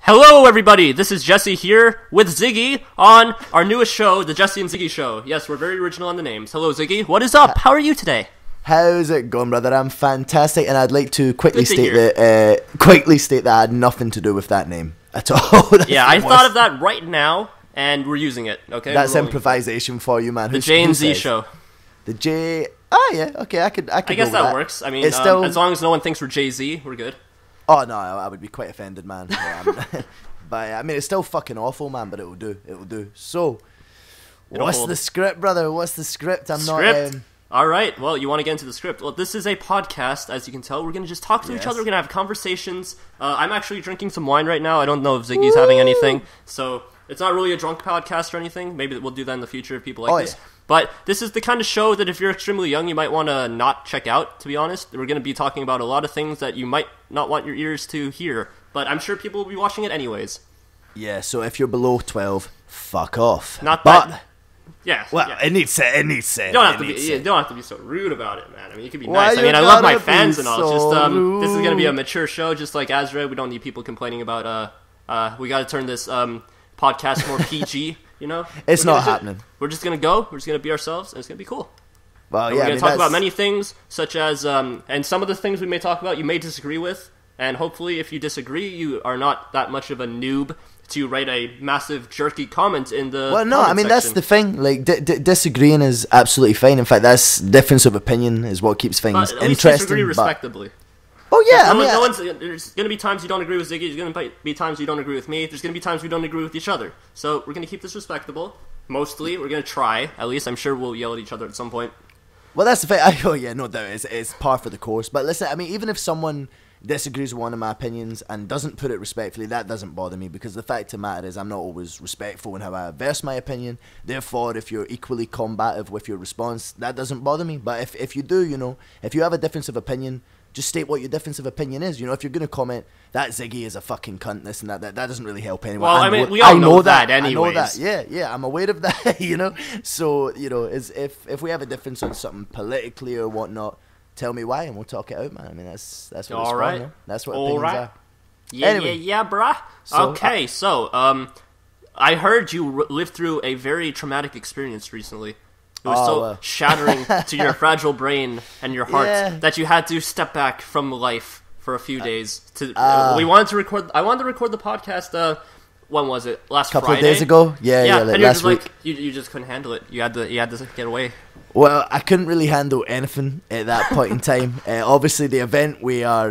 Hello, everybody. This is Jesse here with Ziggy on our newest show, the Jesse and Ziggy Show. Yes, we're very original on the names. Hello, Ziggy. What is up? How are you today? How's it going, brother? I'm fantastic, and I'd like to quickly state that I had nothing to do with that name at all. Yeah, I thought of that right now, and we're using it. Okay, that's improvisation for you, man. The J and Z Show. The J. Oh yeah, okay. I guess that works. I mean, as long as no one thinks we're Jay Z, we're good. Oh no, I would be quite offended, man. But I mean, it's still fucking awful, man. But it will do. It will do. So, what's the script, brother? What's the script? All right. Well, you want to get into the script? Well, this is a podcast, as you can tell. We're gonna just talk to each other. We're gonna have conversations. I'm actually drinking some wine right now. I don't know if Ziggy's having anything, so it's not really a drunk podcast or anything. Maybe we'll do that in the future if people like this. Yeah. But this is the kind of show that if you're extremely young, you might want to not check out, to be honest. We're going to be talking about a lot of things that you might not want your ears to hear. But I'm sure people will be watching it anyways. Yeah, so if you're below 12, fuck off. Yeah. Well, yeah. It needs sense. You don't have to be so rude about it, man. I mean, you can be nice. I mean, I love my fans and all. So this is going to be a mature show, just like Azra. We don't need people complaining about, we got to turn this podcast more PG. You know, it's not happening. We're just gonna go. We're just gonna be ourselves, and it's gonna be cool. Well, we're gonna talk about many things, such as and some of the things we may talk about, you may disagree with, and hopefully, if you disagree, you are not that much of a noob to write a massive jerky comment in the. Well, no, I mean that's the thing. Like disagreeing is absolutely fine. In fact, that's difference of opinion is what keeps things at interesting. Least disagree respectably. Oh yeah, there's going to be times you don't agree with Ziggy. There's going to be times you don't agree with me. There's going to be times we don't agree with each other. So we're going to keep this respectable. Mostly, we're going to try. At least, I'm sure we'll yell at each other at some point. Well, that's the thing. Oh yeah, no doubt. It's par for the course. But listen, I mean, even if someone disagrees with one of my opinions and doesn't put it respectfully, that doesn't bother me, because the fact of the matter is I'm not always respectful in how I verse my opinion. Therefore, if you're equally combative with your response, that doesn't bother me. But if you do, you know, if you have a difference of opinion, just state what your difference of opinion is. You know, if you're going to comment that Ziggy is a fucking cunt, this and that doesn't really help anyone. Well, I mean, we all know that anyways. I know that. Yeah, I'm aware of that, you know. So, you know, if we have a difference on something politically or whatnot, tell me why and we'll talk it out, man. I mean, that's what all it's right. for, man. That's what opinions are. Yeah, anyway, yeah, bruh. So, I heard you lived through a very traumatic experience recently. It was shattering to your fragile brain and your heart that you had to step back from life for a few days. I wanted to record the podcast. When was it? Last Friday? Couple of days ago. Yeah. And last week. Like, you just couldn't handle it. You had to get away. Well, I couldn't really handle anything at that point in time. Obviously, the event we are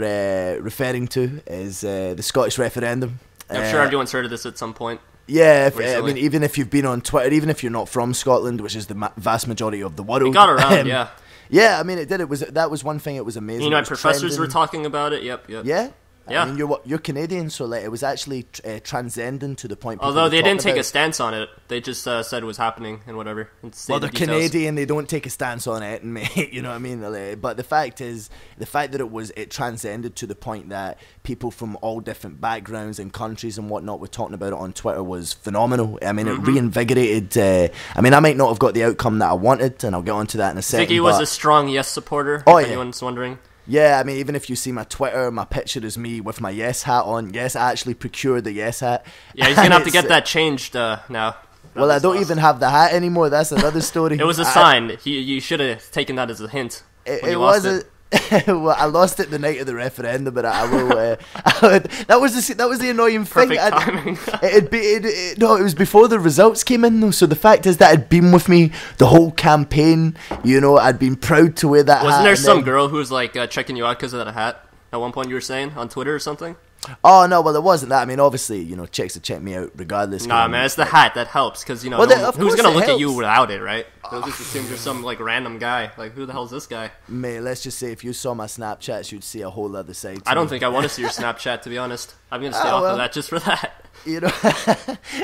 referring to is the Scottish Referendum. I'm sure everyone's heard of this at some point. Yeah, I mean, even if you've been on Twitter, even if you're not from Scotland, which is the vast majority of the world, it got around. Yeah, I mean, it did. That was one thing. It was amazing. You know, professors were talking about it. Yep. Yeah. I mean, you're Canadian, so like it was actually transcending to the point. Although they didn't take a stance on it, they just said it was happening and whatever. Well, they're Canadian; they don't take a stance on it, mate. You know what I mean? But the fact that it transcended to the point that people from all different backgrounds and countries and whatnot were talking about it on Twitter was phenomenal. I mean, it reinvigorated. I mean, I might not have got the outcome that I wanted, and I'll get onto that in a second. Ziggy was a strong yes supporter. If anyone's wondering. Yeah, I mean, even if you see my Twitter, my picture is me with my yes hat on. Yes, I actually procured the yes hat. Yeah, he's going to have to get that changed now. Well, I don't even have the hat anymore. That's another story. It was a sign. You should have taken that as a hint. It was well, I lost it the night of the referendum, but I will. That was the annoying thing. Perfect timing. No, it was before the results came in, though. So the fact is that I'd been with me the whole campaign. You know, I'd been proud to wear that hat. Wasn't there some girl who was like checking you out because of that hat? At one point, you were saying on Twitter or something. Oh no, well it wasn't that. I mean, obviously, you know, chicks would check me out regardless. Nah, man, it's the hat that helps, because you know, who's gonna look at you without it, right? They'll just assume you're some like random guy. Like, who the hell's this guy? Mate, let's just say if you saw my Snapchats, you'd see a whole other side. I don't think I want to see your Snapchat, to be honest. I'm gonna stay off of that just for that. You know,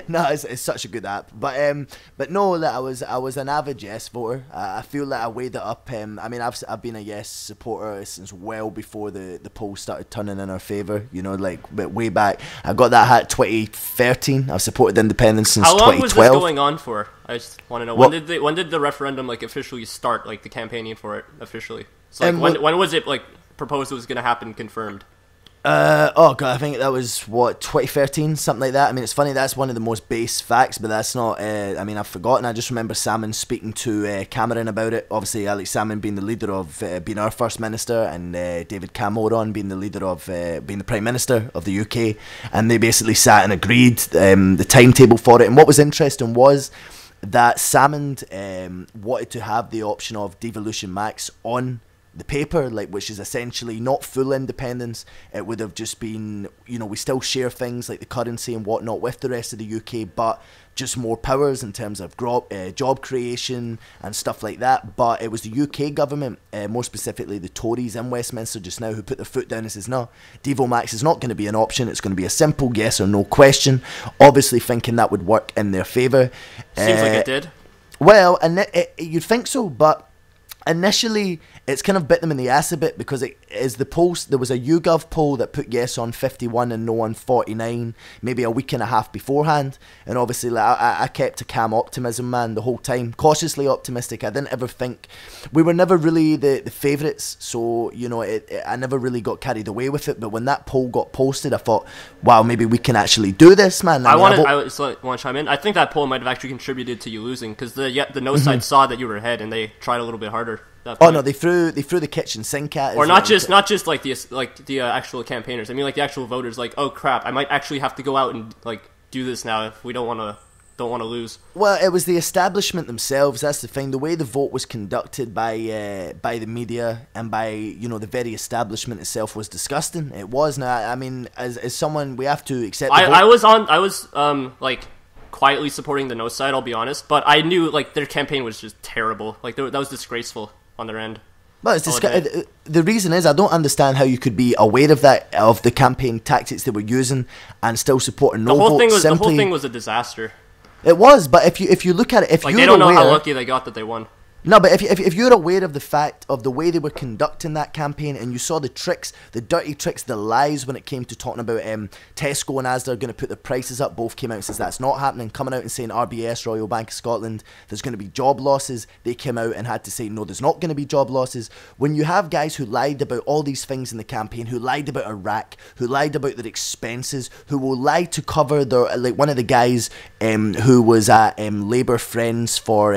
no, it's such a good app. But no, that I was an avid yes voter. I feel that I weighed it up. I mean, I've been a yes supporter since well before the polls started turning in our favour. You know, like way back. I got that hat 2013. I've supported independence since 2012. How long was this going on for? I just want to know, when did the referendum like officially start, like the campaigning for it officially? So like, when was it like proposed it was going to happen, confirmed? Oh god, I think that was what 2013, something like that. I mean, it's funny, that's one of the most base facts, but that's not. I mean, I've forgotten. I just remember Salmon speaking to Cameron about it. Obviously, Alex Salmon being the leader of being our first minister, and David Cameron being the leader of being the prime minister of the UK, and they basically sat and agreed the timetable for it. And what was interesting was that Salmon wanted to have the option of devolution max on the paper, like, which is essentially not full independence. It would have just been, you know, we still share things like the currency and whatnot with the rest of the UK, but just more powers in terms of job creation and stuff like that. But it was the UK government, more specifically the Tories in Westminster just now, who put their foot down and says, no, Devo Max is not going to be an option. It's going to be a simple yes or no question, obviously thinking that would work in their favour. Seems like it did. Well, and you'd think so, but initially it's kind of bit them in the ass a bit, because it is the polls. There was a YouGov poll that put yes on 51 and no on 49, maybe a week and a half beforehand. And obviously, like, I kept a calm optimism, man, the whole time, cautiously optimistic. I didn't ever think, we were never really the favourites, so you know, I never really got carried away with it. But when that poll got posted, I thought, wow, maybe we can actually do this, man. I want to chime in. I think that poll might have actually contributed to you losing, because the no side saw that you were ahead and they tried a little bit harder. Oh no, they threw the kitchen sink at us. Or not just like the actual campaigners. I mean, like the actual voters. Like, oh crap, I might actually have to go out and like do this now if we don't want to lose. Well, it was the establishment themselves. That's the thing. The way the vote was conducted by the media and by, you know, the very establishment itself was disgusting. It was. Now, I mean, as someone, we have to accept. I was like quietly supporting the no side. I'll be honest, but I knew like their campaign was just terrible. Like that was disgraceful on their end. Well, it's the reason is I don't understand how you could be aware of that, of the campaign tactics they were using, and still support a no vote. The whole thing was a disaster. It was, but if you look at it, if like, they don't know how lucky they got that they won. No, but if you're aware of the fact of the way they were conducting that campaign, and you saw the tricks, the dirty tricks, the lies when it came to talking about Tesco and Asda are going to put the prices up, both came out and says that's not happening, coming out and saying RBS, Royal Bank of Scotland, there's going to be job losses. They came out and had to say, no, there's not going to be job losses. When you have guys who lied about all these things in the campaign, who lied about Iraq, who lied about their expenses, who will lie to cover their, like one of the guys who was at Labour Friends for...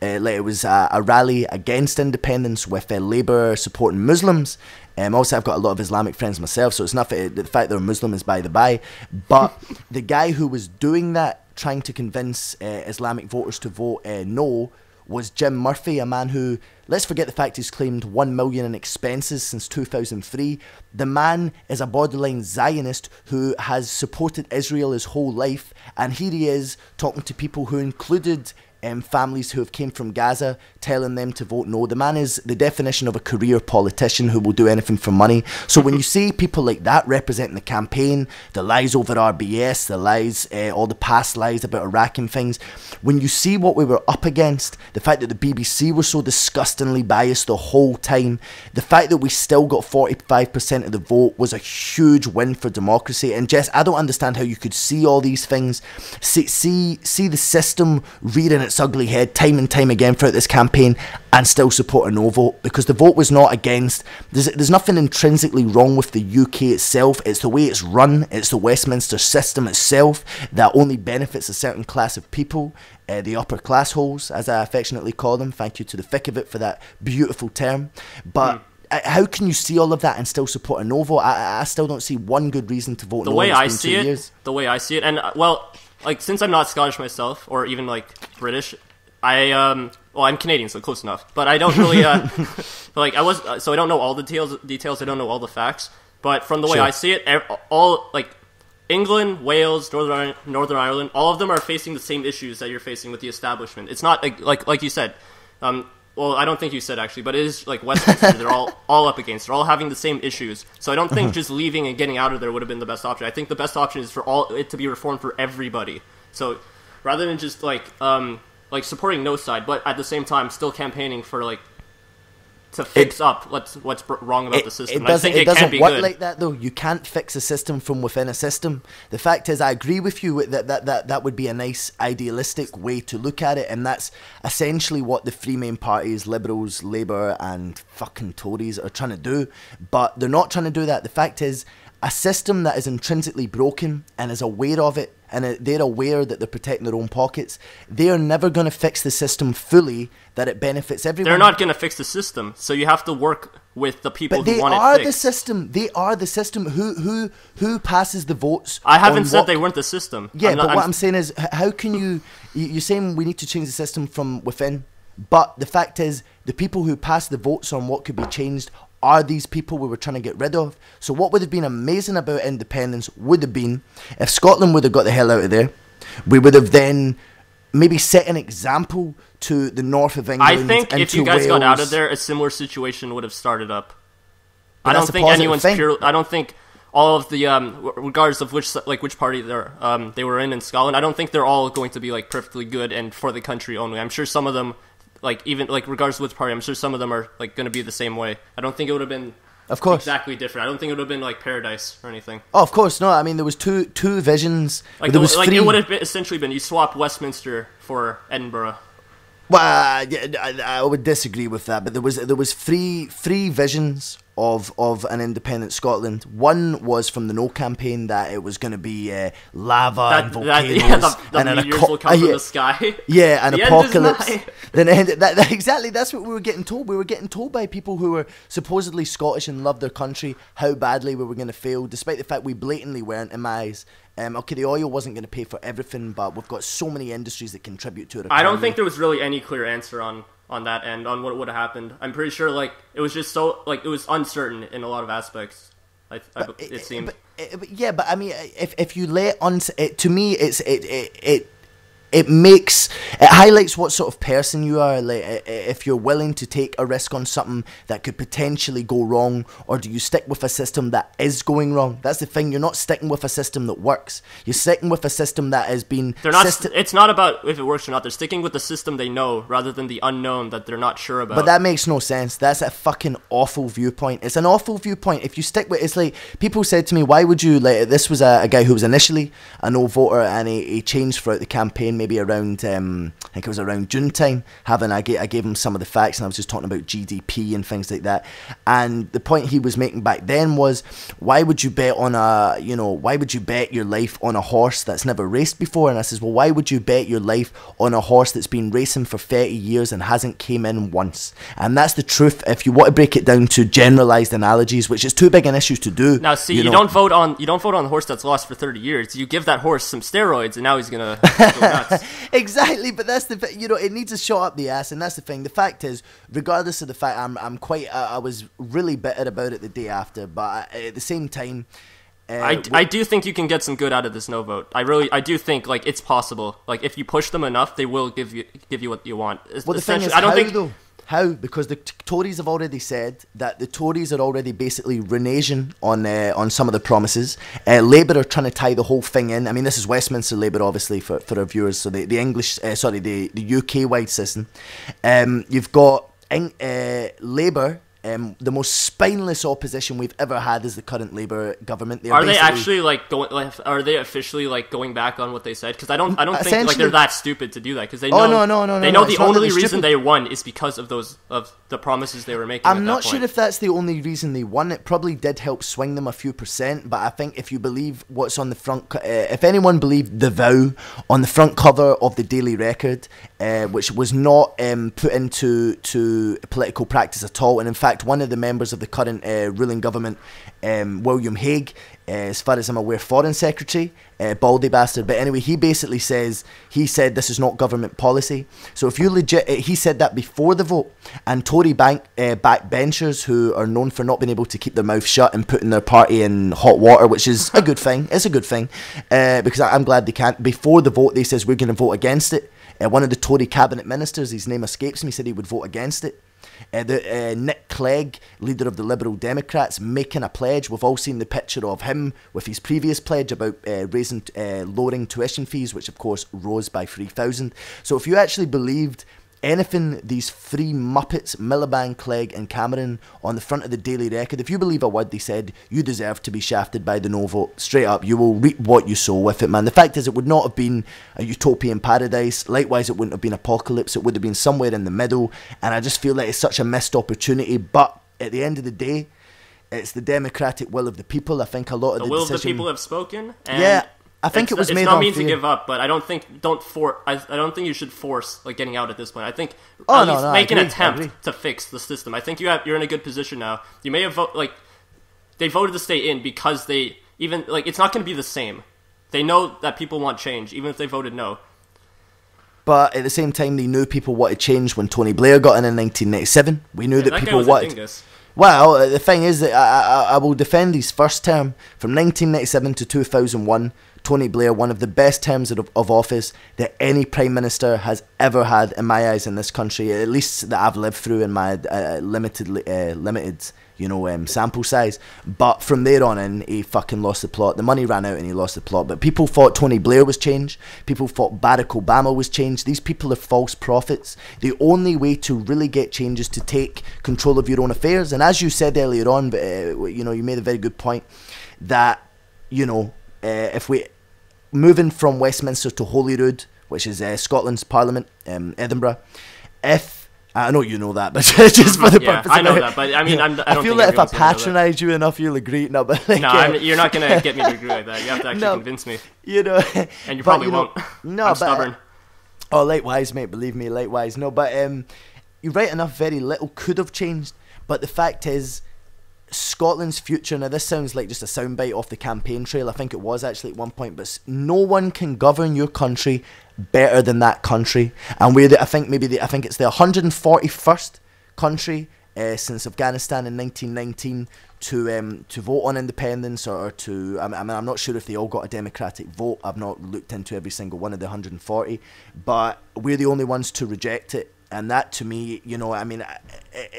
like it was a rally against independence with Labour supporting Muslims. Also, I've got a lot of Islamic friends myself, so it's not the fact they're Muslim is by the by. But the guy who was doing that, trying to convince Islamic voters to vote no, was Jim Murphy, a man who, let's forget the fact he's claimed 1 million in expenses since 2003. The man is a borderline Zionist who has supported Israel his whole life, and here he is talking to people who included families who have came from Gaza, telling them to vote no. The man is the definition of a career politician who will do anything for money. So when you see people like that representing the campaign, the lies over RBS, the lies, all the past lies about Iraq and things, when you see what we were up against, the fact that the BBC were so disgustingly biased the whole time, the fact that we still got 45% of the vote was a huge win for democracy. And Jess, I don't understand how you could see all these things, see the system rearing its ugly head time and time again throughout this campaign and still support a no vote, because the vote was not against. There's nothing intrinsically wrong with the UK itself. It's the way it's run. It's the Westminster system itself that only benefits a certain class of people, the upper class holes, as I affectionately call them. Thank you to the thick of it for that beautiful term. But how can you see all of that and still support a no vote? I still don't see one good reason to vote no. The way I see it, and well, like, since I'm not Scottish myself, or even like British, I'm Canadian, so close enough. But I don't really, like, so I don't know all the details. I don't know all the facts. But from the way I see it, all like England, Wales, Northern Ireland, all of them are facing the same issues that you're facing with the establishment. It's not like you said. Well, I don't think you said actually, but it is like Westminster. They're all up against. They're all having the same issues. So I don't think just leaving and getting out of there would have been the best option. I think the best option is for it to be reformed for everybody. So rather than just like supporting no side, but at the same time still campaigning for like to fix up what's wrong about the system. I think it doesn't work good. like that, though. You can't fix a system from within a system. The fact is, I agree with you that would be a nice idealistic way to look at it, and that's essentially what the three main parties, Liberals, Labour and fucking Tories, are trying to do. But they're not trying to do that. The fact is, a system that is intrinsically broken and is aware of it, and they're aware that they're protecting their own pockets, they are never going to fix the system fully that it benefits everyone. They're not going to fix the system, so you have to work with the people who want it fixed. But they are the system. They are the system. Who passes the votes? I haven't said they weren't the system. Yeah, but what I'm saying is, how can you... You're saying we need to change the system from within, but the fact is, the people who pass the votes on what could be changed are these people we were trying to get rid of. So what would have been amazing about independence would have been if Scotland would have got the hell out of there. We would have then maybe set an example to the north of England. I think if you guys Wales. got out of there, a similar situation would have started up. But I don't think anyone's pure. I don't think all of the regardless of which party they were in Scotland. I don't think they're all going to be like perfectly good and for the country only. I'm sure some of them, regardless of which party, I'm sure some of them are like going to be the same way. I don't think it would have been, of course, exactly different. I don't think it would have been like paradise or anything. Oh, of course, no. I mean, there was two visions. Like there was three. It would have essentially been you swap Westminster for Edinburgh. Well, I would disagree with that, but there was three visions of an independent Scotland. One was from the No campaign that it was going to be lava and volcanoes, and meteors will come from the sky. Yeah, an the apocalypse. Then exactly, that's what we were getting told. We were getting told by people who were supposedly Scottish and loved their country how badly we were going to fail, despite the fact we blatantly weren't in my eyes. Okay, the oil wasn't going to pay for everything, but we've got so many industries that contribute to it. I don't think there was really any clear answer on that end, on what would have happened. I'm pretty sure, it was just so, it was uncertain in a lot of aspects, it seemed. But I mean, if you let to me, it highlights what sort of person you are. Like, if you're willing to take a risk on something that could potentially go wrong, or do you stick with a system that is going wrong? That's the thing. You're not sticking with a system that works. You're sticking with a system that has been. It's not about if it works or not. They're sticking with the system they know rather than the unknown that they're not sure about. But that makes no sense. That's a fucking awful viewpoint. It's an awful viewpoint. If you stick with, it's like people said to me, why would you? Like, this was a guy who was initially a no voter, and he changed throughout the campaign. Maybe around, I think it was around June time, I gave him some of the facts, and I was just talking about GDP and things like that. And the point he was making back then was, why would you bet your life on a horse that's never raced before? And I says, well, why would you bet your life on a horse that's been racing for 30 years and hasn't came in once? And that's the truth. If you want to break it down to generalized analogies, which is too big an issue to do. Now, see, you don't vote on the horse that's lost for 30 years. You give that horse some steroids, and now he's gonna go nuts. Exactly, but that's the thing. It needs a shot up the ass, and that's the thing. The fact is, regardless of the fact, I was really bitter about it the day after, but at the same time, I do think you can get some good out of this no vote. I do think it's possible. Like, if you push them enough, they will give you what you want. Well, the thing is, though? How? Because the Tories have already said that the Tories are already basically reneging on some of the promises. Labour are trying to tie the whole thing in. I mean, this is Westminster Labour, obviously, for our viewers. So the English, the UK-wide system. You've got Labour. The most spineless opposition we've ever had is the current Labour government. Are they actually Are they officially going back on what they said? Because I don't think they're that stupid to do that. Because they know. They know the only reason they won is because of the promises they were making. I'm not sure if that's the only reason they won. It probably did help swing them a few percent. But I think if you believe what's on the front, if anyone believed the vow on the front cover of the Daily Record, which was not put into political practice at all, and in fact, one of the members of the current ruling government, William Hague, as far as I'm aware, Foreign Secretary, baldy bastard. But anyway, he basically said this is not government policy. So if you he said that before the vote, and Tory backbenchers who are known for not being able to keep their mouth shut and putting their party in hot water, which is a good thing. It's a good thing because I'm glad they can't. Before the vote, they says we're going to vote against it. One of the Tory cabinet ministers, his name escapes me, said he would vote against it. Nick Clegg, leader of the Liberal Democrats, making a pledge. We've all seen the picture of him with his previous pledge about lowering tuition fees, which of course rose by 3,000. So if you actually believed anything these three Muppets, Miliband, Clegg and Cameron on the front of the Daily Record, if you believe a word they said, you deserve to be shafted by the no vote. Straight up, you will reap what you sow with it, man. The fact is, it would not have been a utopian paradise. Likewise, it wouldn't have been apocalypse. It would have been somewhere in the middle, and I just feel like it's such a missed opportunity. But at the end of the day, It's the democratic will of the people. I think a lot of the will of the decision... people have spoken. And yeah, I think it was made on It's not mean fear. to give up, but I don't think I don't think you should force like getting out at this point. I think make an attempt to fix the system. I think you're in a good position now. You may have they voted to stay in because they even it's not going to be the same. They know that people want change, even if they voted no. But at the same time, they knew people wanted change when Tony Blair got in 1997. We knew that people wanted... Well, the thing is that I will defend his first term. From 1997 to 2001, Tony Blair, one of the best terms of office that any Prime Minister has ever had, in my eyes, in this country, at least that I've lived through in my limited sample size. But from there on in, he fucking lost the plot. The money ran out and he lost the plot. But people thought Tony Blair was change. People thought Barack Obama was change. These people are false prophets. The only way to really get change is to take control of your own affairs. And as you said earlier on, you made a very good point that, if we moving from Westminster to Holyrood, which is Scotland's Parliament, Edinburgh, I know you know that, but just for the purpose I know that, but I mean, I feel like if I patronise you enough, you'll agree. No, but you're not gonna get me to agree like that. You have to actually convince me. And you probably won't. No, I'm stubborn. Likewise, mate. Believe me, likewise. No, but you're right enough. Very little could have changed, but the fact is, Scotland's future. Now, this sounds like just a soundbite off the campaign trail. I think it was actually at one point, but no one can govern your country better than that country. And I think it's the 141st country since Afghanistan in 1919 to vote on independence or to. I'm not sure if they all got a democratic vote. I've not looked into every single one of the 140, but we're the only ones to reject it. And that, to me,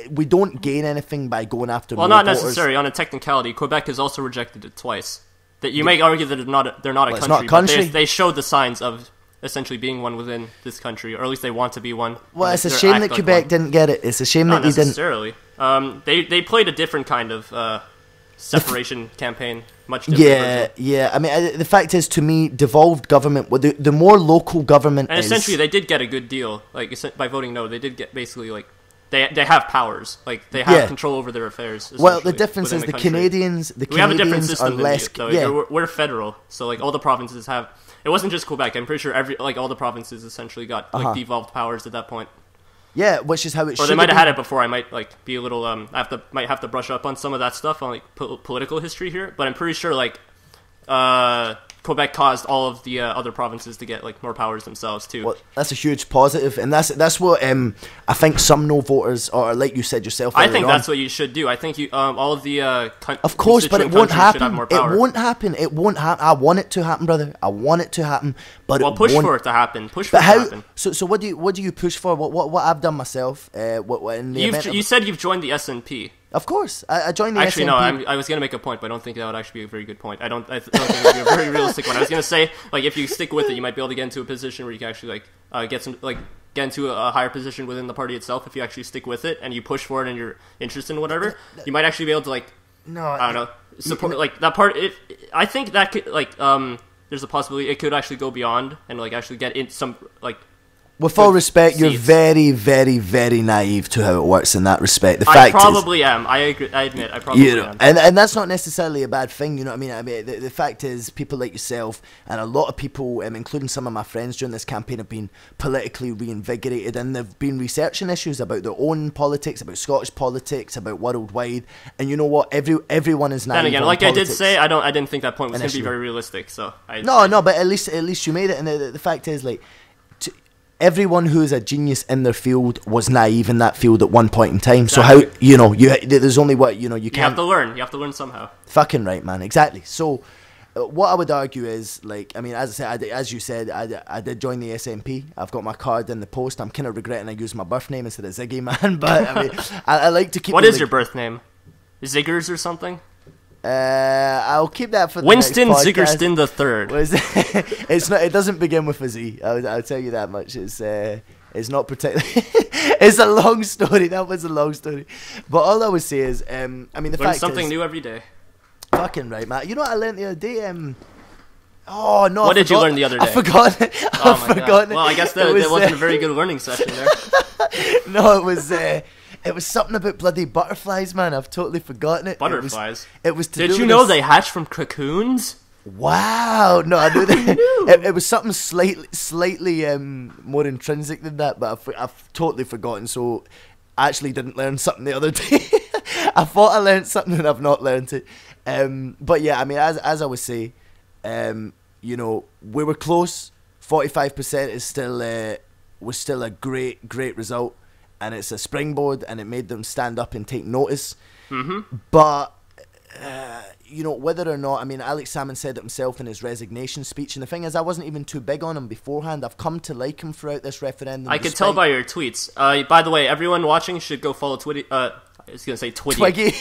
we don't gain anything by going after. Well, not necessarily. On a technicality, Quebec has also rejected it twice. That you may argue that they're not a country, but they showed the signs of essentially being one within this country, or at least they want to be one. Well, it's a shame that Quebec didn't get it. It's a shame that they didn't. Not necessarily. They played a different kind of separation campaign. Much different. Yeah. I mean, the fact is, to me, devolved government, the more local government and essentially they did get a good deal. By voting no, they did get basically they have powers. They have control over their affairs. Well, the difference is the Canadians have a different system are less. Than you, though. We're federal, so all the provinces have. It wasn't just Quebec. I'm pretty sure all the provinces essentially got devolved powers at that point. Yeah, which is how it should. Or they might have had it before. I might be a little might have to brush up on some of that stuff on political history here. But I'm pretty sure Quebec caused all of the other provinces to get more powers themselves too. Well, that's a huge positive, and that's what I think some no voters, or like you said yourself. I think that's what you should do. I think all of the of course, but it won't happen. It won't happen. It won't happen. I want it to happen, brother. I want it to happen, but push for it to happen. Push for it to happen. So what do you push for? What I've done myself? You said you've joined the SNP. Of course, I joined the SNP. Actually, no, I was going to make a point, but I don't think that would actually be a very good point. I don't think it would be a very realistic one. I was going to say, if you stick with it, you might be able to get into a position where you can actually, get into a higher position within the party itself if you actually stick with it and you push for it and you're interested in whatever. You might actually be able to, I don't know, support, that part. I think that could, there's a possibility it could actually go beyond and, actually get in some, with all respect, you're very, very, very naive to how it works in that respect. I probably am. I agree. I admit, I probably am. And that's not necessarily a bad thing. You know what I mean? The fact is, people like yourself and a lot of people, including some of my friends during this campaign, have been politically reinvigorated, and they've been researching issues about their own politics, about Scottish politics, about worldwide. And you know what? Everyone is naive. Then again, like politics. I did say, I didn't think that point was going to be very realistic. So no, but at least you made it. And the fact is, everyone who is a genius in their field was naive in that field at one point in time. Exactly. So how there's only you can't. You have to learn. You have to learn somehow. Fucking right, man. Exactly. So what I would argue is, as you said, I did join the SNP. I've got my card in the post. I'm kind of regretting I used my birth name instead of Ziggy, man. But I like to keep. What is your birth name? Ziggers or something? I'll keep that for the Winston next Ziggerston III. It's not. It doesn't begin with a Z. I'll tell you that much. It's not particularly. It's a long story. That was a long story. But all I would say is, the learn fact something is, new every day. Fucking right, Matt. You know what I learned the other day? Oh no! What did you learn the other day? I forgot. Oh my god! Well, I guess that wasn't a very good learning session there. No, it It was something about bloody butterflies, man. I've totally forgotten it. Butterflies? It was to Did do you with know this- they hatch from cocoons? Wow. No, I knew that. It was something slightly more intrinsic than that, but I've totally forgotten, so I actually didn't learn something the other day. I thought I learned something and I've not learned it. But yeah, I mean, as I was saying, you know, we were close. 45% is still was still a great result, and it's a springboard, and it made them stand up and take notice. Mm-hmm. But you know, whether or not, I mean, Alex Salmon said it himself in his resignation speech, and the thing is, I wasn't even too big on him beforehand. I've come to like him throughout this referendum. I could tell by your tweets. By the way, everyone watching should go follow Twitty. I was gonna say Twiggy.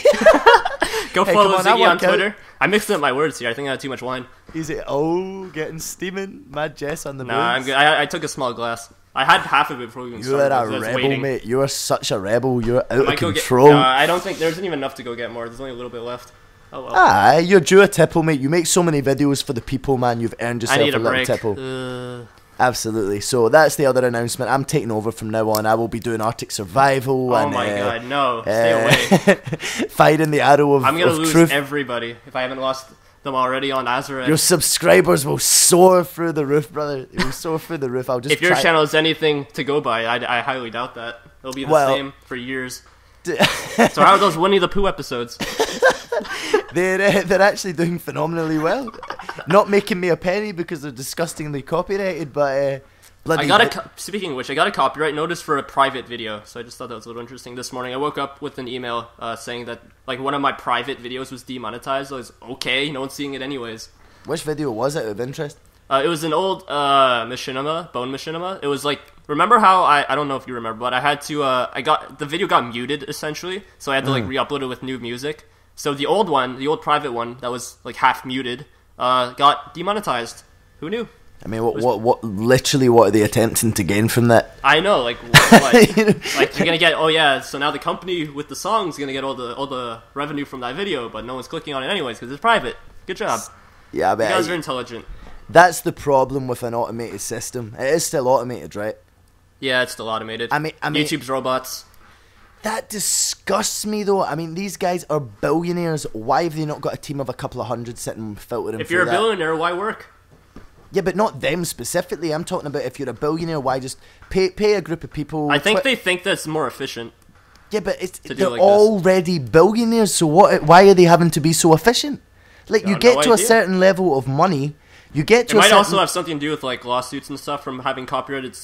Go follow Ziggy on Twitter. I mixed up my words here. I think I had too much wine. Is it getting steaming? Mad Jess on the Nah, I'm good. I took a small glass. I had half of it before we even started. You're a rebel, mate. You are such a rebel. You're out of control. I don't think there's even enough to go get more. There's only a little bit left. Oh well. Ah, you're due a tipple, mate. You make so many videos for the people, man. You've earned yourself a little tipple. Absolutely. So that's the other announcement. I'm taking over from now on. I will be doing Arctic Survival. Oh my god, no. Stay away. Fighting the arrow of I'm going to lose truth. everybody if I haven't lost them already on Azure. Your subscribers will soar through the roof, brother. They will soar through the roof. If your channel is anything to go by, I highly doubt that. It'll be the same for years. So how are those Winnie the Pooh episodes? They're actually doing phenomenally well. Not making me a penny because they're disgustingly copyrighted, but speaking of which, I got a copyright notice for a private video, so I just thought that was a little interesting this morning. I woke up with an email saying that like one of my private videos was demonetized. I was okay, no one's seeing it anyways. Which video was it of interest? It was an old bone machinima. It was like, remember how I don't know if you remember, but I had to the video got muted essentially, so I had to like re-upload it with new music. So the old private one that was like half muted, got demonetized. Who knew? I mean, what are they attempting to gain from that? I know, like, what? Like you're gonna get, so now the company with the song is gonna get all the revenue from that video, but no one's clicking on it anyways because it's private. Good job. Yeah, I bet you guys are intelligent. That's the problem with an automated system. It is still automated, right? Yeah, it's still automated. I mean, YouTube's robots. That disgusts me, though. I mean, these guys are billionaires. Why have they not got a team of a couple of hundred sitting filtering? If you're a billionaire, why work? Yeah, but not them specifically. I'm talking about if you're a billionaire, why just pay a group of people? I think they think that's more efficient. Yeah, but they're already billionaires, so why are they having to be so efficient? Like, you get to a certain level of money. It might also have something to do with like lawsuits and stuff from having copyrighted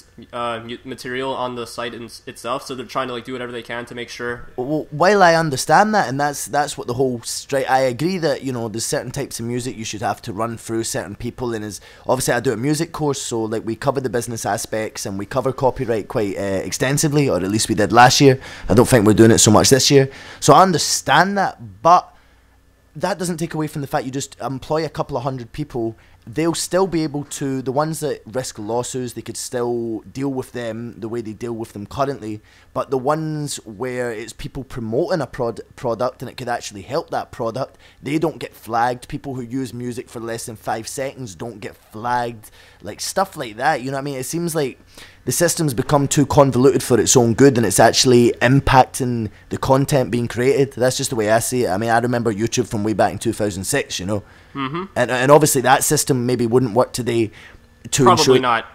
material on the site itself, so they're trying to like do whatever they can to make sure. Well, while I understand that, and that's what the whole I agree that, you know, there's certain types of music you should have to run through certain people, and obviously I do a music course, so like we cover the business aspects and we cover copyright quite extensively, or at least we did last year. I don't think we're doing it so much this year, so I understand that, but that doesn't take away from the fact you just employ a couple of hundred people. They'll still be able to, the ones that risk lawsuits, they could still deal with them the way they deal with them currently, but the ones where it's people promoting a product and it could actually help that product, they don't get flagged. People who use music for less than 5 seconds don't get flagged, like stuff like that, you know what I mean? It seems like the system's become too convoluted for its own good, and it's actually impacting the content being created. That's just the way I see it. I mean, I remember YouTube from way back in 2006, you know? Mm-hmm. And obviously that system maybe wouldn't work today. Probably not.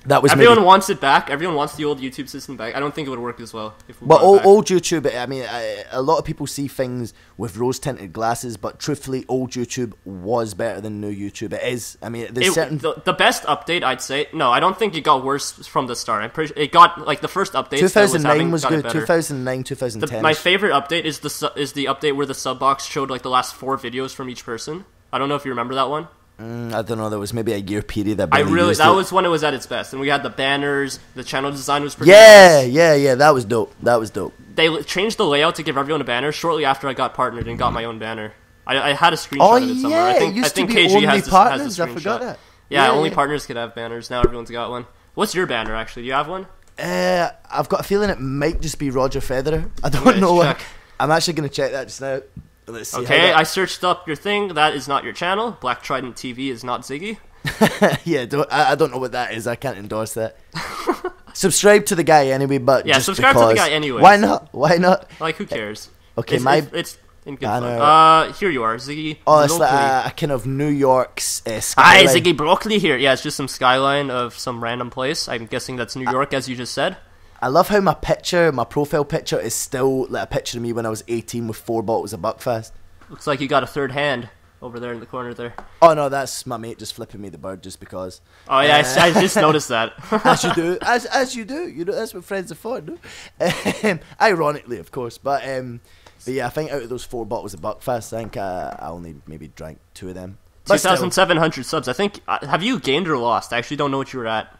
That was everyone wants it back. Everyone wants the old YouTube system back. I don't think it would work as well. Old YouTube, I mean, a lot of people see things with rose-tinted glasses, but truthfully, old YouTube was better than new YouTube. It is. I mean, the best update, I'd say. No, I don't think it got worse from the start. It got, like, the first update. 2009 was good. 2009, 2010. My favorite update is the update where the sub box showed, like, the last 4 videos from each person. I don't know if you remember that one. I don't know. There was maybe a year period that was when it was at its best, and we had the banners. The channel design was pretty. Yeah. That was dope. They changed the layout to give everyone a banner shortly after I got partnered and got my own banner. I had a screenshot of it somewhere. I think KG has a screenshot. I forgot that. Yeah, only partners could have banners. Now everyone's got one. What's your banner actually? Do you have one? I've got a feeling it might just be Roger Federer. I don't know. I'm actually going to check that just now. Let's see. Okay, I searched up your thing. That is not your channel. Black Trident TV is not Ziggy. Yeah, I don't know what that is. I can't endorse that. subscribe to the guy anyway. But yeah, just subscribe because, to the guy anyway. Why not? Why not? Like, who cares? Okay, it's in good fun. Here you are, Ziggy. Oh, it's like a kind of New York's Hi, skyline. Ziggy Broccoli here. Yeah, it's just some skyline of some random place. I'm guessing that's New York, as you just said. I love how my profile picture is still like a picture of me when I was 18 with 4 bottles of Buckfast. Looks like you got a third hand over there in the corner there. Oh no, that's my mate just flipping me the bird just because. Oh yeah, I just noticed that. As you do, as you do. You know, that's what friends are for, no? Ironically, of course, but yeah, I think out of those 4 bottles of Buckfast, I think I only maybe drank 2 of them. 2,700 subs. I think. Have you gained or lost? I actually don't know what you were at.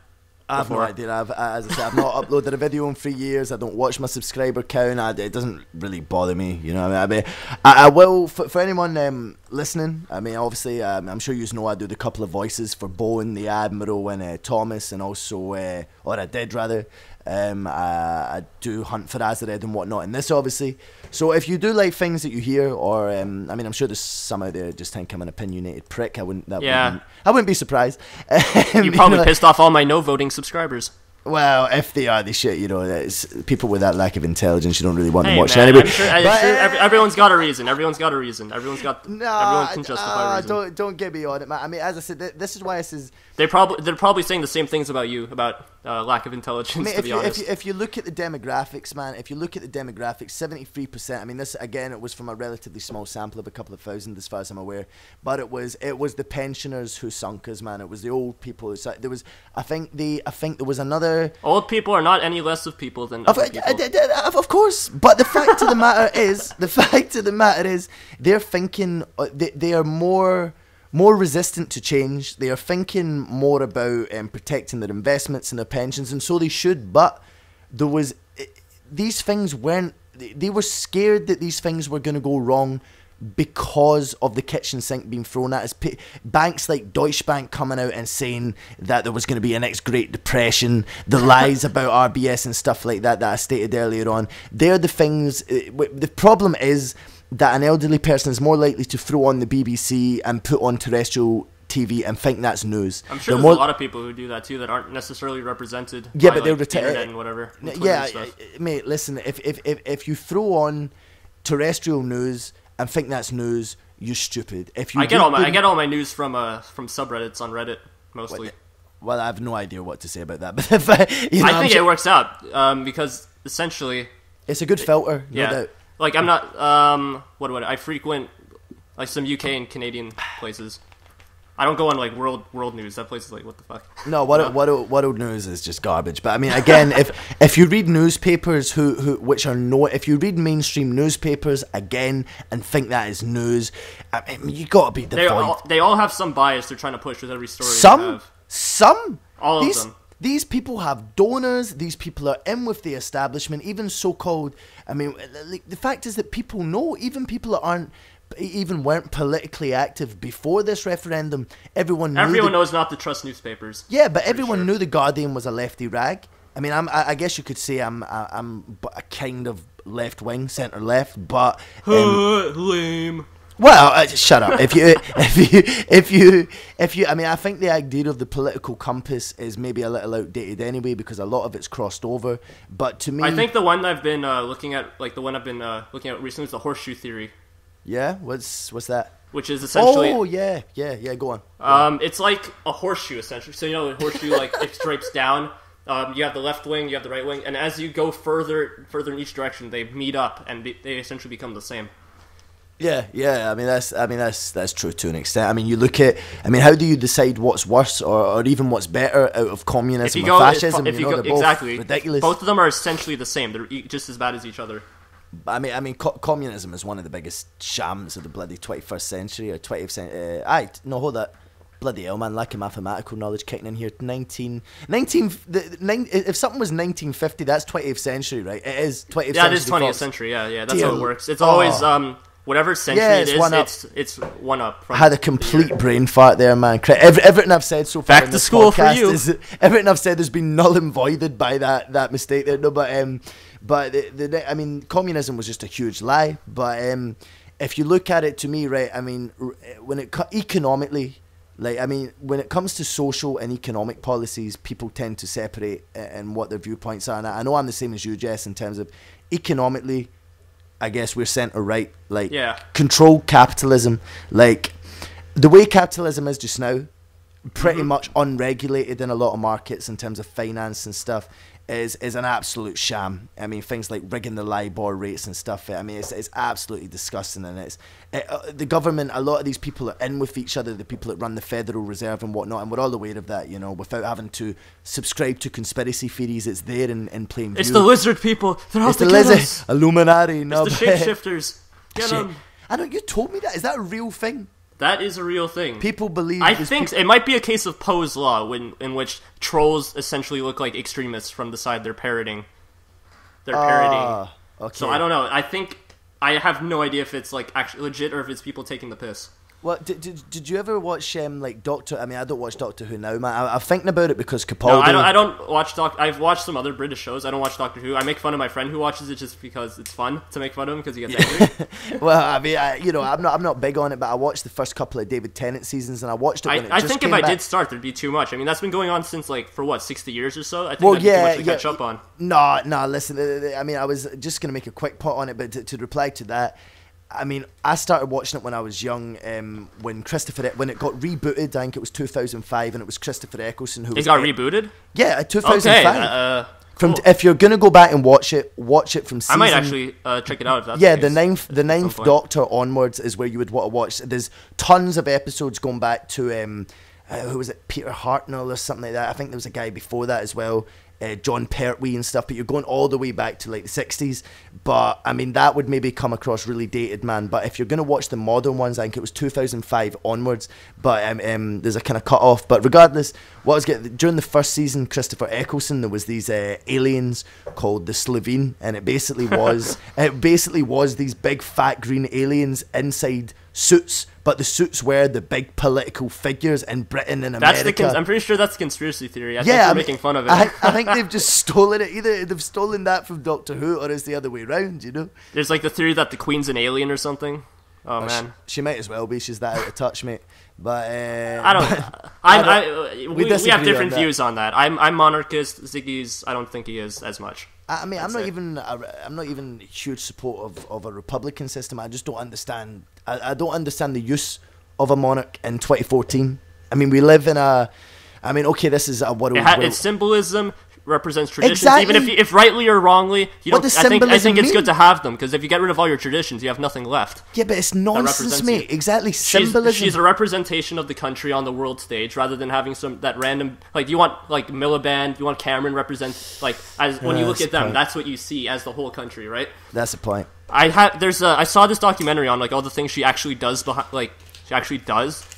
I have no idea. As I said, I've not uploaded a video in 3 years. I don't watch my subscriber count. It doesn't really bother me, you know. I mean, I will for anyone listening. I mean, obviously, I'm sure you know I do the couple of voices for Bowen, the Admiral, and Thomas, and also, or I did rather. I do hunt for Azared and whatnot in this, obviously. So if you do like things that you hear, or I mean, I'm sure there's some out there just think I'm an opinionated prick. I wouldn't be surprised. You probably pissed off all my no voting subscribers. Well, if they are, they shit. You know, it's people with that lack of intelligence. You don't really want them watching man, anyway. I'm sure everyone's got a reason. Everyone can justify a reason. Don't get me on it, man. I mean, as I said, this is why this is. They're probably saying the same things about you about lack of intelligence. I mean, to be honest, if you look at the demographics, man, 73%. I mean, this again, it was from a relatively small sample of a couple of thousand, as far as I'm aware. But it was the pensioners who sunk us, man. It was the old people. There was, I think there was another. Old people are not any less of people than other people. Of course, but the fact of the matter is, they're thinking they are more resistant to change. They are thinking more about protecting their investments and their pensions, and so they should. But these things weren't. They were scared that these things were going to go wrong because of the kitchen sink being thrown at us. Banks like Deutsche Bank coming out and saying that there was going to be a next Great Depression, the lies about RBS and stuff like that I stated earlier on. They're the things. The problem is that an elderly person is more likely to throw on the BBC and put on terrestrial TV and think that's news. I'm sure there's a lot of people who do that too that aren't necessarily represented by but they're internet and whatever. Mate, listen, if you throw on terrestrial news and think that's news, you're stupid. I get all my news from subreddits on Reddit mostly. Well, I have no idea what to say about that, but I think it works out because essentially it's a good filter, no doubt. Like I'm not I frequent like some UK and Canadian places. I don't go on like world news. That place is like, what the fuck? No, world news is just garbage. But I mean, again, if you read newspapers if you read mainstream newspapers again and think that is news, I mean, you got to be defined. They all have some bias they're trying to push with every story. All of them. These people have donors. These people are in with the establishment. Even so-called. I mean, the fact is that people know. Even people that weren't politically active before this referendum. Everyone knows not to trust newspapers. Yeah, but everyone knew the Guardian was a lefty rag. I mean, I guess you could say I'm a kind of left wing, centre left, but lame. Well, shut up. If you, I mean, I think the idea of the political compass is maybe a little outdated anyway because a lot of it's crossed over. But to me, I think the one I've been looking at recently is the horseshoe theory. Yeah, what's that? Which is essentially... Oh, yeah, go on. It's like a horseshoe, essentially. So, you know, a horseshoe, like, it stripes down. You have the left wing, you have the right wing, and as you go further in each direction, they meet up, and they essentially become the same. Yeah. I mean, that's true to an extent. I mean, you look at... I mean, how do you decide what's worse or even what's better out of communism or fascism? They're both ridiculous. Both of them are essentially the same. They're just as bad as each other. I mean, communism is one of the biggest shams of the bloody 21st century or 20th century. Hold that. Bloody hell, man, lack of mathematical knowledge kicking in here. If something was 1950, that's 20th century, right? It is 20th century. That is 20th century, yeah. That's how it works. It's always, whatever century it is, it's one up. I had a complete brain fart there, man. Everything I've said so far back to school for you. Everything I've said has been null and voided by that mistake there. No, but I mean, communism was just a huge lie. But if you look at it, to me, right, I mean, when economically, Like, I mean, when it comes to social and economic policies, people tend to separate in what their viewpoints are. And I know I'm the same as you, Jess, in terms of economically, I guess we're centre right. Like, control capitalism. Like, the way capitalism is just now, pretty much unregulated in a lot of markets in terms of finance and stuff, is an absolute sham. I mean, things like rigging the LIBOR rates and stuff. I mean, it's absolutely disgusting, and the government. A lot of these people are in with each other. The people that run the Federal Reserve and whatnot, and we're all aware of that. You know, without having to subscribe to conspiracy theories, it's there in plain view. It's the lizard people. They're out it's to the get lizard us. Illuminati. No, it's the shapeshifters. Get them. I know you told me that. Is that a real thing? That is a real thing. People believe... I think it might be a case of Poe's Law, in which trolls essentially look like extremists from the side they're parroting. Okay. So I don't know. I have no idea if it's like actually legit or if it's people taking the piss. Well, did you ever watch like Doctor? I mean, I don't watch Doctor Who now, man. I'm thinking about it because Capaldi. No, I don't watch I've watched some other British shows. I don't watch Doctor Who. I make fun of my friend who watches it just because it's fun to make fun of him because he gets angry. Well, I mean, I'm not big on it, but I watched the first couple of David Tennant seasons, and I watched it. When I think if I did start, there'd be too much. I mean, that's been going on since like for what 60 years or so. I think that'd be too much to catch up on. No. Listen, I mean, I was just gonna make a quick point on it, but to reply to that. I mean, I started watching it when I was young. When it got rebooted, I think it was 2005, and it was Christopher Eccleston who. It got rebooted? Yeah, 2005. Okay, cool. If you're gonna go back and watch it from season. I might actually check it out if that's the case. the ninth Doctor onwards is where you would want to watch. There's tons of episodes going back to who was it, Peter Hartnell or something like that. I think there was a guy before that as well. John Pertwee and stuff, but you're going all the way back to like the 60s. But I mean, that would maybe come across really dated, man. But if you're going to watch the modern ones, I think it was 2005 onwards. But there's a kind of cut off. But regardless, what I was getting during the first season, Christopher Eccleston, there was these aliens called the Slovene, and it basically was these big fat green aliens inside suits, but the suits were the big political figures in Britain and America. I'm pretty sure that's a conspiracy theory. I think we're making fun of it. I think they've just stolen it. Either they've stolen that from Doctor Who, or it's the other way around. You know, there's like the theory that the Queen's an alien or something. Oh man, she might as well be. She's that out of touch, mate. But we have different views on that. I'm monarchist. Ziggy's. I don't think he is as much. I mean, I'm not even a huge support of a republican system. I just don't understand. I don't understand the use of a monarch in 2014. I mean, we live in this is a world. Its symbolism represents traditions, exactly. Even if rightly or wrongly, you don't. I think it's good to have them, because if you get rid of all your traditions, you have nothing left. Yeah, but it's nonsense, mate. Exactly, symbolism. She's a representation of the country on the world stage, rather than having that random you want Miliband, you want Cameron represent when you look at them, that's what you see as the whole country, right? That's the point. I saw this documentary on all the things she actually does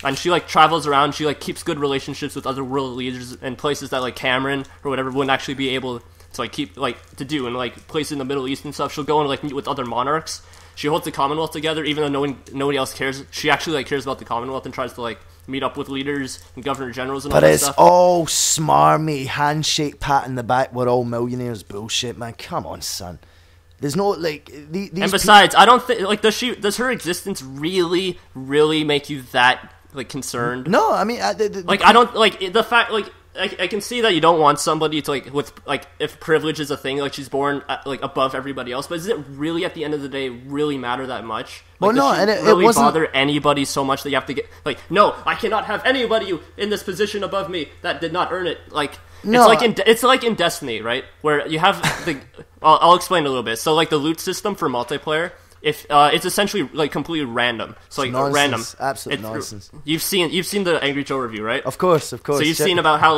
and she travels around. She keeps good relationships with other world leaders in places that Cameron or whatever wouldn't actually be able to keep to do, and places in the Middle East and stuff. She'll go and meet with other monarchs. She holds the Commonwealth together, even though nobody else cares. She actually cares about the Commonwealth and tries to meet up with leaders and governor generals and all that stuff. But it's all smarmy handshake, pat in the back. We're all millionaires bullshit, man. Come on, son. There's no these. And besides, I don't think does her existence really make you that concerned? No, I mean, I don't the fact I can see that you don't want somebody to with if privilege is a thing, she's born above everybody else, but does it really at the end of the day really matter that much? Well, no, and it really wasn't bother anybody so much that you have to get no, I cannot have anybody in this position above me that did not earn it. No. It's like in Destiny, right? Where you have the I'll explain a little bit. So the loot system for multiplayer, if it's essentially completely random. So nonsense. random, absolute nonsense. You've seen the Angry Joe review, right? Of course. So you've seen about how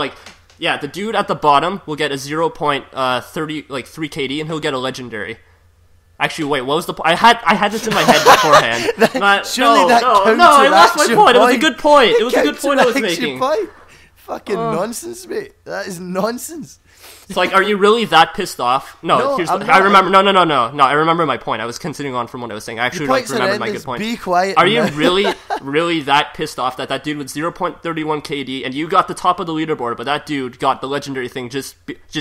the dude at the bottom will get a 0.30 3 KD, and he'll get a legendary. Actually, wait, what was the point? I had this in my head beforehand. I lost my point. It was a good point. It was a good point I was making. Fucking nonsense, mate. That is nonsense. It's are you really that pissed off? No, I remember. No. I remember my point. I was continuing on from what I was saying. I actually remembered my good point. Be quiet. Are you really that pissed off that dude with 0.31 KD and you got the top of the leaderboard, but that dude got the legendary thing just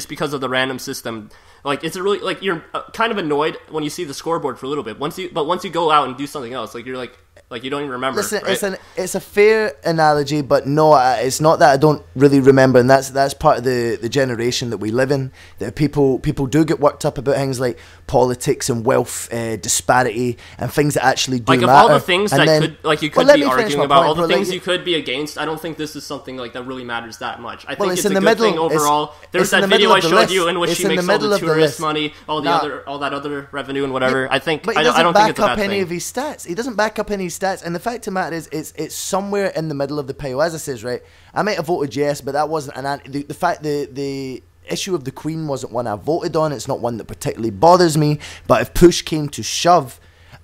because of the random system? It's a really you're kind of annoyed when you see the scoreboard for a little bit. Once you go out and do something else, you're Like, you don't even remember. Listen, right? it's a fair analogy, but no, it's not that I don't really remember, and that's part of the generation that we live in. That people do get worked up about things like politics and wealth disparity and things that actually do matter. Like, of all the things that you could be arguing about, all the things you could be against, I don't think this is something like that really matters that much. I think it's a good thing overall. There's that video I showed you in which she makes all the tourist money, all that other revenue and whatever. I think I don't think it's a bad thing. He doesn't back up any of his stats. He doesn't back up any stats, and the fact of the matter is, it's somewhere in the middle of the pile. As I says, right, I might have voted yes, but that wasn't the fact the issue of the Queen wasn't one I voted on. It's not one that particularly bothers me. But if push came to shove,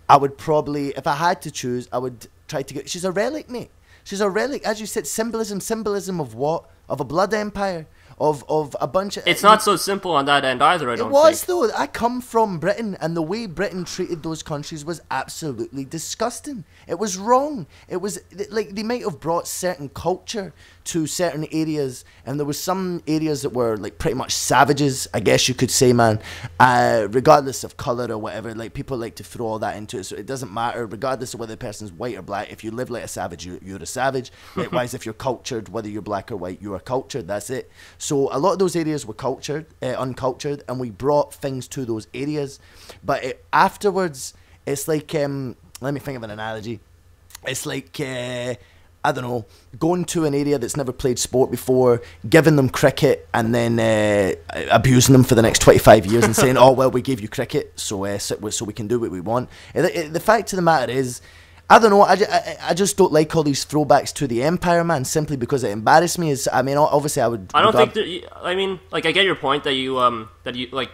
I would probably, if I had to choose, I would try to get. She's a relic, mate. She's a relic, as you said. Symbolism of what? Of a blood empire. Of a bunch of... It's not so simple on that end either, I don't think. It was, though. I come from Britain, and the way Britain treated those countries was absolutely disgusting. It was wrong. It was, like, they might have brought certain culture to certain areas, and there was some areas that were, like, pretty much savages, I guess you could say, man. Regardless of colour or whatever, like, people like to throw all that into it, so it doesn't matter, regardless of whether the person's white or black. If you live like a savage, you're a savage. Likewise, if you're cultured, whether you're black or white, you are cultured. That's it. So a lot of those areas were uncultured, and we brought things to those areas. But afterwards, it's like, let me think of an analogy. It's like, I don't know, going to an area that's never played sport before, giving them cricket, and then abusing them for the next 25 years and saying, oh, well, we gave you cricket, so we can do what we want. The fact of the matter is, I don't know. I just don't like all these throwbacks to the Empire, man. Simply because it embarrassed me. I mean, obviously, I would. I don't think that. I mean, like, I get your point that you like.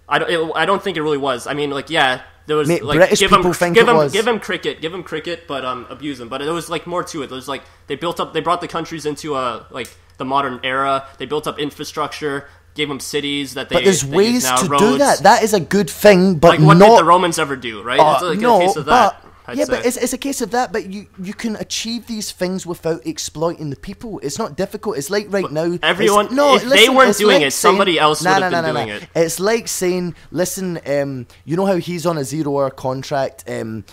I don't think it really was. I mean, like, yeah, there was, mate, like, British people think it was. Give him cricket, but abuse him. But there was, like, more to it. There was, like, they brought the countries into like the modern era. They built up infrastructure. Gave them cities that they. But there's ways now, to roads. Do that. That is a good thing. But like, what did the Romans ever do? Right? It's like no, a case of that. But it's a case of that, but you can achieve these things without exploiting the people. It's not difficult. It's like right now... Everyone... they weren't doing it, somebody else would have been doing it. It's like saying, listen, you know how he's on a 0-hour contract and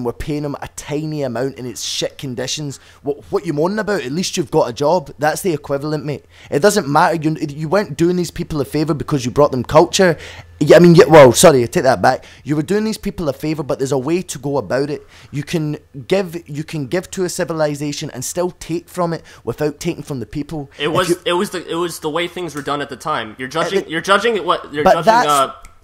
we're paying him a tiny amount and it's shit conditions. What you moaning about? At least you've got a job. That's the equivalent, mate. It doesn't matter. You weren't doing these people a favour because you brought them culture. Yeah, I mean, well, sorry, I take that back. You were doing these people a favour, but there's a way to go about it. You can give to a civilization and still take from it without taking from the people. It was the way things were done at the time. You're judging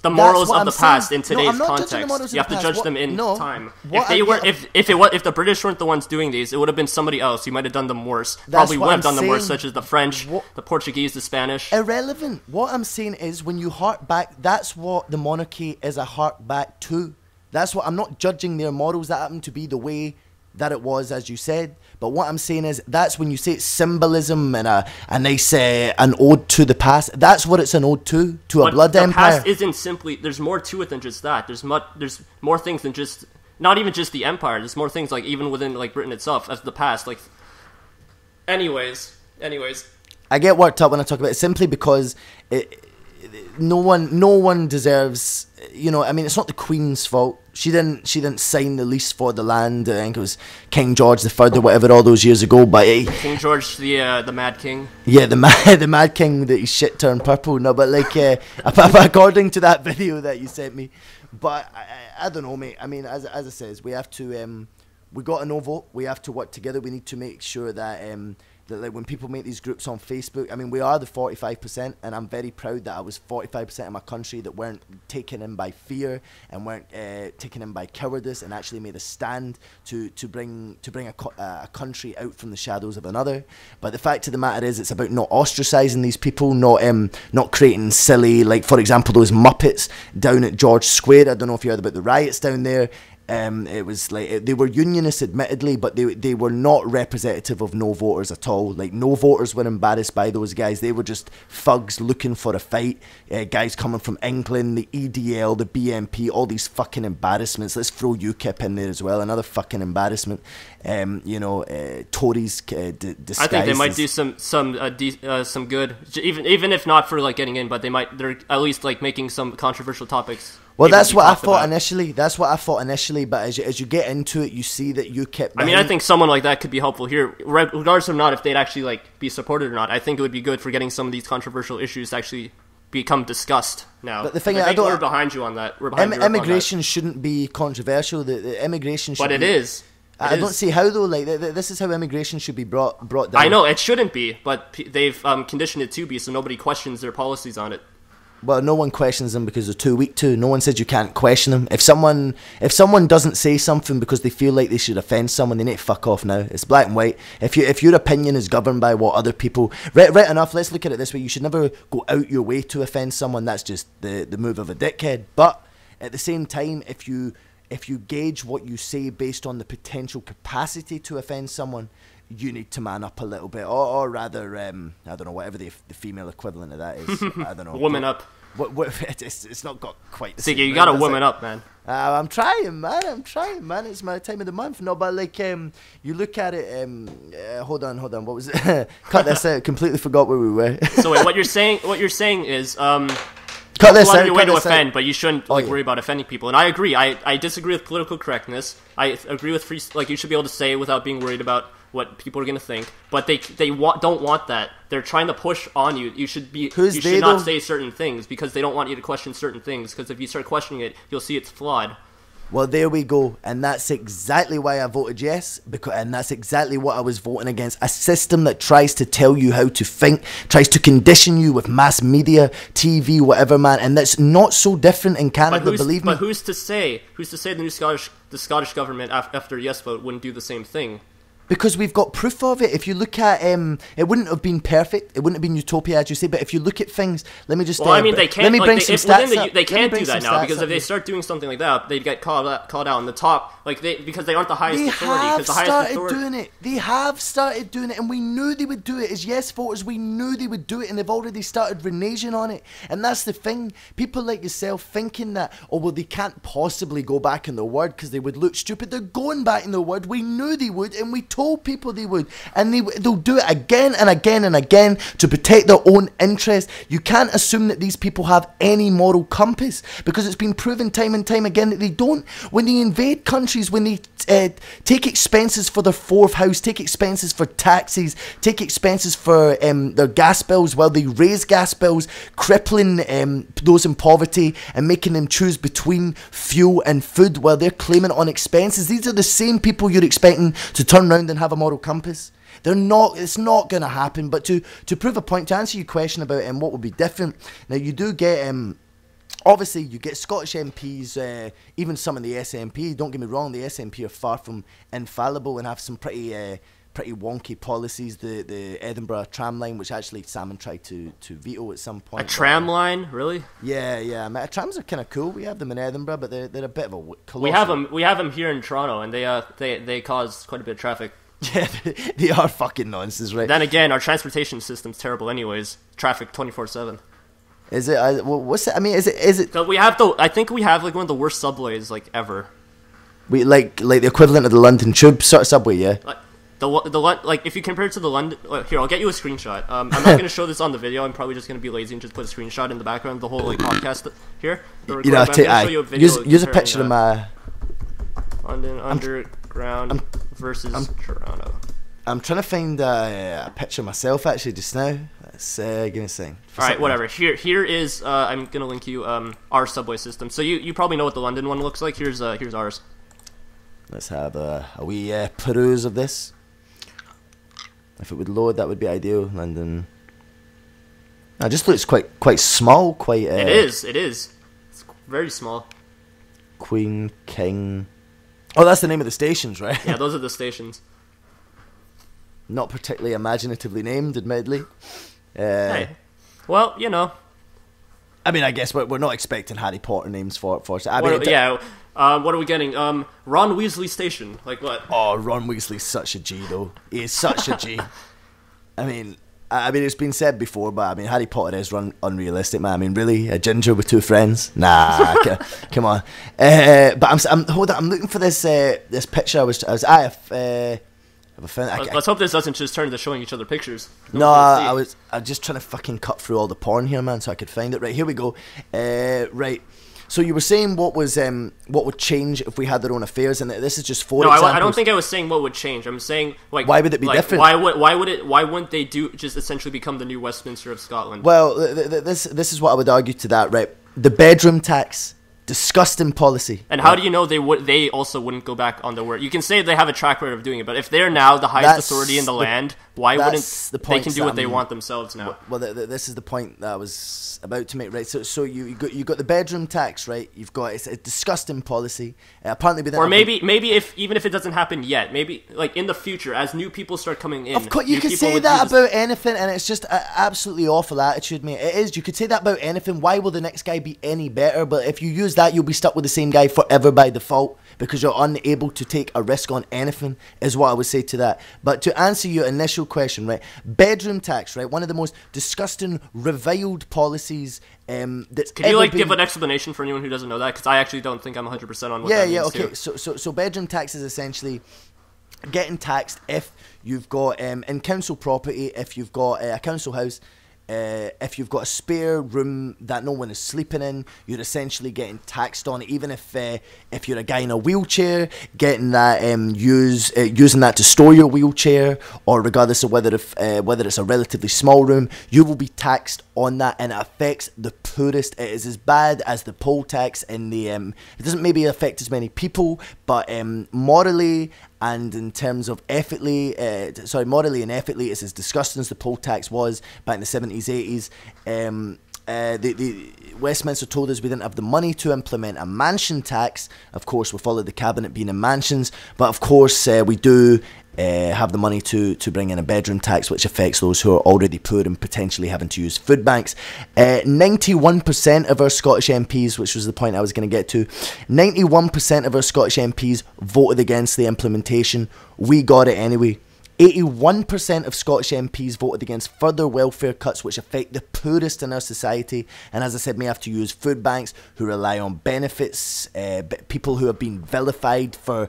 the morals of the past in today's context. You have to judge them in time. If the British weren't the ones doing these, it would have been somebody else who might have done them worse. Probably would have done them worse, such as the French, the Portuguese, the Spanish. Irrelevant. What I'm saying is, when you hark back, that's what the monarchy is a hark back to. That's what I'm not judging their morals. That happened to be the way that it was, as you said. But what I'm saying is, that's when you say it's symbolism and a nice an ode to the past. That's what it's an ode to a blood empire. The past isn't simply. There's more to it than just that. There's more things than just. Not even just the empire. There's more things, like, even within, like, Britain itself as the past. Like, anyways, I get worked up when I talk about it simply because no one deserves. You know, I mean, it's not the Queen's fault. She didn't sign the lease for the land. I think it was King George III or whatever all those years ago. But King George, the Mad King. Yeah, the Mad King that his shit turned purple. No, but like according to that video that you sent me. But I don't know, mate. I mean, as I says, we have to we got a no vote. We have to work together. We need to make sure that that, like, when people make these groups on Facebook, I mean, we are the 45%, and I'm very proud that I was 45% of my country that weren't taken in by fear and weren't taken in by cowardice, and actually made a stand to bring a country out from the shadows of another. But the fact of the matter is, it's about not ostracizing these people, not creating silly, like, for example, those Muppets down at George Square. I don't know if you heard about the riots down there. It was like, they were unionists admittedly, but they were not representative of no voters at all. Like, no voters were embarrassed by those guys. They were just thugs looking for a fight. Guys coming from England, the EDL, the BNP, all these fucking embarrassments. Let's throw UKIP in there as well, another fucking embarrassment. Tories disguised. I think they might do some good, even if not for, like, getting in, but they're at least, like, making some controversial topics Well, that's what I thought initially. That's what I thought initially. But as you get into it, you see that UKIP. I mean, I think someone like that could be helpful here, regardless of not if they'd actually like be supported or not. I think it would be good for getting some of these controversial issues to actually become discussed now. But the thing I think we're behind you on that. We're behind immigration shouldn't be controversial. The immigration should. But it is. I don't see how though. Like this is how immigration should be brought down. I know it shouldn't be, but they've conditioned it to be, so nobody questions their policies on it. Well, no one questions them because they're too weak to. No one says you can't question them. If someone doesn't say something because they feel like they should offend someone, they need to fuck off now. It's black and white. If your opinion is governed by what other people... Right enough, let's look at it this way. You should never go out your way to offend someone. That's just the move of a dickhead. But at the same time, if you gauge what you say based on the potential capacity to offend someone, you need to man up a little bit, or rather, I don't know, whatever the female equivalent of that is. I don't know. Woman up. It's not got quite the same. You gotta woman up, man. I'm trying, man. It's my time of the month. No, but like, you look at it. Hold on. What was it? Cut this out. Completely forgot where we were. So wait, what you're saying is, cut this out. Your way to offend, but you shouldn't worry about offending people. And I agree. I disagree with political correctness. I agree with free. Like, you should be able to say it without being worried about what people are going to think, but they don't want that. They're trying to push on you. You should not say certain things because they don't want you to question certain things, because if you start questioning it, you'll see it's flawed. Well, there we go, and that's exactly why I voted yes, and that's exactly what I was voting against. A system that tries to tell you how to think, tries to condition you with mass media, TV, whatever, man, and that's not so different in Canada, believe me. But who's to say the Scottish government after a yes vote wouldn't do the same thing? Because we've got proof of it. If you look at, it wouldn't have been perfect. It wouldn't have been utopia, as you say. But if you look at things, let me just. Well, I mean, they can't. Let me bring some stats up. They can't do that now, because if they start doing something like that, they'd get called out on the top. Because they aren't the highest authority. They have started doing it, and we knew they would do it. As yes voters, we knew they would do it, and they've already started reneging on it. And that's the thing. People like yourself thinking that, they can't possibly go back in their word because they would look stupid. They're going back in their word. We knew they would, and we told people they would, and they'll do it again and again and again to protect their own interest. You can't assume that these people have any moral compass, because it's been proven time and time again that they don't. When they invade countries, when they take expenses for their fourth house, take expenses for taxes, take expenses for their gas bills, while they raise gas bills, crippling those in poverty and making them choose between fuel and food while they're claiming on expenses. These are the same people you're expecting to turn around and have a moral compass. They're not. It's not going to happen. But to prove a point, to answer your question about what would be different, now you do get obviously you get Scottish MPs, even some in the SNP. Don't get me wrong, the SNP are far from infallible and have some pretty wonky policies. The Edinburgh tram line, which actually Salmon tried to veto at some point. A tram line, really? Yeah. Trams are kind of cool. We have them in Edinburgh, but they're a bit of a colossal. We have them here in Toronto, and they cause quite a bit of traffic. Yeah, they are fucking nonsense, right? Then again, our transportation system's terrible anyways. Traffic 24/7. Is it? What's it? I mean, is it? So I think we have like one of the worst subways like ever. We like the equivalent of the London Tube sort of subway, yeah. Like if you compare it to the London, here I'll get you a screenshot. I'm not going to show this on the video. I'm probably just going to be lazy and just put a screenshot in the background of the whole like podcast here. Use a picture of my London Underground versus Toronto. I'm trying to find a picture of myself actually just now. Let's give me a second. All right, whatever. Here is I'm gonna link you our subway system. So you probably know what the London one looks like. Here's ours. Let's have a wee peruse of this. If it would load, that would be ideal. London. It just looks quite small. It is. It's very small. Queen, King. Oh, that's the name of the stations, right? Yeah, those are the stations. Not particularly imaginatively named, admittedly. Hey, well, you know. I mean, I guess we're not expecting Harry Potter names for it. What are we getting? Ron Weasley Station. Like what? Oh, Ron Weasley's such a G, though. He is such a G. I mean, it's been said before, but I mean, Harry Potter is unrealistic, man. I mean, really, a ginger with two friends? Nah, come on. But I'm looking for this picture. Let's hope this doesn't just turn to showing each other pictures. I was just trying to fucking cut through all the porn here, man, so I could find it. Right, here we go. Right. So you were saying what would change if we had our own affairs, and this is just four No, examples. I don't think I was saying what would change. I'm saying like why would it be different? Why wouldn't they just essentially become the new Westminster of Scotland? Well, this is what I would argue to that, right? The bedroom tax. Disgusting policy. And how do you know they also wouldn't go back on their word? You can say they have a track record of doing it, but if they're now the highest authority in the land, why wouldn't they can do what they want themselves now? Well, this is the point that I was about to make, right? So you got the bedroom tax, right? You've got it's a disgusting policy. Apparently, or maybe even if it doesn't happen yet, maybe like in the future as new people start coming in. Of course, you could say that about anything, and it's just an absolutely awful attitude, mate. It is. You could say that about anything. Why will the next guy be any better? But if you use that, you'll be stuck with the same guy forever by default because you're unable to take a risk on anything, is what I would say to that. But to answer your initial question, right, bedroom tax, right, one of the most disgusting, reviled policies that's Could you give an explanation for anyone who doesn't know that? Because I actually don't think I'm 100% on what that means. Okay. Too. So bedroom tax is essentially getting taxed if you've got in council property, if you've got a council house. If you've got a spare room that no one is sleeping in, you're essentially getting taxed on it. Even if you're a guy in a wheelchair, getting that using that to store your wheelchair, or regardless of whether it's a relatively small room, you will be taxed on that, and it affects the poorest. It is as bad as the poll tax in the. It doesn't maybe affect as many people, but morally. And in terms of morally and ethically, it's as disgusting as the poll tax was back in the 70s, 80s. The Westminster told us we didn't have the money to implement a mansion tax. Of course, we followed the cabinet being in mansions, but of course we do have the money to bring in a bedroom tax, which affects those who are already poor and potentially having to use food banks. 91% of our Scottish MPs, which was the point I was going to get to, 91% of our Scottish MPs voted against the implementation. We got it anyway. 81% of Scottish MPs voted against further welfare cuts which affect the poorest in our society, and as I said, may have to use food banks, who rely on benefits, people who have been vilified for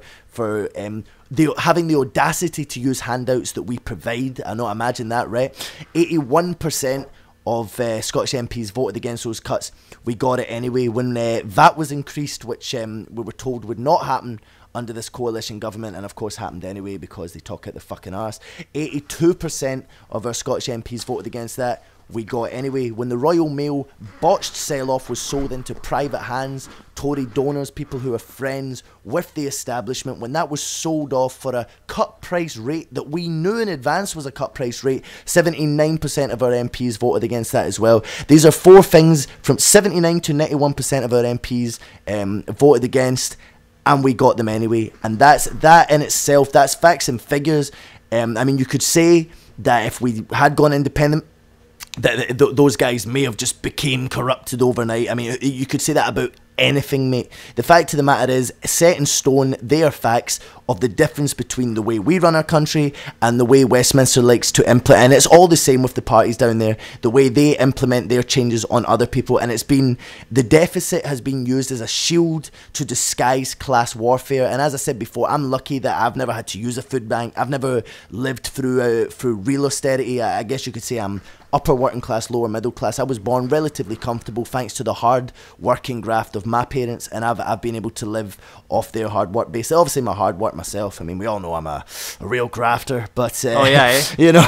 having the audacity to use handouts that we provide. I know, imagine that, right? 81% of Scottish MPs voted against those cuts. We got it anyway. When VAT was increased, which we were told would not happen under this coalition government, and of course happened anyway because they talk out their fucking arse. 82% of our Scottish MPs voted against that. We got it anyway. When the Royal Mail botched sell-off was sold into private hands, Tory donors, people who are friends with the establishment, when that was sold off for a cut price rate that we knew in advance was a cut price rate, 79% of our MPs voted against that as well. These are four things from 79 to 91% of our MPs voted against, and we got them anyway. And that in itself, that's facts and figures. I mean, you could say that if we had gone independent, that those guys may have just became corrupted overnight. I mean, you could say that about anything, mate. The fact of the matter is, set in stone, they are facts of the difference between the way we run our country and the way Westminster likes to implement. And it's all the same with the parties down there, the way they implement their changes on other people. And the deficit has been used as a shield to disguise class warfare. And as I said before, I'm lucky that I've never had to use a food bank. I've never lived through real austerity. I guess you could say I'm upper working class, lower middle class. I was born relatively comfortable thanks to the hard working graft of my parents, and I've been able to live off their hard work base. Obviously, my hard work myself. I mean, we all know I'm a real grafter, but you know,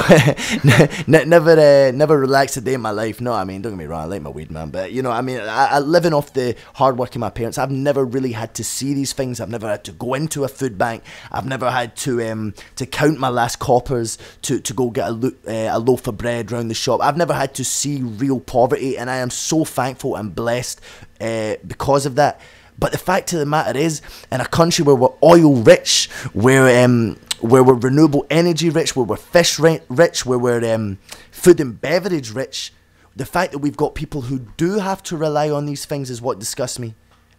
never relaxed a day in my life. No, I mean, don't get me wrong, I like my weed, man, but you know, I mean, I living off the hard work of my parents. I've never really had to see these things. I've never had to go into a food bank. I've never had to count my last coppers to go get a loaf of bread round the shop. I've never had to see real poverty, and I am so thankful and blessed because of that. But the fact of the matter is, in a country where we're oil rich, where we're renewable energy rich, where we're fish rich, where we're food and beverage rich, the fact that we've got people who do have to rely on these things is what disgusts me.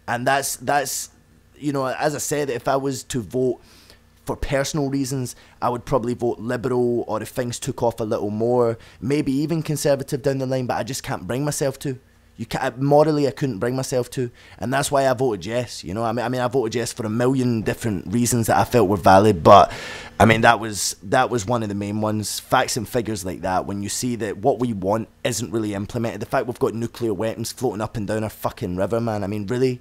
And that's you know, as I said, if I was to vote for personal reasons, I would probably vote Liberal, or if things took off a little more, maybe even Conservative down the line, but I just can't bring myself to. morally I couldn't bring myself to, and that's why I voted yes. You know, I mean, I voted yes for a million different reasons that I felt were valid, but I mean that was one of the main ones. Facts and figures like that. When you see that what we want isn't really implemented, the fact we've got nuclear weapons floating up and down our fucking river, man. I mean, really,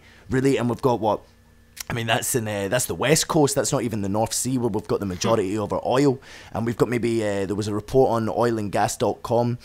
and we've got what? I mean, that's the West Coast. That's not even the North Sea, where we've got the majority of our oil. And we've got maybe, there was a report on oilandgas.com.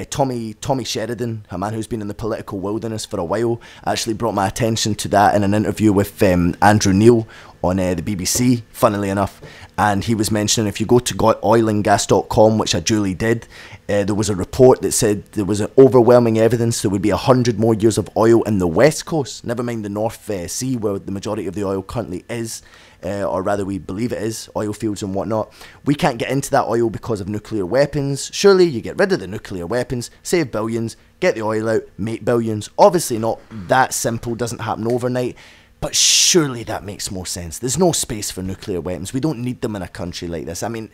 Tommy Sheridan, a man who's been in the political wilderness for a while, actually brought my attention to that in an interview with Andrew Neil on the BBC, funnily enough. And he was mentioning, if you go to oilandgas.com, which I duly did, there was a report that said there was an overwhelming evidence there would be 100 more years of oil in the West Coast, never mind the North Sea, where the majority of the oil currently is, or rather we believe it is, oil fields and whatnot. We can't get into that oil because of nuclear weapons. Surely you get rid of the nuclear weapons, save billions, get the oil out, make billions. Obviously not that simple, doesn't happen overnight. But surely that makes more sense. There's no space for nuclear weapons. We don't need them in a country like this. I mean,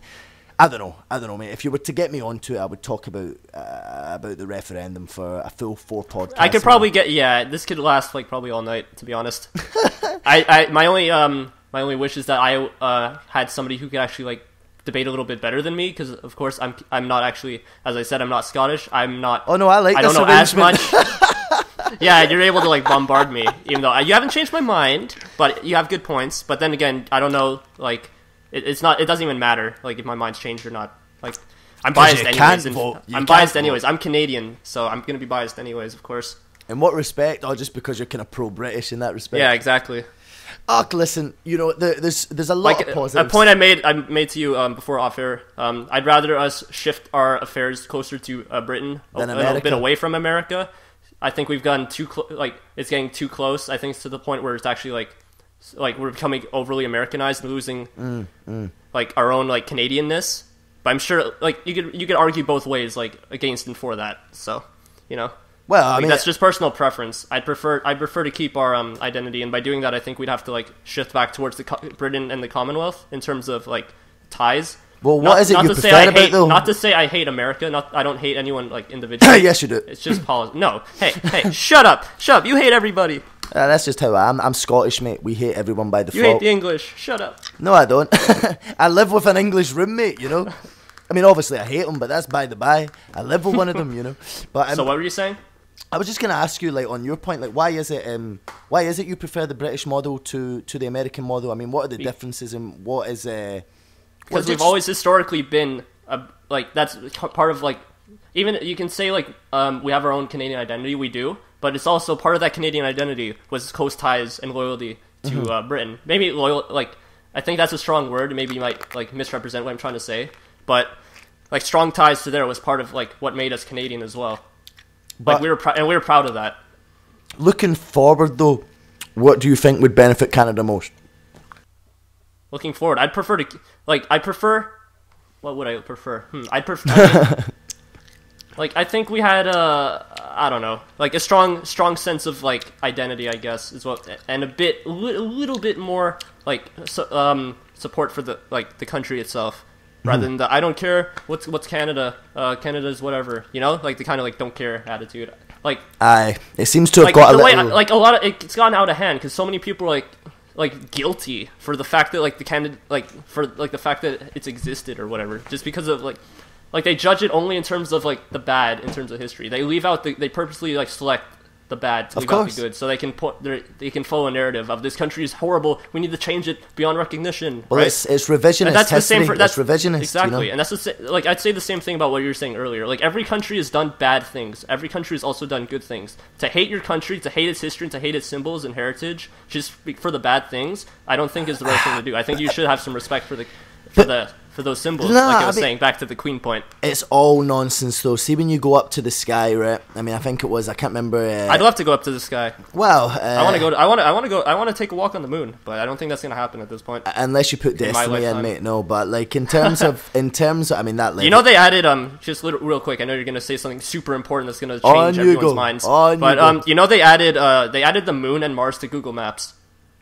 I don't know, mate. If you were to get me onto it, I would talk about the referendum for a full 4 podcasts. I could probably this could last like probably all night, to be honest. My only wish is that I had somebody who could actually like debate a little bit better than me, because of course I'm not actually, as I said, I'm not Scottish. I'm not. Oh no, I don't know as much. Yeah, you're able to like bombard me, even though you haven't changed my mind, but you have good points. But then again, I don't know, like it doesn't even matter, like if my mind's changed or not. Like I'm biased anyways. I'm biased anyways. I'm Canadian, so I'm gonna be biased anyways, of course. In what respect? Oh, just because you're kind of pro-British in that respect. Yeah, exactly. Oh, listen, you know, there's a lot of positives. A point I made to you before off air. I'd rather us shift our affairs closer to Britain, a little bit away from America. I think we've gotten it's getting too close. I think it's to the point where it's actually like we're becoming overly Americanized and losing like our own like Canadianness. But I'm sure like you could argue both ways, like against and for that. So, you know. Well, I mean, that's just personal preference. I'd prefer to keep our identity, and by doing that, I think we'd have to like shift back towards Britain and the Commonwealth in terms of like ties. Well, what is it you prefer about though? Not to say I hate America. I don't hate anyone like individually. Yes, you do. It's just policy. No, hey, shut up! You hate everybody. That's just how I am. I'm Scottish, mate. We hate everyone by default. You hate the English. Shut up. No, I don't. I live with an English roommate, you know. I mean, obviously I hate them, but that's by the by. I live with one of them, you know. But so what were you saying? I was just going to ask you, like, on your point, like, why is it you prefer the British model to the American model? I mean, what are the differences, and what is because we've always historically been like that's part of like, even you can say like we have our own Canadian identity, we do, but it's also part of that Canadian identity was close ties and loyalty to Britain. Maybe loyal, like I think that's a strong word. Maybe you might like misrepresent what I'm trying to say, but like strong ties to there was part of like what made us Canadian as well. Like we were proud of that. Looking forward, though, what do you think would benefit Canada most? Looking forward, I'd prefer to what would I prefer? I'd prefer. I think we had I don't know, like a strong sense of like identity, I guess, is what, and a little bit more like support for the country itself. Rather than the I don't care what's Canada, Canada's whatever, you know, like the kind of like don't care attitude. Like it seems to have got a little... like a lot of it's gotten out of hand because so many people are like guilty for the fact that like the Canada for the fact that it's existed or whatever, just because of like they judge it only in terms of like the bad in terms of history. They leave out they purposely like select the bad to leave out the good, so they can follow a narrative of this country is horrible. We need to change it beyond recognition. Well, right? it's revisionist. And that's history. The same. That's revisionist. Exactly, you know? And that's like I'd say the same thing about what you were saying earlier. Like every country has done bad things. Every country has also done good things. To hate your country, to hate its history, and to hate its symbols and heritage, just for the bad things, I don't think is the right thing to do. I think you should have some respect for those symbols, like I was saying, back to the Queen point. It's all nonsense, though. See, when you go up to the sky, right? I mean, I think it was. I can't remember. I'd love to go up to the sky. Well, I want to go. I want to take a walk on the moon, but I don't think that's going to happen at this point. Unless you put Destiny in, mate. No, but like in terms of, I mean that. You know, they added just real quick. I know you're going to say something super important that's going to change everyone's minds. But you know, they added the moon and Mars to Google Maps.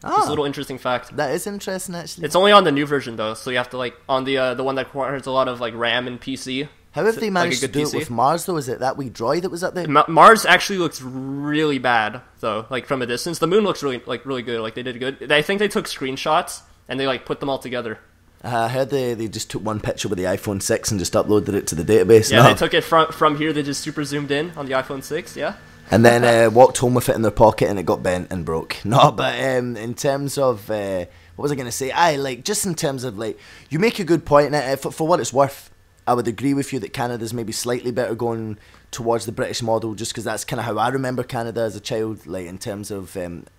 Just a little interesting fact. That is interesting, actually. It's only on the new version though, so you have to like on the one that requires a lot of like RAM and PC. How have they like managed a to good do PC. it with Mars, though? Is it that wee droid that was up there? Mars actually looks really bad, though, like from a distance. The moon looks really good. Like they did good. I think they took screenshots and they like put them all together. I heard they just took one picture with the iPhone 6 and just uploaded it to the database. Yeah, they took it from here. They just super zoomed in on the iPhone 6. Yeah. And then walked home with it in their pocket and it got bent and broke. No, but in terms of what was I going to say? Just in terms of like, you make a good point. And for what it's worth, I would agree with you that Canada's maybe slightly better going towards the British model, just because that's kind of how I remember Canada as a child, like in terms of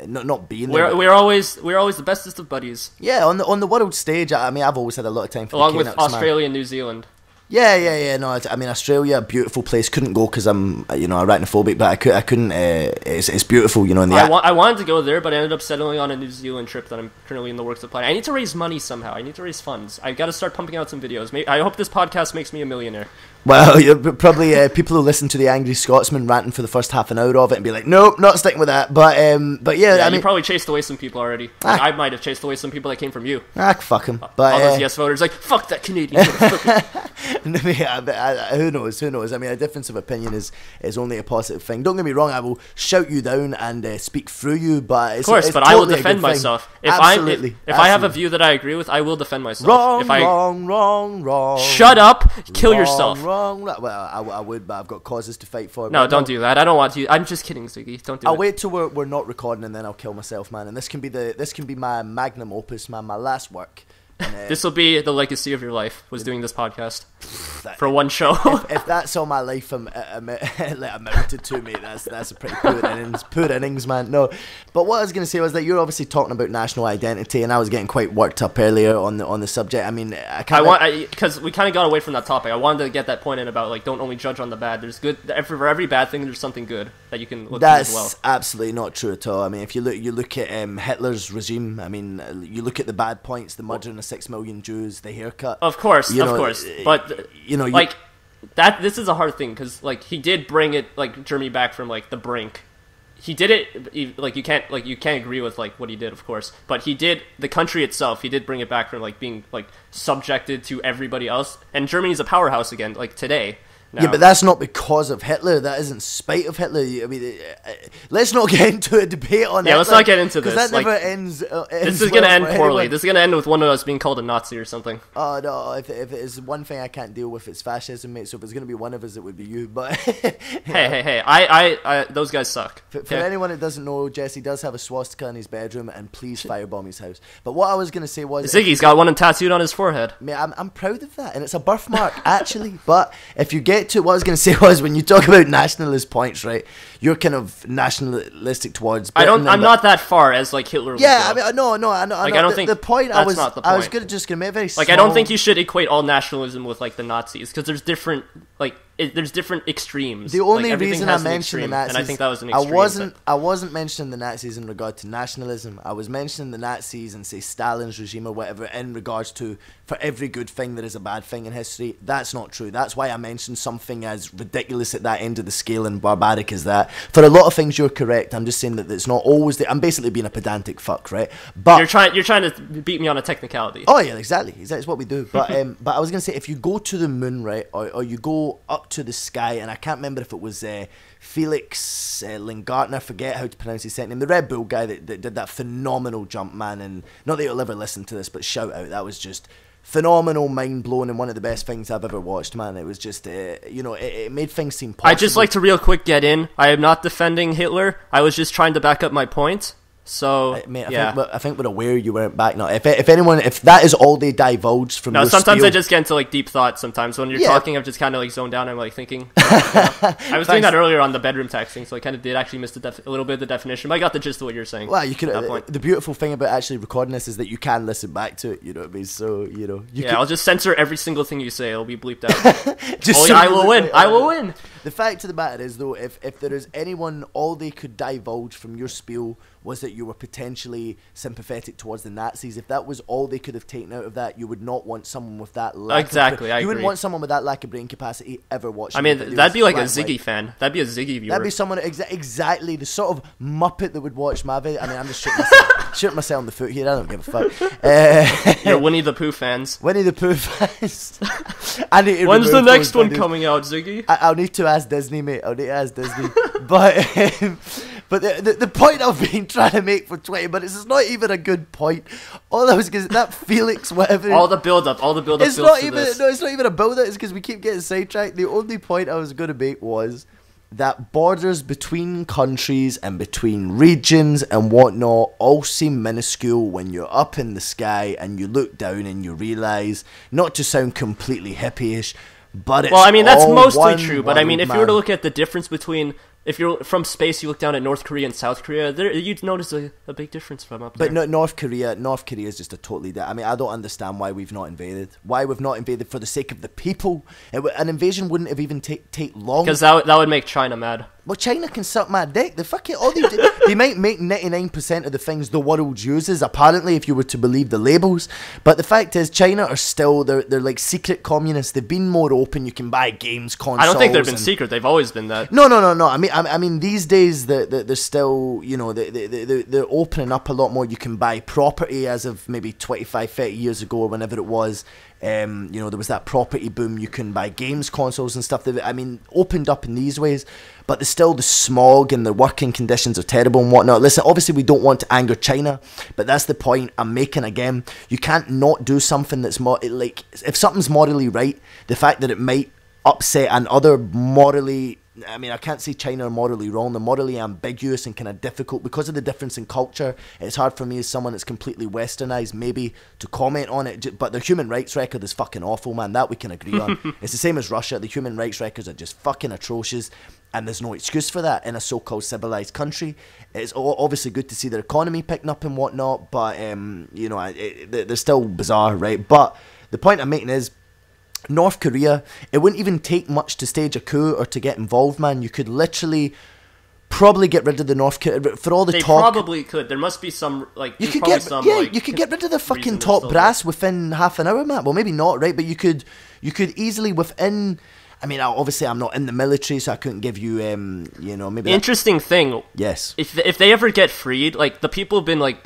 not being there. We're always the bestest of buddies. Yeah, on the world stage. I mean, I've always had a lot of time for along the with Canucks, Australia and New Zealand. Yeah. No, I mean Australia, beautiful place. Couldn't go because I'm arachnophobic, but I couldn't. It's beautiful, in the. I wanted to go there, but I ended up settling on a New Zealand trip that I'm currently in the works of planning. I need to raise money somehow. I need to raise funds. I've got to start pumping out some videos. I hope this podcast makes me a millionaire. Well, you're probably people who listen to the Angry Scotsman ranting for the first half an hour of it and be like, nope, not sticking with that. But yeah, I mean, you probably chased away some people already. I might have chased away some people that came from you. Fuck him. But all those yes voters, like, fuck that Canadian. Who knows? I mean, a difference of opinion is only a positive thing. Don't get me wrong, I will shout you down and speak through you, but of course, but totally I will defend myself. If I have a view that I agree with, I will defend myself. Wrong. Shut up! Kill yourself. Wrong. Well, I would, but I've got causes to fight for. No, don't do that. I don't want you. I'm just kidding, Ziggy. Don't do I'll it. wait till we're not recording and then I'll kill myself, man. And this can be my magnum opus, man. My last work. This will be the legacy of your life, was doing this podcast for one show. if that's all my life amounted to, mate, that's a pretty poor innings, man. No, but what I was going to say was that you're obviously talking about national identity, and I was getting quite worked up earlier on the subject. I mean, because we kind of got away from that topic. I wanted to get that point in about like don't only judge on the bad. There's good for every bad thing. There's something good that you can look to as well. That's absolutely not true at all. I mean, if you look at Hitler's regime. I mean, you look at the bad points, the murdering of 6 million Jews, the haircut. Of course, but this is a hard thing because like he did bring it like Germany back from like the brink. He did it like you can't agree with like what he did, of course, but he did the country itself. He did bring it back from like being like subjected to everybody else, and Germany's a powerhouse again, like today. Now. Yeah, but that's not because of Hitler. That is in spite of Hitler. I mean, let's not get into a debate on that. Yeah, let's not get into this. Because that never ends. This is going to end poorly. This is going to end with one of us being called a Nazi or something. Oh, no. If it is one thing I can't deal with, it's fascism, mate. So if it's going to be one of us, it would be you. But Hey. I those guys suck. For anyone that doesn't know, Jesse does have a swastika in his bedroom, and please firebomb his house. But what I was going to say was... Ziggy's got one tattooed on his forehead. Mate, I'm proud of that, and it's a birthmark, actually. But if you get to... What I was going to say was, when you talk about nationalist points, right, you're kind of nationalistic towards Britain. I'm not that far as like Hitler. Yeah, I mean, no, I know. Like, I don't think the point that's not the point. I was just gonna make a very like I don't think you should equate all nationalism with like the Nazis because there's different there's different extremes. The only like, reason I mentioned the Nazis, and I think that was an extreme. I wasn't mentioning the Nazis in regard to nationalism. I was mentioning the Nazis and say Stalin's regime or whatever in regards to for every good thing there is a bad thing in history. That's not true. That's why I mentioned something as ridiculous at that end of the scale and barbaric as that. For a lot of things, you're correct. I'm just saying that it's not always. I'm basically being a pedantic fuck, right? But you're trying to beat me on a technicality. Oh yeah, exactly. It's what we do. But but I was gonna say if you go to the moon, right, or you go up to the sky, and I can't remember if it was Felix Lingardner, I forget how to pronounce his second name, the Red Bull guy that did that phenomenal jump, man. And not that you'll ever listen to this, but shout out, that was just phenomenal, mind blowing, and one of the best things I've ever watched, man. It was just it made things seem possible. I just like to real quick get in. I am not defending Hitler. I was just trying to back up my point. So mate, yeah. I think we're aware you weren't back now. If that is all they divulged from your sometimes spiel, I just get into like deep thoughts. Sometimes when you're talking, I've just kind of like zoned down. I'm like thinking. I was doing that earlier on the bedroom texting, so I kind of did actually miss a little bit of the definition. But I got the gist of what you're saying. Well, you could. The beautiful thing about actually recording this is that you can listen back to it. You know what I mean? So I'll just censor every single thing you say. It'll be bleeped out. I will win. I will win. The fact of the matter is, though, if there is anyone, all they could divulge from your spiel was that you were potentially sympathetic towards the Nazis. If that was all they could have taken out of that, you would not want someone with that lack exactly. I agree. wouldn't want someone with that lack of brain capacity ever watching. I mean, that'd be like a Ziggy fan. That'd be a Ziggy viewer. That'd be someone exactly the sort of Muppet that would watch my video. I mean, I'm just shitting myself. Shoot myself in the foot here. I don't give a fuck. You're Winnie the Pooh fans. Winnie the Pooh fans. I need to When's the next one coming out, Ziggy? I'll need to ask Disney, mate. I'll need to ask Disney. But the point I've been trying to make for 20 minutes is not even a good point. All I was because that Felix whatever. All the build up. It's not even. No, it's not even a build up. It's because we keep getting sidetracked. The only point I was going to make was that borders between countries and between regions and whatnot all seem minuscule when you're up in the sky and you look down and you realise, not to sound completely hippie-ish, but it's that's mostly true. But I mean, if you were to look at the difference between, if you're from space, you look down at North Korea and South Korea, you'd notice a big difference from up there. But North Korea is just a totally... I mean, I don't understand why we've not invaded. Why we've not invaded for the sake of the people. An invasion wouldn't have even take long. Because that would make China mad. Well, China can suck my dick. All they do, they might make 99% of the things the world uses, apparently, if you were to believe the labels. But the fact is, China are still, they're like secret communists. They've been more open. You can buy games, consoles. I don't think they've been secret. They've always been that. No. I mean, these days, they're still, they're opening up a lot more. You can buy property as of maybe 25, 30 years ago or whenever it was. There was that property boom. You can buy games, consoles and stuff. Opened up in these ways. But there's still the smog and the working conditions are terrible and whatnot. Listen, obviously we don't want to anger China, but that's the point I'm making again. You can't not do something that's like, if something's morally right, the fact that it might upset an other morally... I mean, I can't say China are morally wrong. They're morally ambiguous and kind of difficult because of the difference in culture. It's hard for me as someone that's completely westernized maybe to comment on it. But their human rights record is fucking awful, man. That we can agree on. It's the same as Russia. The human rights records are just fucking atrocious. And there's no excuse for that in a so-called civilized country. It's obviously good to see their economy picking up and whatnot. But, they're still bizarre, right? But the point I'm making is, North Korea, it wouldn't even take much to stage a coup or to get involved, man. You could literally probably get rid of the North Korea for all the talk. They probably could. There must be some you could get rid of the fucking top brass within half an hour, man. Well, maybe not, right? But you could easily within. I mean, obviously, I'm not in the military, so I couldn't give you, maybe. Interesting thing. Yes. If they ever get freed, like the people have been like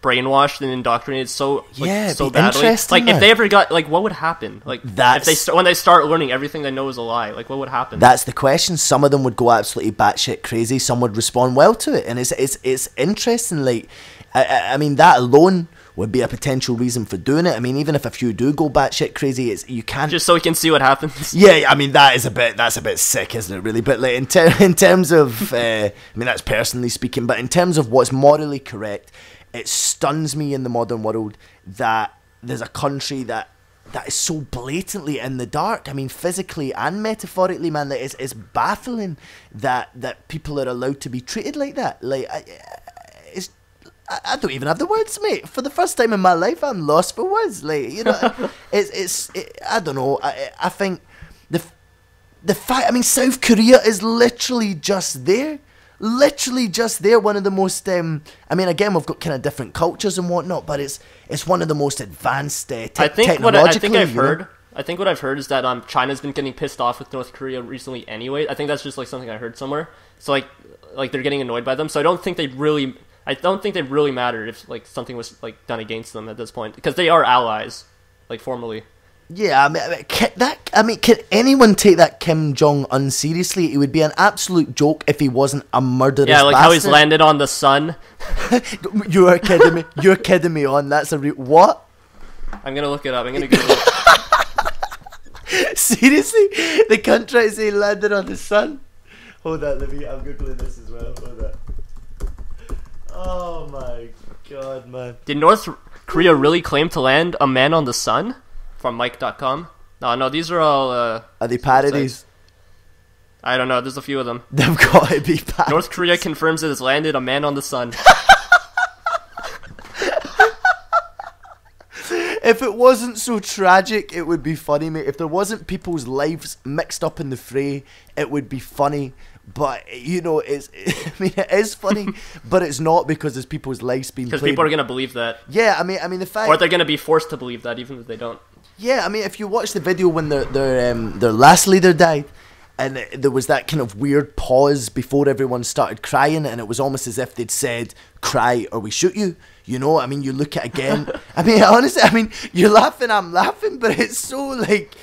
brainwashed and indoctrinated so badly. Like if they ever got what would happen? Like when they start learning everything they know is a lie. Like what would happen? That's the question. Some of them would go absolutely batshit crazy. Some would respond well to it, and it's interesting. Like I mean that alone would be a potential reason for doing it. I mean, even if a few do go batshit crazy, you can't just so we can see what happens. Yeah, I mean that's a bit sick, isn't it? Really, but like in terms of, I mean that's personally speaking, but in terms of what's morally correct. It stuns me in the modern world that there's a country that is so blatantly in the dark. I mean, physically and metaphorically, man. That it's baffling that people are allowed to be treated like that. Like, I don't even have the words, mate. For the first time in my life, I'm lost for words. Like, I don't know. I think the fact. I mean, South Korea is literally just there. One of the most I mean, again, we've got kind of different cultures and whatnot, but it's one of the most advanced technologically. I think what I've heard is that China's been getting pissed off with North Korea recently anyway. I think that's just like something I heard somewhere. So like they're getting annoyed by them. So I don't think they really mattered if like something was like done against them at this point, because they are allies, like formally. Yeah, I mean, can anyone take that Kim Jong-un seriously? It would be an absolute joke if he wasn't a murderous bastard. Yeah, like how he's landed on the sun. You're kidding me. You're kidding me on. That's a real... What? I'm going to look it up. I'm going to Google it. Seriously? The country say landed on the sun? Hold on, I'm Googling this as well. Hold on. Oh my god, man. Did North Korea really claim to land a man on the sun? From Mike.com. No, these are all... are they parodies? I don't know, there's a few of them. They've got to be parodies. North Korea confirms it has landed a man on the sun. If it wasn't so tragic, it would be funny, mate. If there wasn't people's lives mixed up in the fray, it would be funny. But, it is funny, but it's not because there's people's lives being played. Because people are going to believe that. Yeah, I mean the fact... Or they're going to be forced to believe that, even if they don't. Yeah, I mean, if you watch the video when their last leader died, and there was that kind of weird pause before everyone started crying, and it was almost as if they'd said, "Cry or we shoot you." You know, I mean, you look at it again. I mean, honestly, I mean, you're laughing, I'm laughing, but it's so like,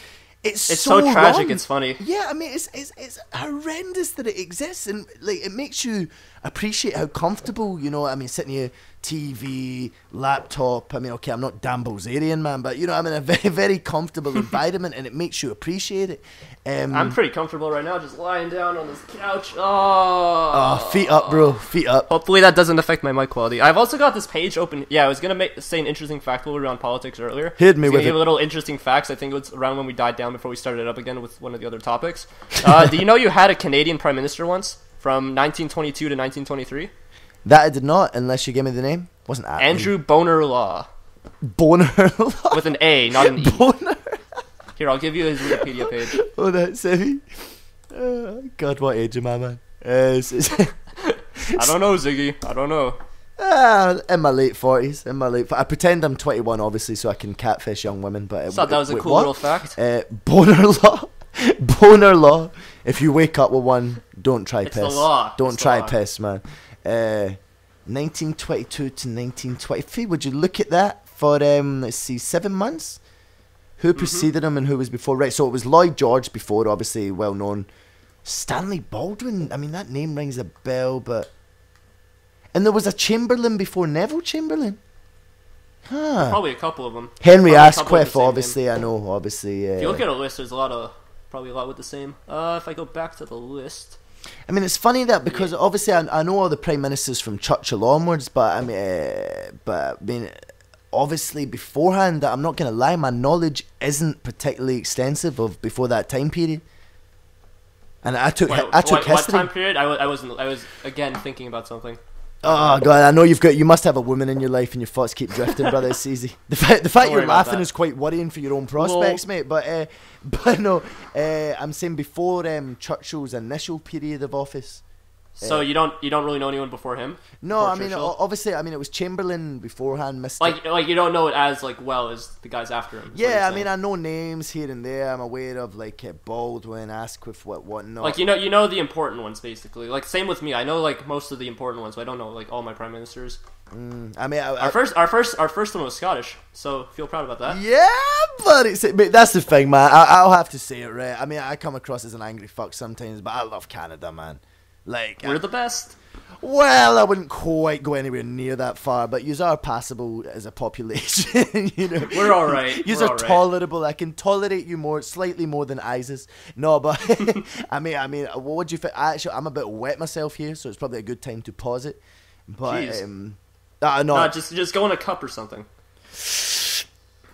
it's so tragic. wrong. It's funny. Yeah, I mean, it's horrendous that it exists, and like it makes you appreciate how comfortable, you know. I mean, sitting here, TV, laptop. I mean, okay, I'm not Dan Bilzerian, man, but you know, I'm in a very, very comfortable environment, and it makes you appreciate it. I'm pretty comfortable right now, just lying down on this couch. Oh, feet up, bro, feet up. Hopefully that doesn't affect my mic quality. I've also got this page open. Yeah, I was gonna say an interesting fact while we were on politics earlier. Hit me with it. Give a little interesting facts. I think it was around when we died down before we started up again with one of the other topics. Do you know you had a Canadian prime minister once from 1922 to 1923? That I did not, unless you give me the name. Wasn't that Andrew Bonar Law. Bonar Law? With an A, not an E. Bonar? Here, I'll give you his Wikipedia page. Oh, that's heavy. God, what age am I, man? I don't know, Ziggy. I don't know. In my late 40s. I pretend I'm 21, obviously, so I can catfish young women. But I thought that was a cool little fact. Bonar Law. Bonar Law. If you wake up with one, don't try piss. It's the law. Don't try piss, man. 1922 to 1923. Would you look at that for let's see, 7 months? Who preceded him and who was before? Right, so it was Lloyd George before, obviously well known. Stanley Baldwin. I mean, that name rings a bell, but and there was a Chamberlain before Neville Chamberlain. Huh. Probably a couple of them. Henry Asquith, obviously. Name. I know, obviously. If you look at a list, there's probably a lot with the same. If I go back to the list. I mean, it's funny that because obviously I know all the prime ministers from Churchill onwards, but I mean, obviously beforehand, I'm not gonna lie, my knowledge isn't particularly extensive of before that time period. And I took history. What time period? I was again thinking about something. Oh god, I know you must have a woman in your life and your thoughts keep drifting, brother. It's easy. The fact you're laughing is quite worrying for your own prospects, mate. But no, I'm saying before Churchill's initial period of office. So you don't really know anyone before him? No, I mean obviously, it was Chamberlain beforehand. Like you don't know it as well as the guys after him. Yeah, I mean I know names here and there. I'm aware of Baldwin, Asquith, whatnot. Like you know the important ones basically. Like same with me. I know most of the important ones, but I don't know all my prime ministers. I mean, our first one was Scottish, so feel proud about that. Yeah, but that's the thing, man. I'll have to say it, right? I mean, I come across as an angry fuck sometimes, but I love Canada, man. Like we're the best. Well, I wouldn't quite go anywhere near that far, but yous are passable as a population. You know, we're all right. Yous are tolerable. I can tolerate you slightly more than ISIS. No, but I mean, what would you think? Actually, I'm a bit wet myself here, so it's probably a good time to pause it. But no, just go in a cup or something.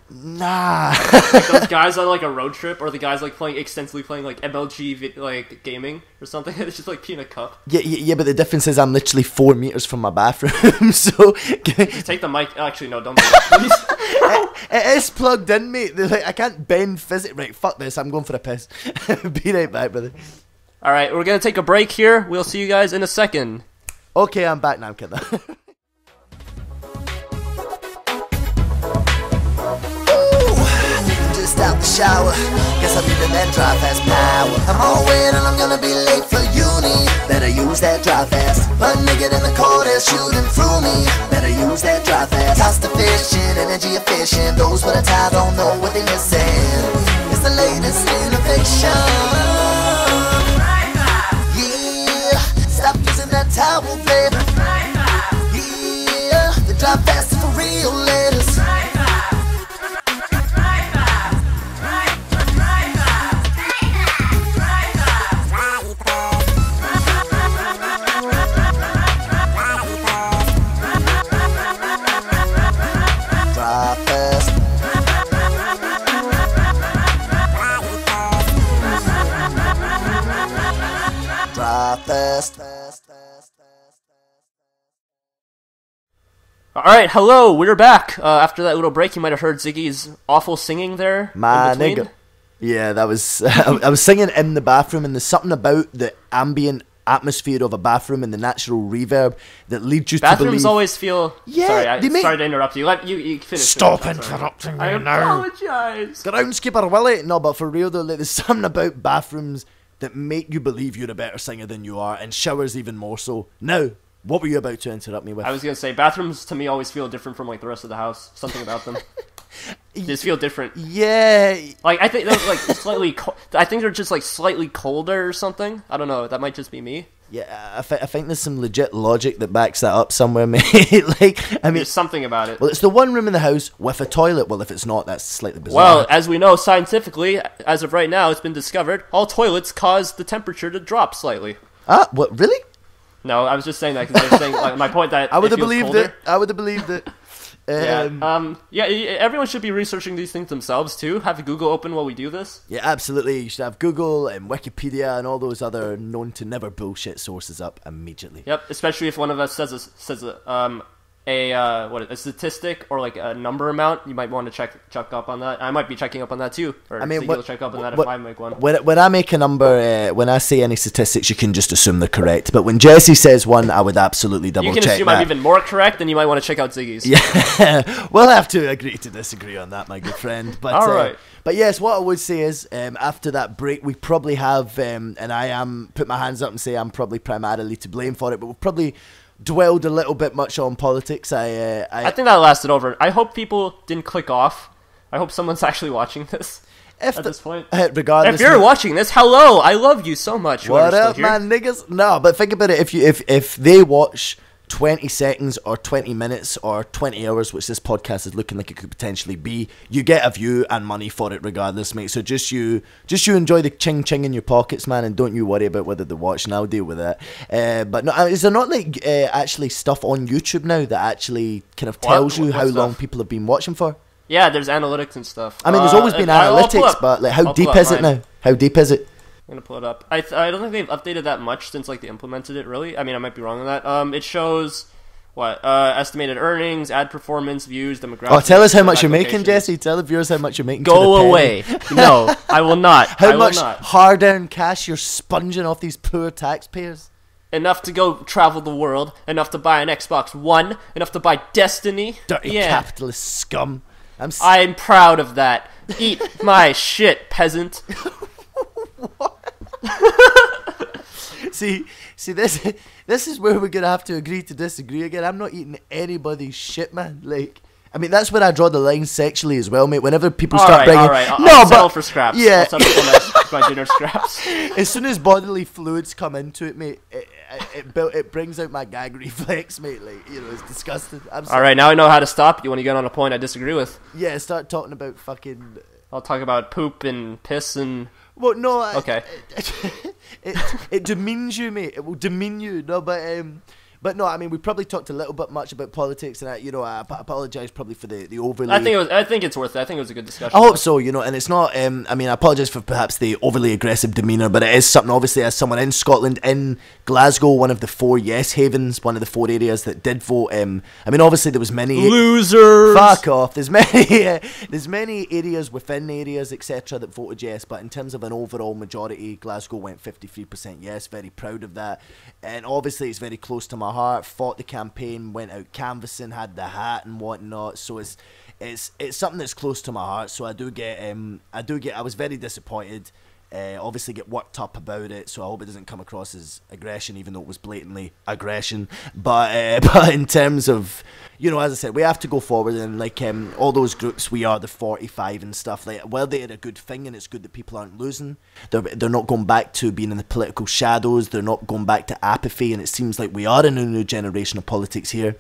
Nah. Like those guys on a road trip, or the guys extensively playing MLG something. It's just pee in a cup. Yeah, but the difference is I'm literally 4 meters from my bathroom, so just take the mic. Actually, no, don't do that, please. It is plugged in, mate. I can't bend physically. Right, fuck this. I'm going for a piss. Be right back, brother. All right, we're gonna take a break here. We'll see you guys in a second. Okay, I'm back now, kid. Out the shower, guess I need a that drive fast power. I'm all wet and I'm gonna be late for uni. Better use that drive fast. But nigga in the car that's shooting through me. Better use that drive fast. Cost efficient, energy efficient. Those with a tie don't know what they missing. It's the latest innovation. Yeah, stop using that towel, baby. Yeah, the drive fast is for real, ladies. Alright, hello, we're back. After that little break, you might have heard Ziggy's awful singing there. Man, nigga. Yeah, that was... I was singing in the bathroom, and there's something about the ambient atmosphere of a bathroom and the natural reverb that leads you to believe... Bathrooms always feel... Yeah, sorry to interrupt you. You finish. Stop interrupting me now. I apologize. Groundskeeper Willie. No, but for real though, there's something about bathrooms that make you believe you're a better singer than you are, and showers even more so. Now, what were you about to interrupt me with? I was going to say, bathrooms to me always feel different from like the rest of the house. Something about them. They just feel different. Yeah. Like, I think they're like slightly I think they're just like slightly colder or something. I don't know. That might just be me. Yeah, I think there's some legit logic that backs that up somewhere, mate. Like, I mean, there's something about it. Well, it's the one room in the house with a toilet. Well, if it's not, that's slightly bizarre. Well, as we know scientifically, as of right now, it's been discovered, all toilets cause the temperature to drop slightly. Ah, what, really? No, I was just saying that because I was saying, like, my point that I would have believed it. I would have believed it. Yeah, everyone should be researching these things themselves too. Have Google open while we do this. Yeah, absolutely. You should have Google and Wikipedia and all those other known to never bullshit sources up immediately. Yep, especially if one of us says a statistic or like a number amount, you might want to check up on that. I might be checking up on that too. Or I mean, you'll check up on that if I make one. When I make a number, when I say any statistics, you can just assume they're correct. But when Jesse says one, I would absolutely double check. You can assume that. I'm even more correct, and you might want to check out Ziggy's. Yeah, we'll have to agree to disagree on that, my good friend. But all right. But yes, what I would say is, after that break, we probably have, and I am put my hands up and say I'm probably primarily to blame for it, but we'll probably dwelled a little bit much on politics. I think that lasted over. I hope people didn't click off. I hope someone's actually watching this at this point. Regardless, if you're watching this, hello, I love you so much. What up, man, niggas? No, but think about it. If they watch 20 seconds or 20 minutes or 20 hours, which this podcast is looking like it could potentially be, you get a view and money for it regardless, mate. So just you enjoy the ching ching in your pockets, man, and don't you worry about whether they're watching. I'll deal with that. But no, is there not like actually stuff on YouTube now that actually kind of tells you how long people have been watching for? Yeah, there's analytics and stuff. I mean, there's always been analytics, but like, how deep is it now? How deep is it? I'm gonna pull it up. I don't think they've updated that much since like they implemented it. Really, I mean, I might be wrong on that. It shows what estimated earnings, ad performance, views, demographics. Oh, tell us how much you're making, Jesse. Tell the viewers how much you're making. Go away. No, I will not. How much hard-earned cash you're sponging off these poor taxpayers? Enough to go travel the world. Enough to buy an Xbox One. Enough to buy Destiny. Dirty capitalist scum. I'm proud of that. Eat my shit, peasant. What? See, this is where we're gonna have to agree to disagree again. I'm not eating anybody's shit, man. Like, I mean, that's where I draw the line sexually as well, mate. Whenever people start bringing, I'll settle for scraps. Yeah, I'll settle for my dinner scraps. As soon as bodily fluids come into it, mate, it brings out my gag reflex, mate. Like, you know, it's disgusting. All right, now I know how to stop. You want to get on a point I disagree with? Yeah, start talking about fucking. I'll talk about poop and piss and. Well, no. Okay. It demeans you, mate. It will demean you. No, but no. I mean, we probably talked a little bit much about politics, and I apologize probably for the overly. I think it's worth it. I think it was a good discussion. I hope so. You know, and it's not. I mean, I apologize for perhaps the overly aggressive demeanour, but it is something. Obviously, as someone in Scotland, in Glasgow, one of the 4 yes havens, one of the 4 areas that did vote. I mean, obviously there was many losers. Fuck off. There's many areas within areas etc. that voted yes, but in terms of an overall majority, Glasgow went 53% yes. Very proud of that, and obviously it's very close to my heart. Fought the campaign, went out canvassing, had the hat and whatnot. So it's something that's close to my heart. So I was very disappointed. Obviously get worked up about it, so I hope it doesn't come across as aggression, even though it was blatantly aggression. But in terms of, you know, as I said, we have to go forward, and like all those groups, we are the 45 and stuff. Like, well, they're a good thing, and it's good that people aren't losing. They're not going back to being in the political shadows. They're not going back to apathy, and it seems like we are in a new generation of politics here.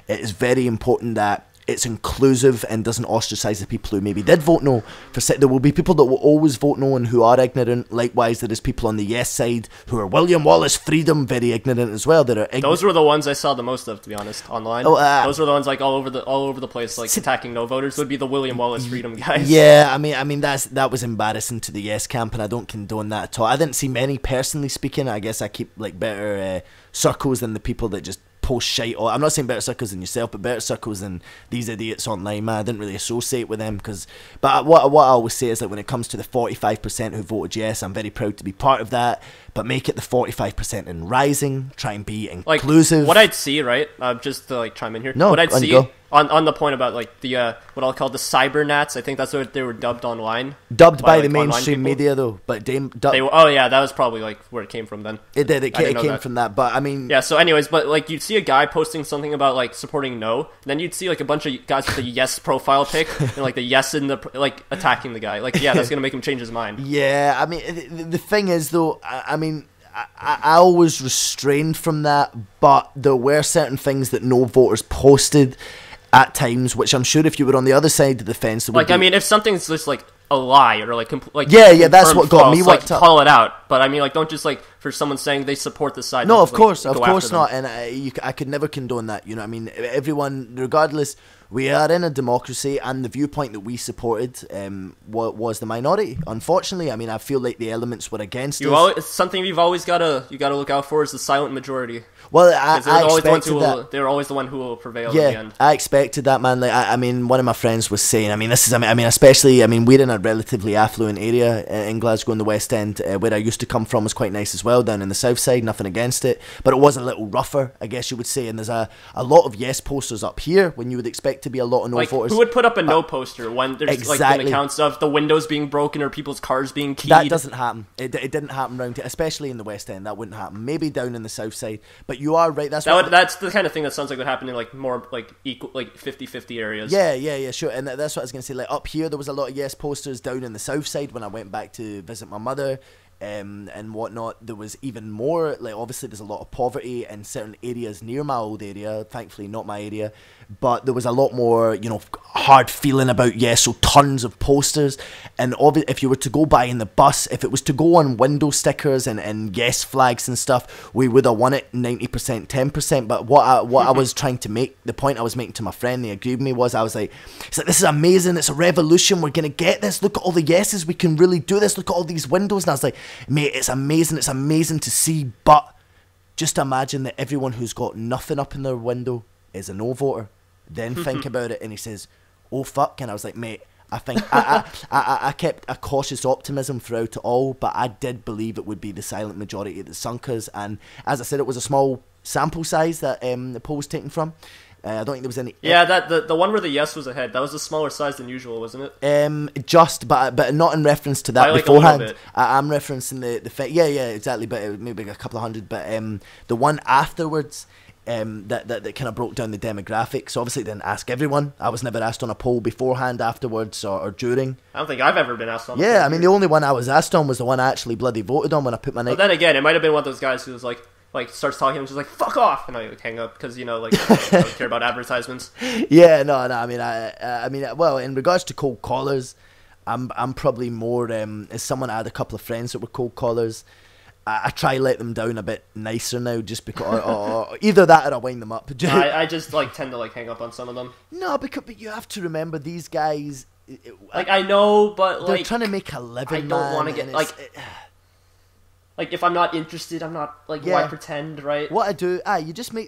It is very important that it's inclusive and doesn't ostracise the people who maybe did vote no. There will be people that will always vote no and who are ignorant. Likewise, there is people on the yes side who are William Wallace freedom, very ignorant as well. Those were the ones I saw the most of, to be honest, online. Those were the ones like all over the place, like attacking no voters. Would be the William Wallace freedom guys. Yeah, I mean that was embarrassing to the yes camp, and I don't condone that at all. I didn't see many personally speaking. I guess I keep like better circles than the people that just post shite. I'm not saying better circles than yourself, but better circles than these idiots online, man. I didn't really associate with them but what I always say is that when it comes to the 45% who voted yes, I'm very proud to be part of that, but make it the 45% and rising. Try and be inclusive. Like, what I'd see, right, just to like chime in here, no, what I'd see on the point about like the what I'll call the cybernats, I think that's what they were dubbed online. Dubbed by like, the mainstream media, though. But oh yeah, that was probably like where it came from then. It did. It came from that. But I mean, yeah. So, anyways, but like you'd see a guy posting something about like supporting no, and then you'd see like a bunch of guys with a yes profile pic and like the yes in the like attacking the guy. Like, yeah, that's gonna make him change his mind. Yeah, I mean, the thing is though, I mean. I was restrained from that, but there were certain things that no voters posted at times, which I'm sure if you were on the other side of the fence, like, I mean, if something's just like a lie or like yeah, that's what got me worked up. Call it out, but I mean, like, don't just like for someone saying they support the side. No, of course not, and I could never condone that. You know what I mean? Everyone, regardless. We are in a democracy, and the viewpoint that we supported was the minority. Unfortunately, I mean, I feel like the elements were against us. Something you've always got to look out for is the silent majority. Well, I expected that. They're always the one who will prevail in the end. I expected that, man. Like, I mean, one of my friends was saying, especially, we're in a relatively affluent area in Glasgow in the West End. Where I used to come from was quite nice as well, down in the south side, nothing against it. But it was a little rougher, I guess you would say. And there's a lot of yes posters up here when you would expect to be a lot of no voters. Who would put up a no poster when there's like been accounts of the windows being broken or people's cars being keyed? That doesn't happen. It didn't happen around here, especially in the West End. That wouldn't happen. Maybe down in the south side. But you are right. That's the kind of thing that sounds like would happen in like more like equal, like 50-50 areas. Yeah, sure. And that's what I was going to say. Like up here, there was a lot of yes posters. Down in the south side, when I went back to visit my mother, and whatnot, there was even more. Like, obviously there's a lot of poverty in certain areas near my old area, thankfully not my area, but there was a lot more, you know, hard feeling about yes, so tons of posters. And if you were to go by in the bus, if it was to go on window stickers and yes flags and stuff, we would have won it 90%, 10%. But what I was trying to make, the point I was making to my friend, they agreed with me, was I was like, it's like, this is amazing, it's a revolution, we're gonna get this, look at all the yeses, we can really do this, look at all these windows. And I was like, mate, it's amazing to see, but just imagine that everyone who's got nothing up in their window is a no voter. Then think about it. And he says, oh fuck. And I was like, mate, I think I kept a cautious optimism throughout it all, but I did believe it would be the silent majority that sunk us. And as I said, it was a small sample size that the poll was taken from. I don't think there was any. Yeah, that the one where the yes was ahead, that was a smaller size than usual, wasn't it? But not in reference to that like beforehand. I'm referencing the yeah, exactly. But it was maybe a couple of hundred. But the one afterwards, that kind of broke down the demographics. Obviously, didn't ask everyone. I was never asked on a poll beforehand, afterwards, or during. I don't think I've ever been asked on. Yeah, I mean, the only one I was asked on was the one I actually bloody voted on when I put my name. But then again, it might have been one of those guys who was like starts talking and just like fuck off, and I like hang up because, you know, like I don't care about advertisements. Yeah, no. I mean, well, in regards to cold callers, I'm probably more as someone. I had a couple of friends that were cold callers. I try let them down a bit nicer now, just because, or either that or I wind them up. I just like tend to like hang up on some of them. No, but you have to remember these guys. Like, I know, but they're like trying to make a living. I don't want to get like if I'm not interested, I'm not like, why pretend, right? What I do,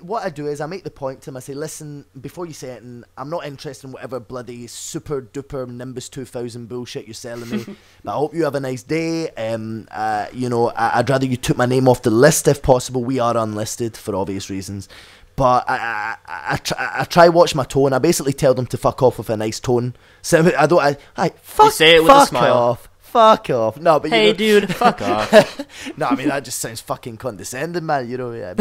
what I do is I make the point to them. I say, listen, before you say it, and I'm not interested in whatever bloody super duper Nimbus 2000 bullshit you're selling me. But I hope you have a nice day. You know, I'd rather you took my name off the list if possible. We are unlisted for obvious reasons. But I try watch my tone. I basically tell them to fuck off with a nice tone. So You say it with a smile. Off. Fuck off. No, but hey, dude, fuck off. No, I mean, that just sounds fucking condescending, man. You know, yeah.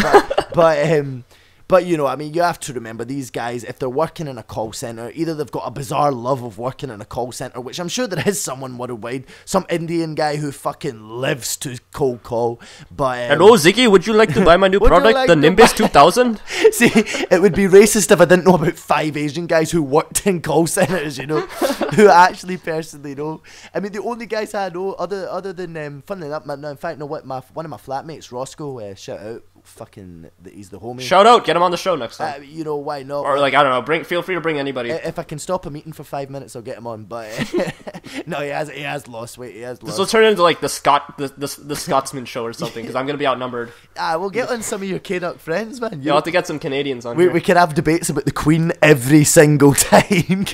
But you know, I mean, you have to remember these guys, if they're working in a call centre, either they've got a bizarre love of working in a call centre, which I'm sure there is someone worldwide, some Indian guy who fucking lives to cold call. But hello, Ziggy, would you like to buy my new product, like the Nimbus 2000? See, it would be racist if I didn't know about 5 Asian guys who worked in call centres, you know, who I actually personally know. I mean, the only guys I know, other than, funnily enough, no, in fact, no, one of my flatmates, Roscoe, shout out. Fucking, he's the homie. Shout out, get him on the show next time. You know, why not? Or like, I don't know, feel free to bring anybody. If I can stop a meeting for 5 minutes, I'll get him on. But no, he has lost weight. This will turn into like the Scotsman show or something, because I'm gonna be outnumbered. We'll get on some of your Canuck friends, man. You'll have to get some Canadians on here. We can have debates about the Queen every single time.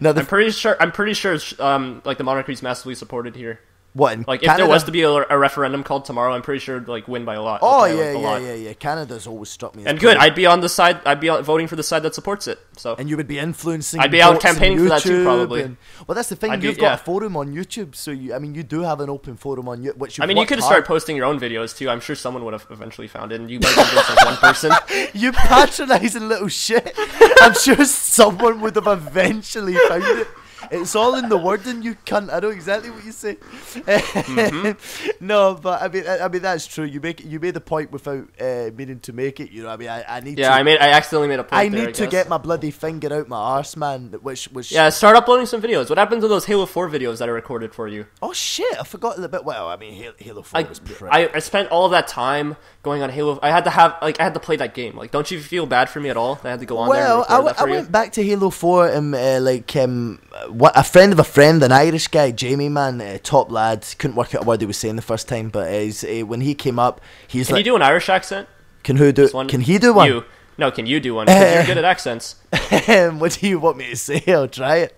I'm pretty sure like the monarchy is massively supported here. What, in Like, if Canada? there was to be a referendum called tomorrow, I'm pretty sure it'd, like, win by a lot. Oh, Okay, like, a lot. yeah. Canada's always struck me as And good, pretty- I'd be on the side. I'd be voting for the side that supports it. So And you would be influencing. I'd be out votes on campaigning for that too, YouTube probably. Well, that's the thing. You've got a forum on YouTube, so you do have an open forum on YouTube. Which I mean, you could start posting your own videos too. I'm sure someone would have eventually found it, and you might convince like one person. You patronising little shit. I'm sure someone would have eventually found it. It's all in the wording, you cunt. I know exactly what you say. No, but I mean that's true. You made the point without meaning to make it. You know, I mean, I need. Yeah, to, I accidentally made a point. I need to get my bloody finger out my arse, man. Which yeah, start uploading some videos. What happened to those Halo 4 videos that I recorded for you? Oh shit, I forgot a bit. Well, I mean, Halo 4 was pretty. I spent all of that time going on Halo. I had to play that game. Like, don't you feel bad for me at all? I had to go on there. And record that for I went back to Halo 4 and a friend of a friend, an Irish guy, Jamie, man, top lad, couldn't work out a word he was saying the first time, but when he came up, he's Can like, you do an Irish accent? Can he do one? No, can you do one? Because you're good at accents. What do you want me to say? I'll try it.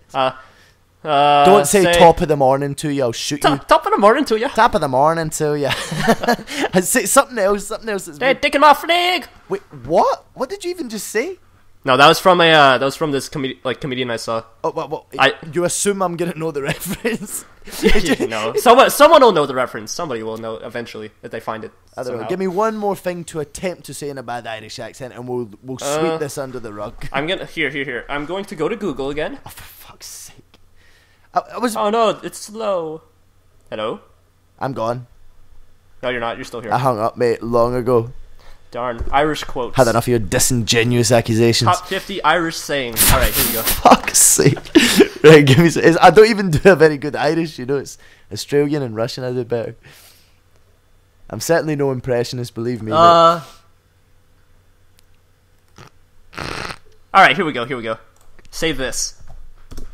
Don't say top of the morning to you, I'll shoot you. Top of the morning to you. Top of the morning to you. I say something else that's taking my frig. Wait, what? What did you even just say? No, that was from this comedian I saw. Oh, well, you assume I'm gonna know the reference? No, someone will know the reference. Somebody will know eventually if they find it. I don't know. Give me one more thing to attempt to say in a bad Irish accent, and we'll sweep this under the rug. I'm gonna here. I'm going to go to Google again. Oh, for fuck's sake! I was. Oh no, it's slow. Hello. I'm gone. No, you're not. You're still here. I hung up, mate, long ago. Darn. Irish quotes. Had enough of your disingenuous accusations. Top 50 Irish sayings. Alright, here we go. Fuck's sake. Right, give me some. I don't even do a very good Irish, you know. It's Australian and Russian I do better. I'm certainly no impressionist, believe me. Alright, here we go. Say this.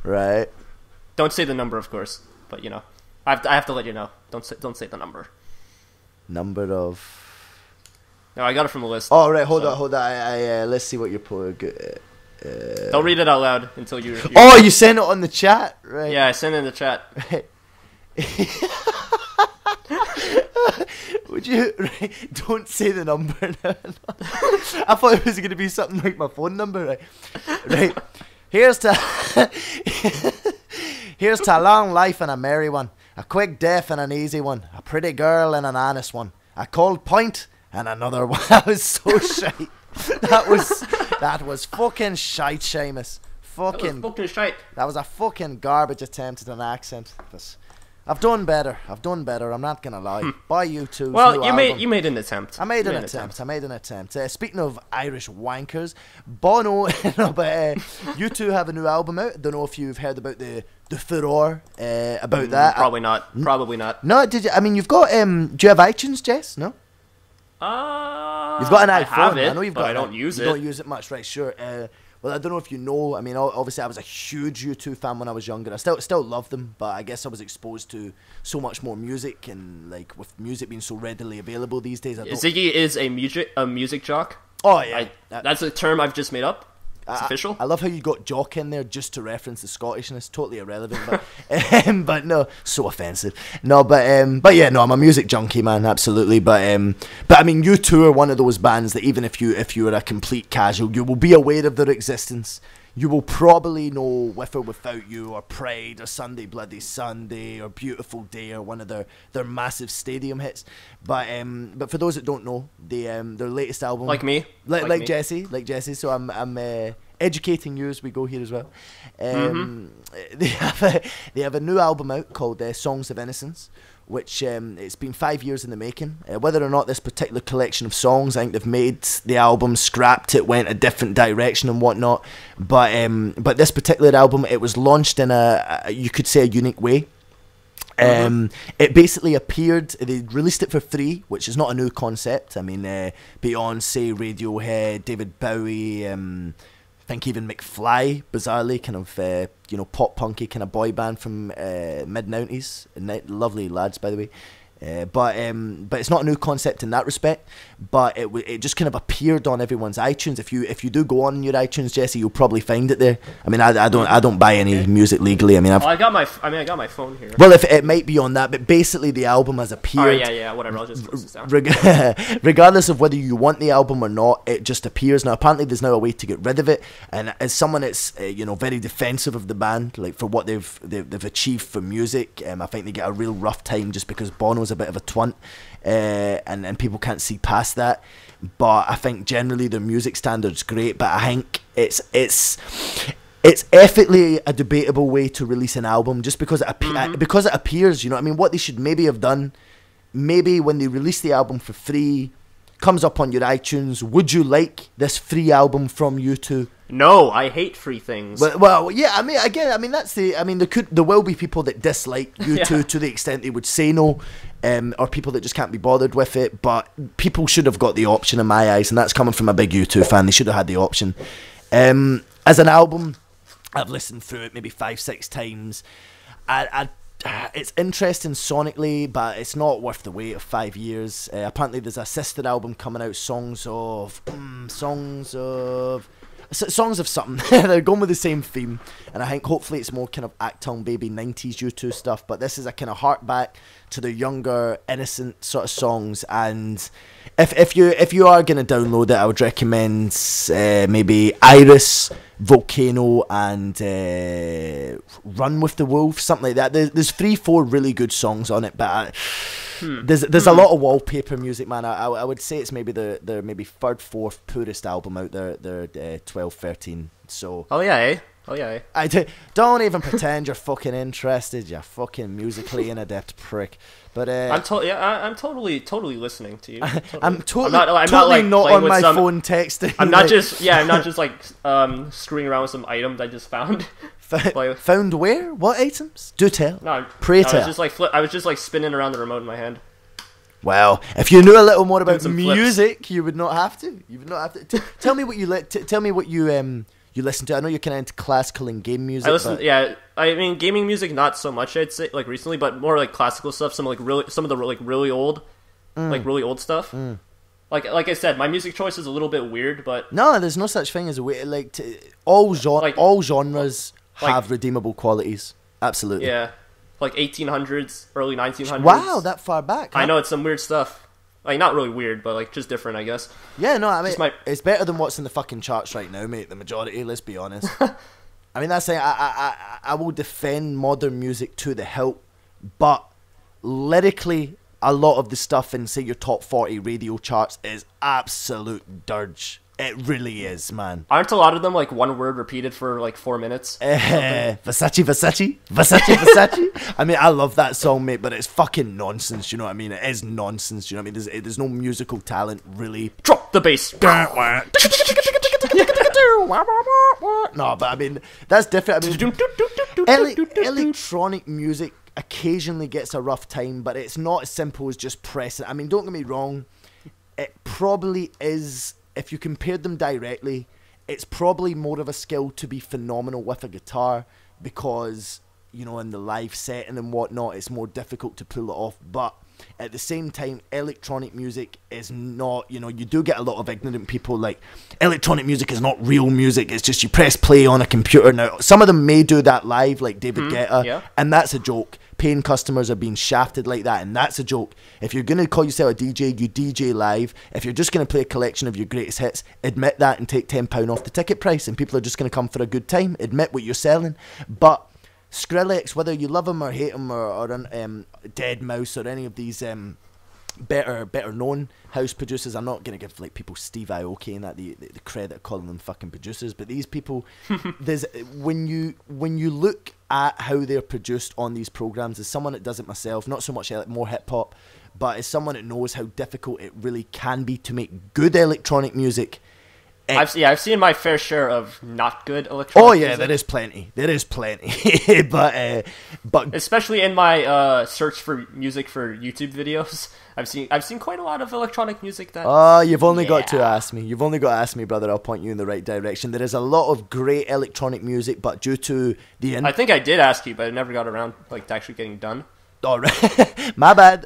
Right. Don't say the number, of course. But, you know. I have to let you know. Don't say the number. Number of... No, I got it from the list. Oh, right, hold on. Let's see what you're don't read it out loud until you're... Oh, you sent it on the chat? Right. Yeah, I sent it in the chat. Right. Would you... Right, don't say the number now. I thought it was going to be something like my phone number, right? Right. Here's to a long life and a merry one. A quick death and an easy one. A pretty girl and an honest one. A cold point... And another one. That was so shite. That was fucking shite, Seamus. Fucking shite. That was a fucking garbage attempt at an accent. I've done better. I'm not gonna lie. By you two. Well, you made an attempt. I made an attempt. Speaking of Irish wankers, Bono. You two have a new album out. Don't know if you've heard about the furore about that. Probably not. Probably not. No, did you? I mean, you've got. Do you have iTunes, Jess? No. You've got an iPhone. I know you've got. I don't use it. You don't use it much, right? Sure. Well, I don't know if you know. I mean, obviously, I was a huge U2 fan when I was younger. I still love them, but I guess I was exposed to so much more music, and like with music being so readily available these days, Ziggy is a music jock. Oh yeah, that's a term I've just made up. It's official. I love how you got jock in there just to reference the Scottishness. Totally irrelevant, but but no, so offensive. No, but yeah, no, I'm a music junkie, man, absolutely. But I mean, U2 are one of those bands that even if you are a complete casual, you will be aware of their existence. You will probably know With or Without You or Pride or Sunday Bloody Sunday or Beautiful Day or one of their massive stadium hits. But for those that don't know, their latest album, like me, like Jesse. So I'm educating you as we go here as well. They have a new album out called Songs of Innocence, which it's been 5 years in the making. Whether or not this particular collection of songs, I think they've made the album, scrapped it, went a different direction and whatnot. But this particular album, it was launched in you could say a unique way. It basically appeared, they released it for free, which is not a new concept. I mean, Beyonce, Radiohead, David Bowie, I think even McFly, bizarrely, kind of, pop punky kind of boy band from mid-90s. Lovely lads, by the way. But it's not a new concept in that respect. But it just kind of appeared on everyone's iTunes. If you do go on your iTunes, Jesse, you'll probably find it there. I mean, I don't buy any music legally. I mean, I got my phone here. Well, if it might be on that, but basically the album has appeared. Oh, yeah, whatever. I'll just close this down. Regardless of whether you want the album or not, it just appears. Now, apparently, there's now a way to get rid of it. And as someone that's very defensive of the band, like for what they've achieved for music, I think they get a real rough time just because Bono's a bit of a twant, and people can't see past that. But I think generally their music standard's great. But I think it's ethically a debatable way to release an album just because it appears. You know what I mean? What they should maybe have done, maybe when they release the album for free, comes up on your iTunes. Would you like this free album from U2? No, I hate free things. Well, yeah. I mean, that's the. I mean, there will be people that dislike U2 to the extent they would say no, or people that just can't be bothered with it. But people should have got the option in my eyes, and that's coming from a big U2 fan. They should have had the option. As an album, I've listened through it maybe 5-6 times. It's interesting sonically, but it's not worth the wait of 5 years. Apparently, there's a sister album coming out, songs of something. They're going with the same theme, and I think hopefully it's more kind of Actown Baby 90s U2 stuff, but this is a kind of hark back to the younger, innocent sort of songs. And if you are going to download it, I would recommend maybe Iris, Volcano, and Run with the Wolves, something like that. There's 3-4 really good songs on it, but there's a lot of wallpaper music, man. I would say it's maybe their maybe third, fourth poorest album out there. They're 12, 13. So don't even pretend you're fucking interested, you fucking musically inadept prick. But I'm totally listening to you. I'm totally not on my phone texting. I'm not just like screwing around with some items I just found. Found where? What items? Do tell. No, pray tell. I was just like spinning around the remote in my hand. Well, if you knew a little more about music, you would not have to. You would not have to. Tell me what you tell me what you listen to. I know you're kind of into classical and game music. I mean, gaming music not so much, I'd say, like recently, but more like classical stuff. Some of the really old stuff. Like I said, my music choice is a little bit weird, but no, there's no such thing as a way. All genres have redeemable qualities. Absolutely. Yeah, like 1800s, early 1900s. Wow, that far back. Huh? I know it's some weird stuff. Like, not really weird, but like just different, I guess. Yeah, no, I mean, it's better than what's in the fucking charts right now, mate. The majority, let's be honest. I mean, that's saying I will defend modern music to the hilt, but lyrically, a lot of the stuff in, say, your top 40 radio charts is absolute dirge. It really is, man. Aren't a lot of them like one word repeated for like 4 minutes? Versace. I mean, I love that song, mate, but it's fucking nonsense, you know what I mean? It is nonsense, you know what I mean? There's no musical talent, really. Drop the bass. No, but I mean, that's different. I mean, electronic music occasionally gets a rough time, but it's not as simple as just pressing. I mean, don't get me wrong, it probably is. If you compared them directly, it's probably more of a skill to be phenomenal with a guitar because, you know, in the live setting and whatnot, it's more difficult to pull it off. But at the same time, electronic music is not, you know, you do get a lot of ignorant people like, electronic music is not real music, it's just you press play on a computer. Now, some of them may do that live, like David Guetta, and that's a joke. Paying customers are being shafted like that, and that's a joke. If you're going to call yourself a DJ, you DJ live. If you're just going to play a collection of your greatest hits, admit that and take £10 off the ticket price, and people are just going to come for a good time. Admit what you're selling. But Skrillex, whether you love him or hate him, or Dead Mouse or any of these better known house producers, I'm not going to give like people Steve Aoki and that the credit of calling them fucking producers, but these people, there's when you look at how they're produced on these programs, as someone that does it myself, not so much more hip hop, but as someone that knows how difficult it really can be to make good electronic music. I've seen my fair share of not good electronic music. There is plenty. but especially in my search for music for YouTube videos, I've seen quite a lot of electronic music that you've only got to ask me, brother. I'll point you in the right direction. There is a lot of great electronic music, but due to the I think I did ask you, but it never got around to actually getting done. All right, my bad.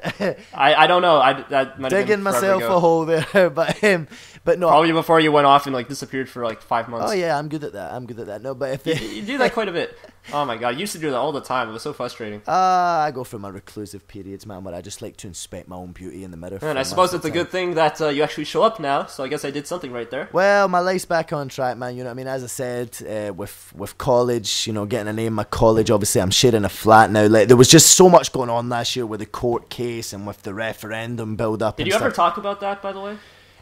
I don't know. That might have Digging been myself forever ago. a hole there, but no. Probably before you went off and like disappeared for like 5 months. Oh yeah, I'm good at that. No, but if You do that quite a bit. Oh my god, you used to do that all the time. It was so frustrating. I go through my reclusive periods, man, where I just like to inspect my own beauty in the mirror. And I suppose it's a good thing that you actually show up now. So I guess I did something right there. Well, my life's back on track, man. You know what I mean? As I said, with college, you know, getting a name in my college. Obviously, I'm sharing a flat now. Like, there was just so much going on last year with the court case and with the referendum build up. Did you ever talk about that, by the way?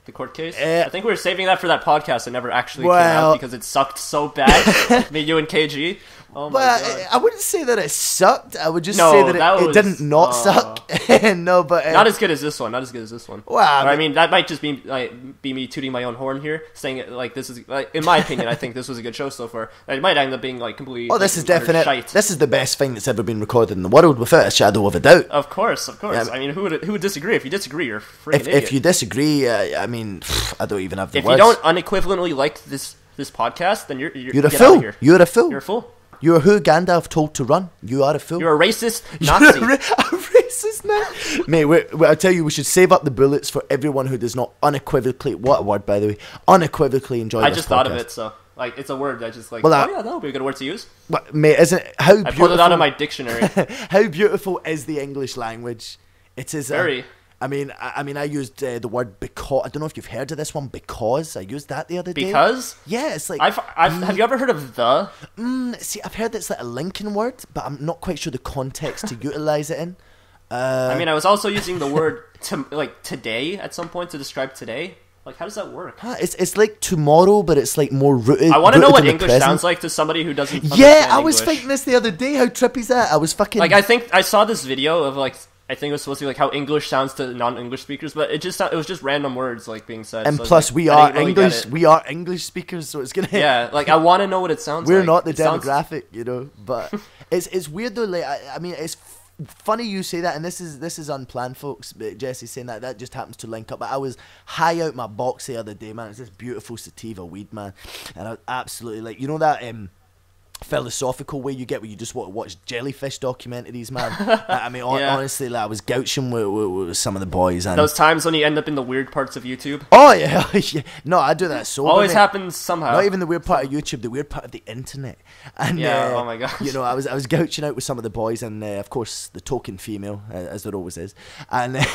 The court case? I think we were saving that for that podcast. It never actually came out because it sucked so bad. Me, you, and KG. Oh my god. I wouldn't say that it sucked. I would just say that it didn't not suck. No, but not as good as this one. Wow. I mean, that might just be me tooting my own horn here, saying it like this is like, in my opinion, I think this was a good show so far. It might end up being like completely. Oh, this is definite. Shite. This is the best thing that's ever been recorded in the world, without a shadow of a doubt. Of course. Yeah. I mean, who would disagree? If you disagree, you're a freaking idiot. If you disagree, I mean, I don't even have the words. If you don't unequivocally like this podcast, then you're a fool. You're a fool. You're a fool. You're who Gandalf told to run. You are a fool. You're a racist Nazi. You're a racist Nazi. Mate, I tell you, we should save up the bullets for everyone who does not unequivocally, what a word, by the way, unequivocally enjoy this podcast. I just thought of it, so, like, it's a word I just, like, that would be a good word to use. But, mate, isn't it, how beautiful... I pulled it out of my dictionary. How beautiful is the English language? It is... Very... I mean, I used the word because. I don't know if you've heard of this one. Because I used that the other day. Because? Yeah, it's like. Have you ever heard of the? See, I've heard it's like a Lincoln word, but I'm not quite sure the context to utilize it in. I mean, I was also using the word today at some point to describe today. Like, how does that work? It's like tomorrow, but it's like more rooted. I want to know what English sounds like to somebody who doesn't. Yeah, I was thinking this the other day. How trippy's that? I was fucking. Like, I think I saw this video of like. I think it was supposed to be like how English sounds to non-English speakers, but it was just random words like being said. And so plus, like, we are English. We are English speakers, so it's gonna. Yeah, like I want to know what it sounds. We're like. not the demographic, you know. But it's weird though. Like I mean, it's funny you say that, and this is unplanned, folks. But Jesse's saying that just happens to link up. But I was high out my box the other day, man. It's this beautiful sativa weed, man, and I absolutely like that philosophical way you get where you just want to watch jellyfish documentaries, man. I mean, honestly, like, I was gouching with some of the boys, and those times when you end up in the weird parts of YouTube. Oh yeah, yeah. No, I do that so. Always happens somehow. Not even the weird part of YouTube, the weird part of the internet. And oh my god, you know, I was gouching out with some of the boys, and of course the token female, as there always is, and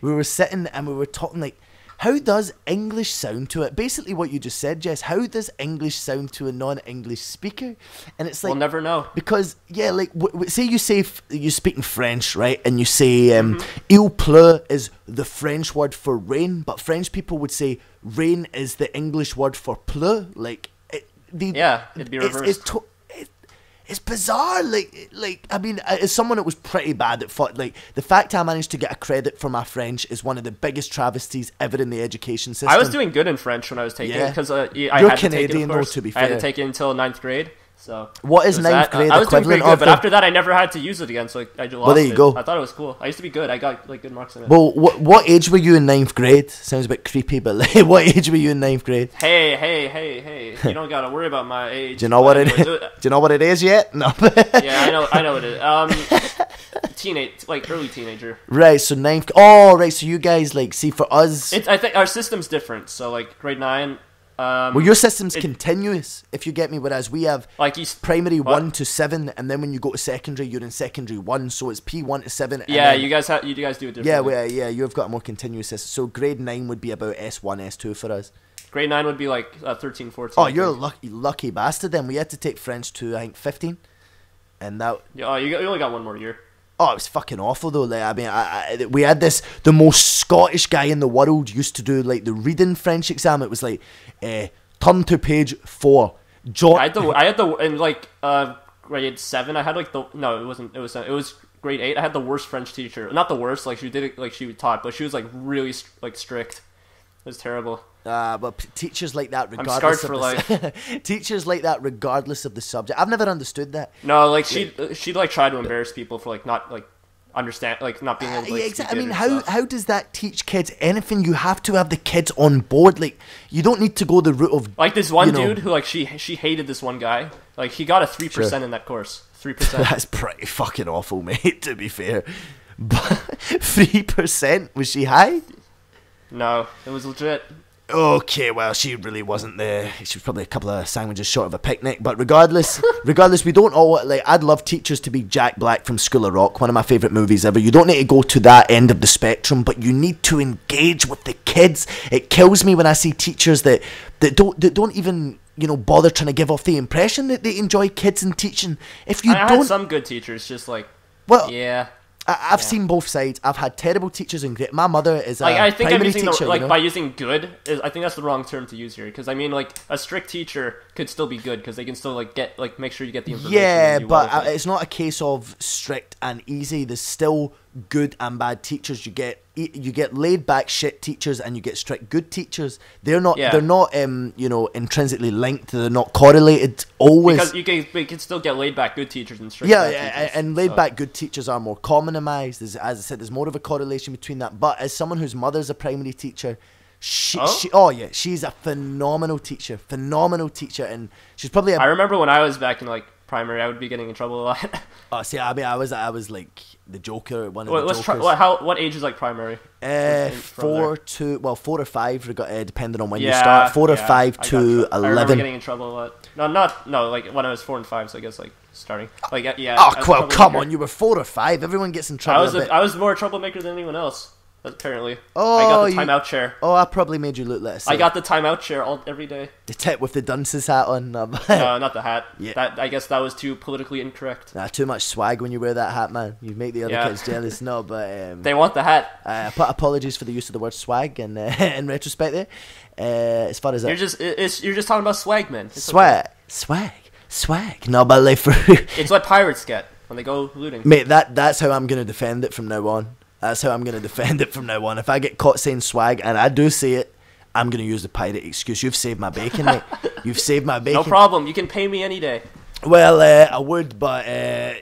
we were sitting and we were talking like. How does English sound to it? Basically what you just said, Jess. How does English sound to a non-English speaker? And it's like... We'll never know. Because, yeah, like, say you say... You're speaking French, right? And you say, il pleut is the French word for rain, but French people would say rain is the English word for pleu. Like... it'd be reversed. It's bizarre, like I mean, as someone that was pretty bad at like the fact I managed to get a credit for my French is one of the biggest travesties ever in the education system. I was doing good in French when I was taking it because I had Canadian, to take it, of course. Though, to be fair. I had to take it until 9th grade. So what is 9th grade? I was doing pretty good, but after that, I never had to use it again. So I just lost well, there you go. I thought it was cool. I used to be good. I got like good marks in it. Well, what age were you in 9th grade? Sounds a bit creepy, but like, what age were you in 9th grade? Hey! You don't gotta worry about my age. Do you know what it is? Do you know what it is yet? No. Yeah, I know what it is. Early teenager. Right. So 9th. Oh, right. So you guys like see for us. I think our system's different. So like grade 9. Well, your system's continuous, if you get me, whereas we have primary 1 to 7, and then when you go to secondary, you're in secondary 1, so it's P1 to 7. Yeah, you guys do it differently. Yeah, you've got a more continuous system. So grade 9 would be about S1, S2 for us. Grade 9 would be like 13, 14. Oh, you're a lucky bastard then. We had to take French to, I think, 15. And that... Yeah, you only got one more year. Oh, it was fucking awful though. Like, I mean, we had the most Scottish guy in the world used to do like the reading French exam. It was like, turn to page 4. I had the in like grade 7. I had like it was grade 8. I had the worst French teacher. Not the worst. Like she did it like she taught, but she was like really like strict. It was terrible. But teachers like that, regardless. I'm scarred for life. Teachers like that, regardless of the subject. I've never understood that. No, like she'd like try to embarrass people for like not like understand, like not being able to. Like, exactly. I mean, how does that teach kids anything? You have to have the kids on board. Like, you don't need to go the route of like this one dude who like she hated this one guy. Like he got a 3% in that course. 3%. That's pretty fucking awful, mate, to be fair. But 3%? Was she high? No, it was legit. Okay, well, she really wasn't there. She was probably a couple of sandwiches short of a picnic. But regardless, we don't all, like, I'd love teachers to be Jack Black from School of Rock, one of my favourite movies ever. You don't need to go to that end of the spectrum, but you need to engage with the kids. It kills me when I see teachers that don't even, you know, bother trying to give off the impression that they enjoy kids and teaching. If you I don't... had some good teachers, just like, well, yeah. I've seen both sides. I've had terrible teachers and great. My mother is a I think primary I'm using teacher. by using good, I think that's the wrong term to use here. Because I mean, like, a strict teacher could still be good because they can still like make sure you get the information. Yeah, but it's not a case of strict and easy. There's still good and bad teachers. You get laid back shit teachers and you get strict good teachers. They're not you know, intrinsically linked. They're not correlated always. Because you can still get laid back good teachers and strict bad teachers. And laid back good teachers are more commonized. As I said, there's more of a correlation between that. But as someone whose mother's a primary teacher, she's a phenomenal teacher, and she's probably I remember when I was back in like primary, I would be getting in trouble a lot. Oh, see, I mean, I was like the Joker, one of the Jokers. What age is like primary? 4 or 5, depending on when you start. 4 or 5 to 11. I remember getting in trouble a lot. No, like when I was 4 and 5, so I guess like starting. Like yeah. Oh, well, come on, you were 4 or 5. Everyone gets in trouble. I was more a troublemaker than anyone else. Apparently. Oh, I got the timeout chair. Oh, I probably made you look less. I got the timeout chair every day. The tip with the dunce's hat on. No, not the hat. Yeah. I guess that was too politically incorrect. Nah, too much swag when you wear that hat, man. You make the other kids jealous. No, but they want the hat. Apologies for the use of the word swag, and in retrospect, there. As far as you're just talking about swag, man. Swag. No, but like it's what pirates get when they go looting. Mate, that's how I'm gonna defend it from now on. If I get caught saying swag, and I do say it, I'm going to use the pirate excuse. You've saved my bacon, mate. You've saved my bacon. No problem. You can pay me any day. Well, I would, but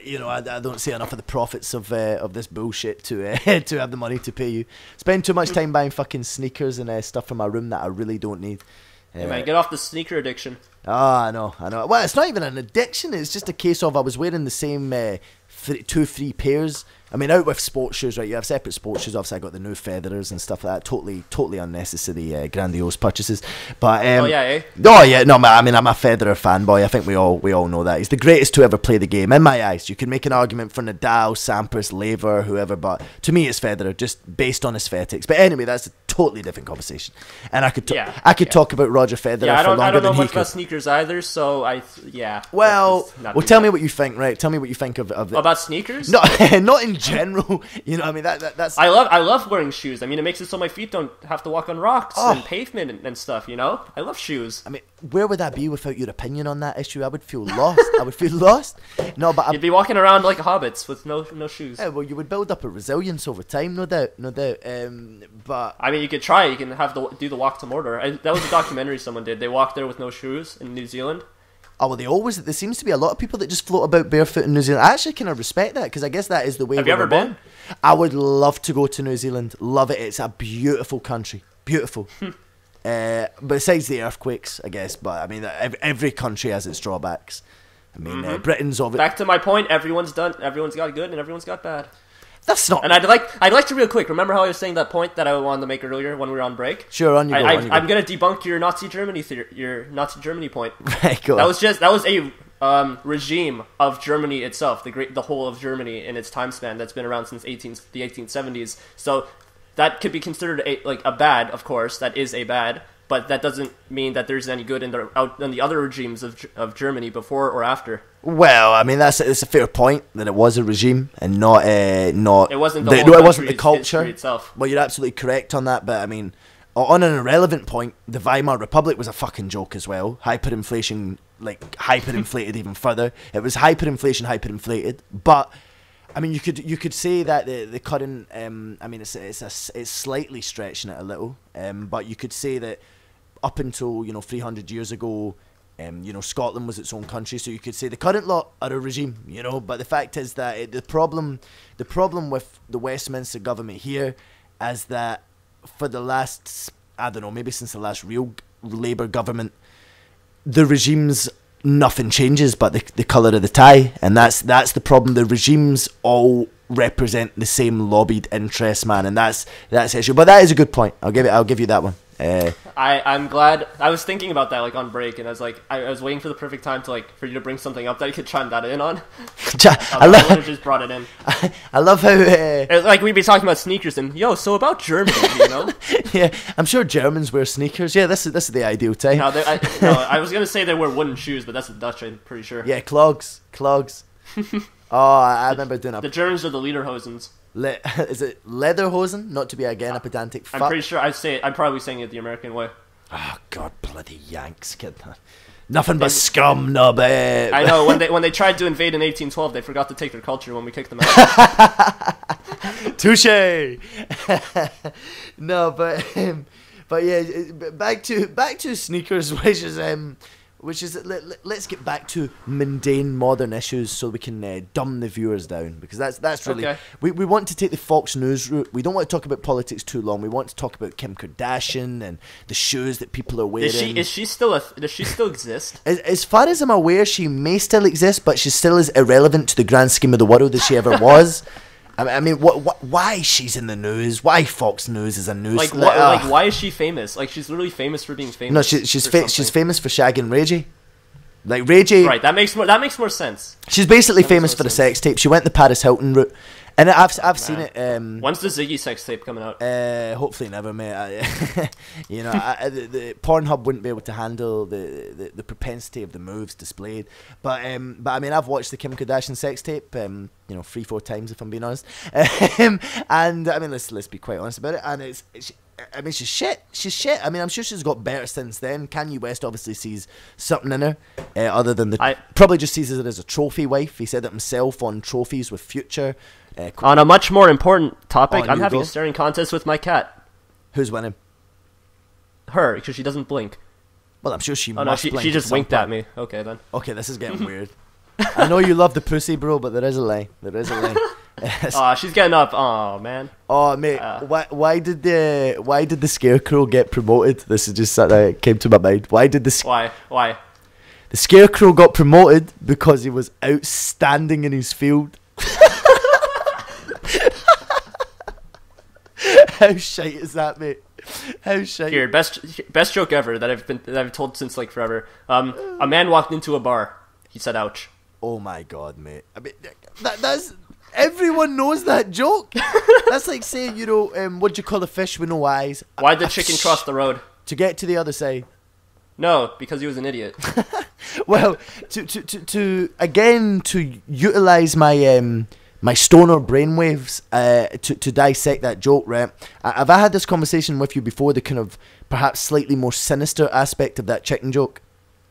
you know, I don't see enough of the profits of this bullshit to have the money to pay you. Spend too much time buying fucking sneakers and stuff for my room that I really don't need. Hey man, get off the sneaker addiction. I know. Well, it's not even an addiction. It's just a case of I was wearing the same 2-3 pairs. I mean, out with sports shoes, right? You have separate sports shoes. Obviously, I got the new Featherers and stuff like that. Totally unnecessary, grandiose purchases. But oh yeah, eh? Oh yeah, no, I mean, I'm a Federer fanboy. I think we all know that he's the greatest to ever play the game in my eyes. You can make an argument for Nadal, Sampras, Laver, whoever, but to me, it's Federer, just based on aesthetics. But anyway, that's a totally different conversation. And I could talk about Roger Federer for longer than he could. I don't know much about sneakers either, so Well, tell me what you think, right? Tell me what you think of about sneakers. No, not in general. You know, I mean that's. I love wearing shoes. I mean, it makes it so my feet don't have to walk on rocks and pavement and stuff. You know, I love shoes. I mean, where would I be without your opinion on that issue? I would feel lost. No, but you'd be walking around like hobbits with no shoes. Yeah, well, you would build up a resilience over time, no doubt. But I mean, you could try. You can do the walk to Mordor. That was a documentary someone did. They walked there with no shoes in New Zealand. Oh, well, there seems to be a lot of people that just float about barefoot in New Zealand. I actually kind of respect that, because I guess that is the way Have you ever been? I would love to go to New Zealand. Love it. It's a beautiful country. Beautiful. Besides the earthquakes, I guess. But, I mean, every country has its drawbacks. I mean, Britain's of it. Back to my point, everyone's got good and everyone's got bad. That's not... And I'd like to real quick, remember how I was saying that point that I wanted to make earlier when we were on break? Sure, on you go. I'm going to debunk your Nazi Germany point. Right, go on. That was a regime of Germany itself, the whole of Germany in its time span that's been around since the 1870s. So that could be considered a bad, of course. That is a bad, but that doesn't mean that there's any good in the other regimes of Germany before or after. Well, I mean, it's a fair point that it was a regime and not. It wasn't it wasn't the culture itself. Well, you're absolutely correct on that, but I mean, on an irrelevant point, the Weimar Republic was a fucking joke as well. Hyperinflation, hyperinflated even further. It was hyperinflated, but I mean, you could say that the current. I mean, it's slightly stretching it a little, but you could say that up until 300 years ago. Scotland was its own country, so you could say the current lot are a regime, but the fact is that the problem with the Westminster government here is that for the last, I don't know, maybe since the last real Labour government, the regimes nothing changes but the colour of the tie, and that's the problem. The regimes all represent the same lobbied interests, man, and that's the issue. But that is a good point. I'll give you that one. I'm glad. I was thinking about that like on break, and I was like, I was waiting for the perfect time to like for you to bring something up that I could chime that in on. I just brought it in. I love how like we'd be talking about sneakers and so about Germany, you know? Yeah, I'm sure Germans wear sneakers. Yeah, this is the ideal time. No, I was gonna say they wear wooden shoes, but that's the Dutch, I'm pretty sure. Yeah, clogs. Oh, I remember doing the Germans are the lederhosens. Is it lederhosen? Not to be again a pedantic fuck. I'm pretty sure I'm probably saying it the American way. Oh God, bloody Yanks, kid. Nothing but scum, nub. I know, when they tried to invade in 1812, they forgot to take their culture when we kicked them out. Touche. No, but yeah, back to sneakers, which is let's get back to mundane modern issues so we can dumb the viewers down, because that's really okay. We want to take the Fox News route. We don't want to talk about politics too long. We want to talk about Kim Kardashian and the shoes that people are wearing. Does she still exist? As far as I'm aware, she may still exist, but she's still as irrelevant to the grand scheme of the world as she ever was. I mean, why she's in the news? Why Fox News is a news? Why is she famous? Like, she's literally famous for being famous. No, she's famous for shagging Reggie. Like Reggie. Right, that makes more sense. She's basically famous for the sex tape. She went the Paris Hilton route, and I've seen it. When's the Ziggy sex tape coming out? Hopefully never, mate. The Pornhub wouldn't be able to handle the propensity of the moves displayed. But I mean, I've watched the Kim Kardashian sex tape. 3-4 times if I'm being honest. And I mean, let's be quite honest about it. And she's shit. She's shit. I mean, I'm sure she's got better since then. Kanye West obviously sees something in her, other than probably just sees it as a trophy wife. He said it himself on Trophies with Future. On a much more important topic, I'm having a staring contest with my cat. Who's winning? Her, because she doesn't blink. Well, I'm sure she must blink. She just winked at me. Okay, then. Okay, this is getting weird. I know you love the pussy, bro, but there is a line. She's getting up. Oh man. Oh mate, why did the Scarecrow get promoted? This is just something that came to my mind. Why? The Scarecrow got promoted because he was outstanding in his field. How shite is that, mate? How shite. Here, best joke ever that I've told since like forever. A man walked into a bar. He said, "Ouch." Oh my God, mate! I mean, that's everyone knows that joke. That's like saying, what do you call a fish with no eyes? Why'd the chicken cross the road? To get to the other side. No, because he was an idiot. Well, to utilize my stoner brainwaves to dissect that joke, right? Have I had this conversation with you before? The kind of perhaps slightly more sinister aspect of that chicken joke.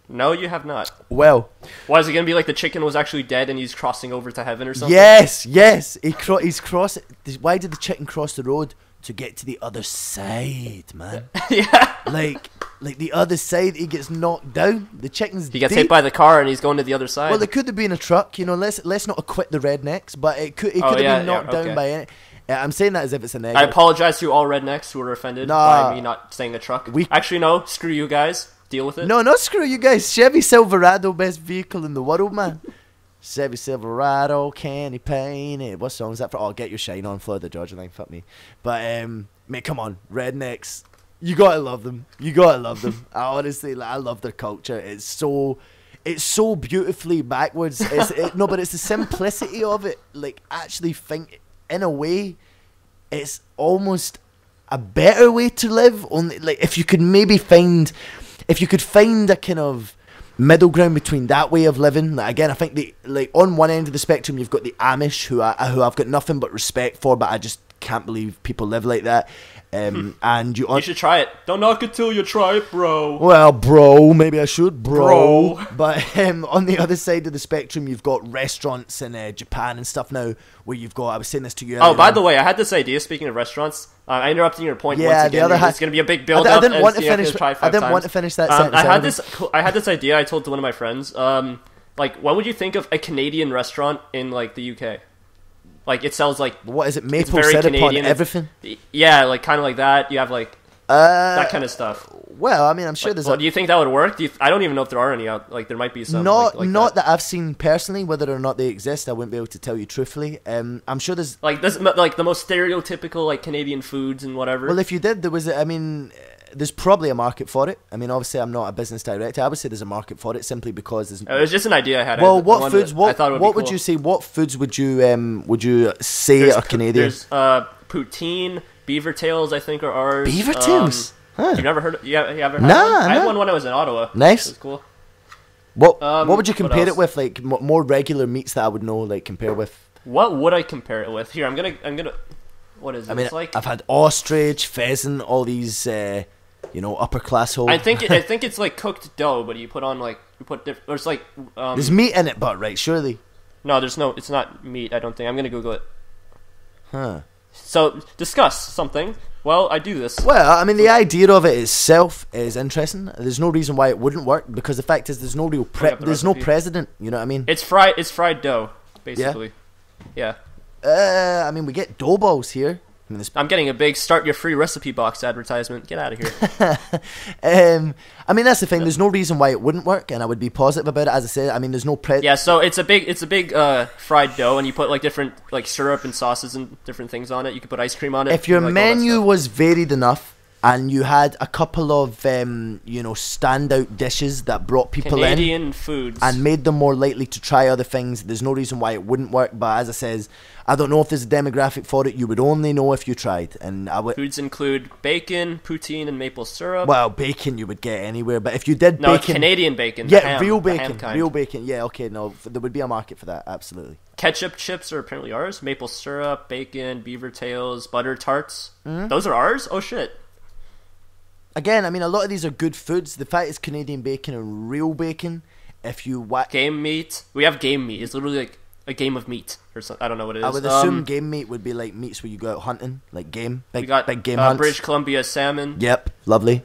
No, you have not. Well, why is it gonna be like the chicken was actually dead and he's crossing over to heaven or something? Yes. He's crossing. Why did the chicken cross the road? To get to the other side, man. Yeah. Like the other side, he gets knocked down. The chicken's He gets hit by the car and he's going to the other side. Well, it could have been a truck. Let's not acquit the rednecks, but it could have been knocked down by any. I'm saying that as if it's a negative. I apologize to all rednecks who were offended by me not saying a truck. Actually, no. Screw you guys. Deal with it. No, not screw you guys. Chevy Silverado, best vehicle in the world, man. Chevy Silverado, candy paint. What song is that for? Oh, Get Your Shine On, Florida Georgia Line. Fuck me. But mate, come on, rednecks. You gotta love them. I honestly, I love their culture. It's so beautifully backwards. But it's the simplicity of it. Like, actually think in a way, it's almost a better way to live. Only like if you could find a kind of middle ground between that way of living. Like, again, I think on one end of the spectrum you've got the Amish who I've got nothing but respect for, but I just can't believe people live like that. And you should try it. Don't knock it till you try it, bro. Well, bro, maybe I should, bro. But on the other side of the spectrum, you've got restaurants in Japan and stuff now, where you've got. I was saying this to you. Oh, by the way, I had this idea. Speaking of restaurants, I interrupted your point. Yeah, once again. It's going to be a big build up. I didn't want to finish that sentence. I had this idea. I told to one of my friends. What would you think of a Canadian restaurant in like the UK? Like, it sells like... What is it? Maple syrup on everything? Yeah, like kind of like that. You have like that kind of stuff. Well, I mean, I'm sure there's. Do you think that would work? I don't even know if there are any out. Like, there might be some. Not that I've seen personally. Whether or not they exist, I wouldn't be able to tell you truthfully. I'm sure there's like the most stereotypical like Canadian foods and whatever. Well, if you did, there was. I mean, there's probably a market for it. I mean, obviously, I'm not a business director. I would say there's a market for it simply because there's. It was just an idea I had. Well, what foods? What would you say? What foods would you say are Canadian? There's poutine, beaver tails. I think are ours. Beaver tails. Huh. You've never heard? You ever had one? Nah. I had one when I was in Ottawa. Nice. It was cool. What would you compare it with? Like more regular meats that I would know. Like compare with. What would I compare it with? Here, I'm gonna. What is it? I mean, it's like, I've had ostrich, pheasant, all these, upper class whole. I think it's like cooked dough, but you put there's like. There's meat in it, but right, surely. No, there's no. It's not meat. I don't think. I'm gonna Google it. Huh. So discuss something. Well, I do this. Well, I mean, the idea of it itself is interesting. There's no reason why it wouldn't work because the fact is, there's no real there's no precedent. You know what I mean? It's fried dough, basically. Yeah. I mean, we get dough balls here. I mean, I'm getting a big start your free recipe box advertisement. Get out of here. I mean, that's the thing. There's no reason why it wouldn't work, and I would be positive about it. As I said, I mean, there's no Yeah, so it's a big fried dough, and you put like different like syrup and sauces and different things on it. You could put ice cream on it. If your menu was varied enough, and you had a couple of standout dishes that brought people Canadian foods and made them more likely to try other things, there's no reason why it wouldn't work. But as I says, I don't know if there's a demographic for it. You would only know if you tried. And foods include bacon, poutine, and maple syrup. Well, bacon you would get anywhere, but if you did no, bacon, Canadian bacon, yeah, real bacon, yeah, okay, no, there would be a market for that, absolutely. Ketchup chips are apparently ours. Maple syrup, bacon, beaver tails, butter tarts. Those are ours. Oh shit. Again, I mean, a lot of these are good foods. The fact is Canadian bacon and real bacon. If you game meat, we have game meat. It's literally like a game of meat or something. I don't know what it is. I would assume game meat would be like meats where you go out hunting, like game. We got big game hunts. British Columbia salmon. Yep, lovely.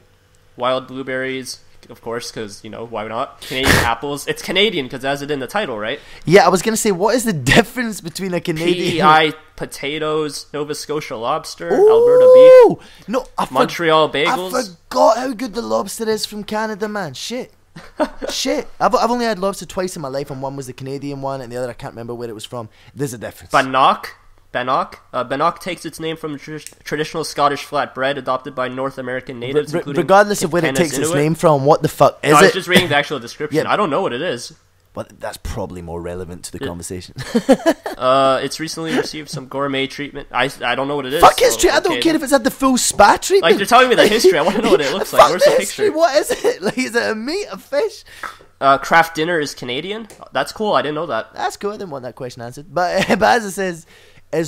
Wild blueberries, of course, because why not? Canadian apples. It's Canadian because it has it in the title, right? Yeah, I was gonna say, what is the difference between a Canadian PEI potatoes, Nova Scotia lobster, Alberta beef, Montreal bagels. I forgot how good the lobster is from Canada, man. Shit. I've only had lobster twice in my life, and one was the Canadian one, and the other I can't remember where it was from. There's a difference. Bannock. Bannock takes its name from traditional Scottish flatbread adopted by North American natives, regardless of where it takes its name from. What the fuck is it? I was just reading the actual description. Yeah. I don't know what it is. But that's probably more relevant to the conversation. It's recently received some gourmet treatment. I don't know what it is. Fuck history. I don't care if it's had the full spa treatment. Like, you're telling me the history. I want to know what it looks like. Where's the picture? What is it? Like, is it a meat, a fish? Kraft dinner is Canadian. That's cool. I didn't know that. That's cool. I didn't want that question answered. But as it says,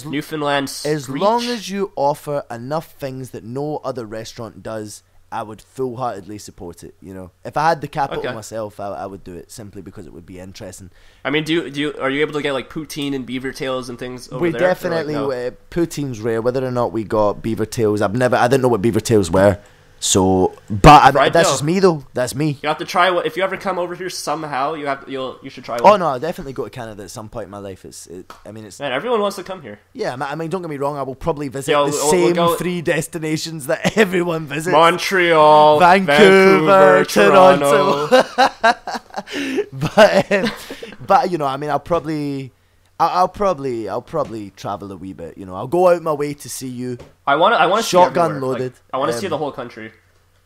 Newfoundland as long as you offer enough things that no other restaurant does, I would full-heartedly support it. If I had the capital myself, I would do it simply because it would be interesting. I mean, are you able to get like poutine and beaver tails and things over there? We definitely poutine's rare. Whether or not we got beaver tails, I didn't know what beaver tails were. So, but that's just me though. That's me. You have to try if you ever come over here somehow. You should try one. Oh no, I'll definitely go to Canada at some point in my life. It's man, everyone wants to come here. Yeah, I mean, don't get me wrong. I will probably visit the same 3 destinations that everyone visits: Montreal, Vancouver, Toronto. but I mean, I'll probably travel a wee bit. I'll go out my way to see you. I want to shotgun loaded. I want to see the whole country.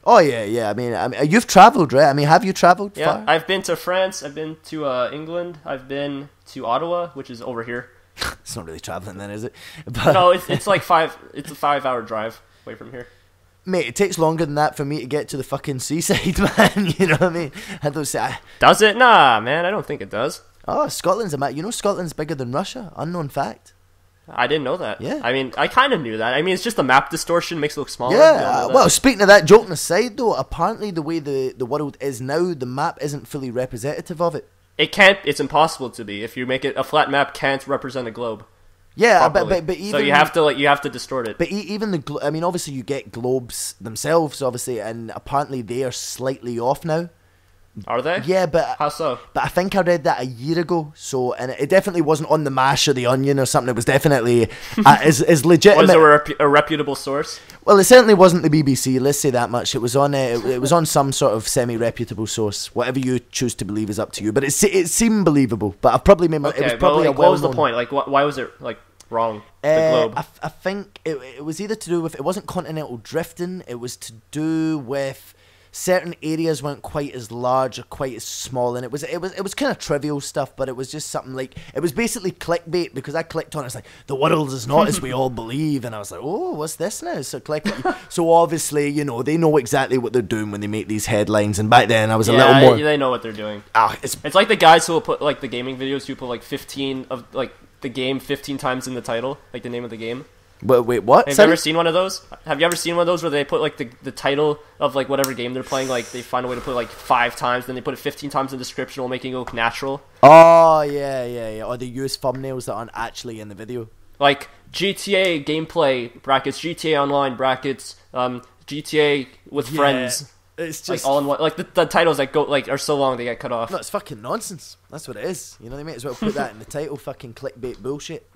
Oh yeah. I mean, you've traveled, right? I mean, have you traveled? Yeah, far? I've been to France. I've been to England. I've been to Ottawa, which is over here. It's not really traveling, then, is it? But no, it's like 5. It's a 5-hour drive away from here. Mate, it takes longer than that for me to get to the fucking seaside, man. You know what I mean? I don't say. Does it? Nah, man. I don't think it does. Oh, Scotland's Scotland's bigger than Russia. Unknown fact. I didn't know that. Yeah. I mean, I kind of knew that. I mean, it's just the map distortion makes it look smaller. Yeah. Well, speaking of that, joking aside, though, apparently the way the world is now, the map isn't fully representative of it. It can't. It's impossible to be. If you make it a flat map, can't represent a globe. Yeah, but even so you have to distort it. But even I mean, obviously you get globes themselves, obviously, and apparently they are slightly off now. Are they? Yeah, but how so? But I think I read that a year ago. So, and it definitely wasn't on the Mash or the Onion or something. It was definitely as legitimate. Was it a reputable source? Well, it certainly wasn't the BBC. Let's say that much. It was on it was on some sort of semi-reputable source. Whatever you choose to believe is up to you. But it seemed believable. But I've probably made okay, it was probably but, like, what was the point? Like, why was it like wrong? The globe. I think it was either to do with, it wasn't continental drifting. It was to do with certain areas weren't quite as large or quite as small, and it was kind of trivial stuff, but it was just something like, it was basically clickbait, because I clicked on it. It's like, the world is not as we all believe, and I was like, oh, what's this now? So so obviously, you know, they know exactly what they're doing when they make these headlines, and back then I was a little more. They know what they're doing. It's like the guys who will put like the gaming videos who put like 15 of like the game 15 times in the title, like the name of the game. Wait, what? Have you ever seen one of those? Have you ever seen one of those where they put like the title of like whatever game they're playing, like they find a way to put it like 5 times, then they put it 15 times in the description while making it look natural? Oh, yeah. Or they use thumbnails that aren't actually in the video. Like GTA gameplay brackets, GTA Online brackets, GTA with friends. It's just like all in one. Like the titles that go like are so long they get cut off. No, it's fucking nonsense. That's what it is. You know what I mean? As well put that in the title, fucking clickbait bullshit.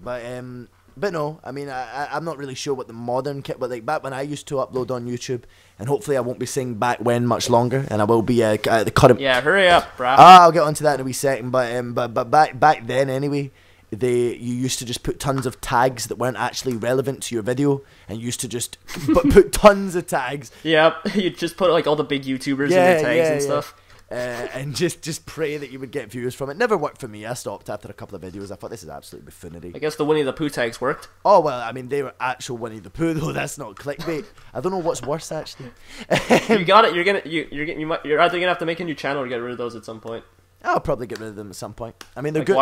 But no, I mean, I'm not really sure what the modern kit, but like back when I used to upload on YouTube, and hopefully I won't be saying back when much longer, and I will be at the current. Yeah, hurry up, bruh. I'll get onto that in a wee second, but back then anyway, you used to just put tons of tags that weren't actually relevant to your video, and you used to just put tons of tags. Yep, you just put like all the big YouTubers in the tags and stuff. And just pray that you would get views from it. Never worked for me. I stopped after a couple of videos. I thought, this is absolute buffoonery. I guess the Winnie the Pooh tags worked. Oh well, I mean, they were actual Winnie the Pooh though. That's not clickbait. I don't know what's worse actually. You got it. You're either gonna have to make a new channel or get rid of those at some point. I'll probably get rid of them at some point. I mean, they're like, good.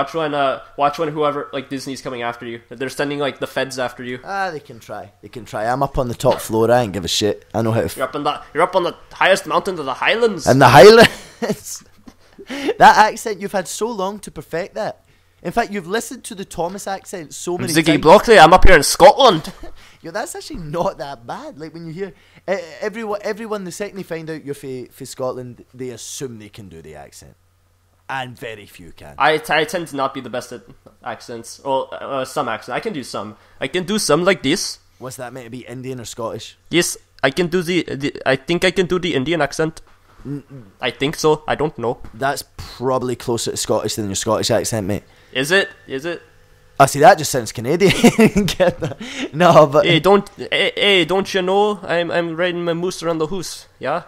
Watch when whoever like Disney's coming after you. They're sending like the feds after you. They can try. I'm up on the top floor. I ain't give a shit. I know how to. You're up on the highest mountain of the Highlands. And the Highlands. That accent, you've had so long to perfect that. In fact, you've listened to the Thomas accent so many times. Ziggy Blockley, I'm up here in Scotland. Yo, that's actually not that bad. Like when you hear everyone, the second they find out you're from Scotland, they assume they can do the accent. And very few can. I tend to not be the best at accents. Well, some accents. I can do some. I can do some like this. What's that meant to be, Indian or Scottish? Yes, I can do I think I can do the Indian accent. I think so. I don't know. That's probably closer to Scottish than your Scottish accent, mate. Is it? I see. That just sounds Canadian. Get that? No, but hey, don't you know? I'm riding my moose around the hoose. Yeah,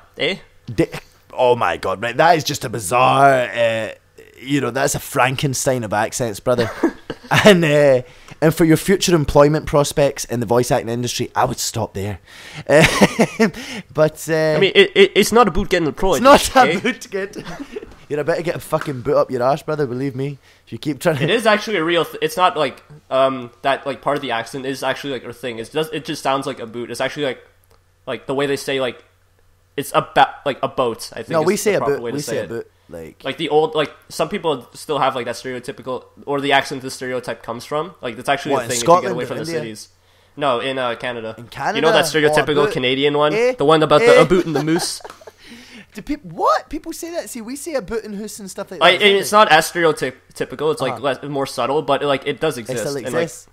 oh my god, mate! That is just a bizarre. That's a Frankenstein of accents, brother. And for your future employment prospects in the voice acting industry, I would stop there. But I mean, it's not a boot getting employed. It's not a boot get. You're about to get a fucking boot up your arse, brother. Believe me. If you keep trying to. It is actually a real. It's not like that. Like part of the accent is actually like a thing. It just sounds like a boot. It's actually like the way they say like it's like a boat. I think. No, we say a boot. We say a boot. Like the old, like some people still have like that stereotypical, or the accent the stereotype comes from. Like it's actually a thing if you get away from the cities. No, in Canada. In Canada, you know that stereotypical Canadian one, the one about the a boot and the moose. Do people say that? See, we say a boot and hoose and stuff like that. It's not as stereotypical. It's like more subtle, but like it does exist. It still exists.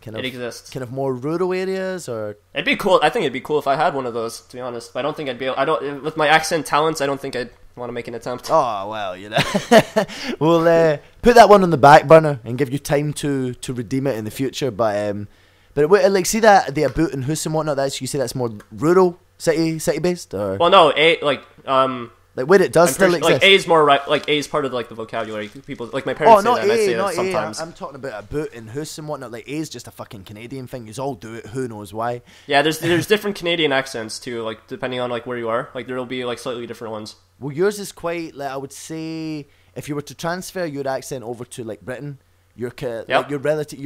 It exists. Kind of more rural areas, or it'd be cool. I think it'd be cool if I had one of those. To be honest, but I don't think I'd be able. With my accent talents, I don't think I'd want to make an attempt. Oh well, we'll put that one on the back burner and give you time to redeem it in the future. But like, see that the boot and hoose and whatnot. You say that's more rural, city based, or well, no, like where it does still exist. Like A is more right. Like A is part of like the vocabulary. People like my parents say that. And I say that sometimes. I'm talking about a boot and hoose and whatnot. Like A is just a fucking Canadian thing. You all do it. Who knows why? Yeah, there's different Canadian accents too. Like depending on like where you are. Like there'll be like slightly different ones. Well, yours is quite like, I would say, if you were to transfer your accent over to like Britain, you're like, you're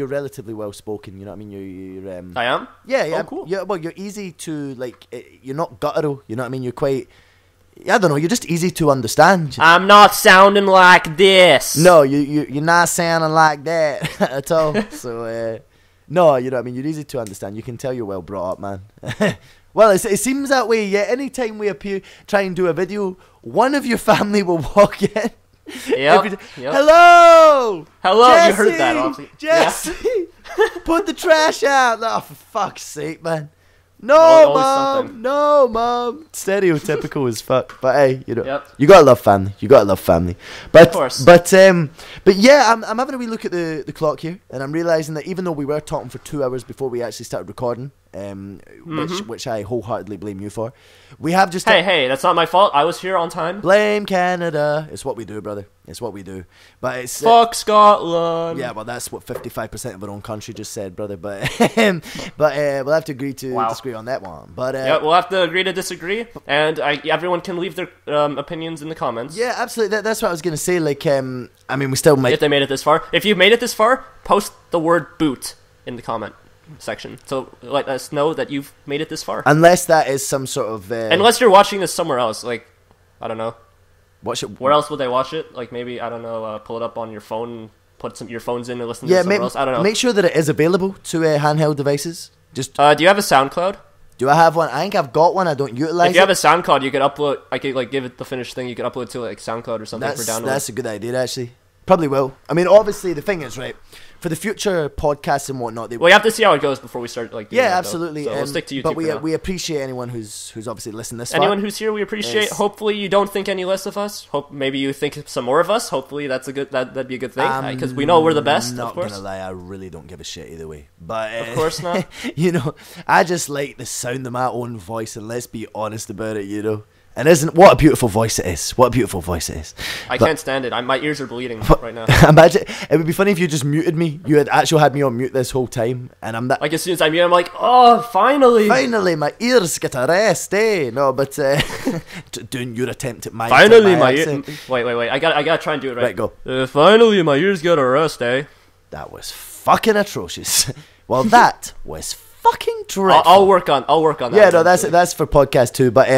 relatively well spoken. You know what I mean? You're I am. Yeah. Oh, cool. Yeah. Well, you're easy to like. You're not guttural. You know what I mean? You're quite. I don't know. You're just easy to understand. I'm not sounding like this. No, you're not sounding like that at all. So no, you know what I mean. You're easy to understand. You can tell you're well brought up, man. Well, it seems that way. Yeah, anytime we try and do a video, one of your family will walk in. Yep. Hello. Jesse, you heard that, obviously. Jesse, put the trash out. Oh, for fuck's sake, man. Always No, mom. Stereotypical as fuck. But hey, you know, Yep. you gotta love family. But, of course. But yeah, I'm having a wee look at the clock here, and I'm realizing that even though we were talking for 2 hours before we actually started recording, which I wholeheartedly blame you for, we have just hey, that's not my fault. I was here on time. blame Canada. It's what we do, brother. It's what we do. But it's Fuck Scotland. yeah, well, that's what 55% of our own country just said, brother. But we'll have to agree to disagree on that one. But yeah, we'll have to agree to disagree, and everyone can leave their opinions in the comments. yeah, absolutely. That's what I was gonna say. Like, I mean, we still might. If they made it this far, if you've made it this far, post the word "boot" in the comment section. So let us know that you've made it this far. Unless that is some sort of. Unless you're watching this somewhere else, like I don't know. Watch it. Where else would they watch it? Like maybe I don't know. Pull it up on your phone, put some earphones in, and listen to it somewhere else. I don't know. Make sure that it is available to handheld devices. Just. Do you have a SoundCloud? Do I have one? I think I've got one. I don't utilize it. If you have a SoundCloud, you could upload. I could like give it the finished thing. You could upload to like SoundCloud or something for download. That's a good idea, actually. Probably will. I mean, obviously, the thing is, right, for the future podcasts and whatnot, well, you have to see how it goes before we start. Like, doing that, absolutely. So we'll stick to YouTube. But for now. we appreciate anyone who's obviously listened this far. Anyone who's here, we appreciate. Hopefully, you don't think any less of us. Hope maybe you think some more of us. Hopefully, that'd be a good thing because we know we're the best. Not of course. Gonna lie, I really don't give a shit either way. But of course not. You know, I just like the sound of my own voice, and let's be honest about it. You know. And what a beautiful voice it is. What a beautiful voice it is. I can't stand it. My ears are bleeding right now. Imagine, it would be funny if you just muted me. You had actually had me on mute this whole time. And I'm that. Like, as soon as I mute, I'm like, oh, finally. Finally, my ears get a rest, eh? No, but doing your attempt at my finally, my ears. Wait. I gotta try and do it right. Right, go. Finally, my ears get a rest, eh? That was fucking atrocious. Well, that was fucking dreadful. I'll work on that. Yeah, no, that's for podcast too. But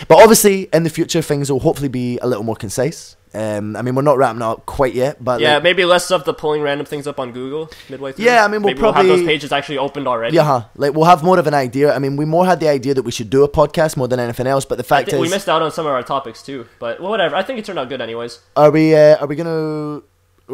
obviously in the future things will hopefully be a little more concise. I mean, we're not wrapping up quite yet, but yeah, maybe less of the pulling random things up on Google midway through. Yeah, I mean, we'll probably have those pages actually opened already. Yeah, like we'll have more of an idea. I mean, we more had the idea that we should do a podcast more than anything else. But the fact is, we missed out on some of our topics too. But whatever, I think it turned out good anyways. Are we gonna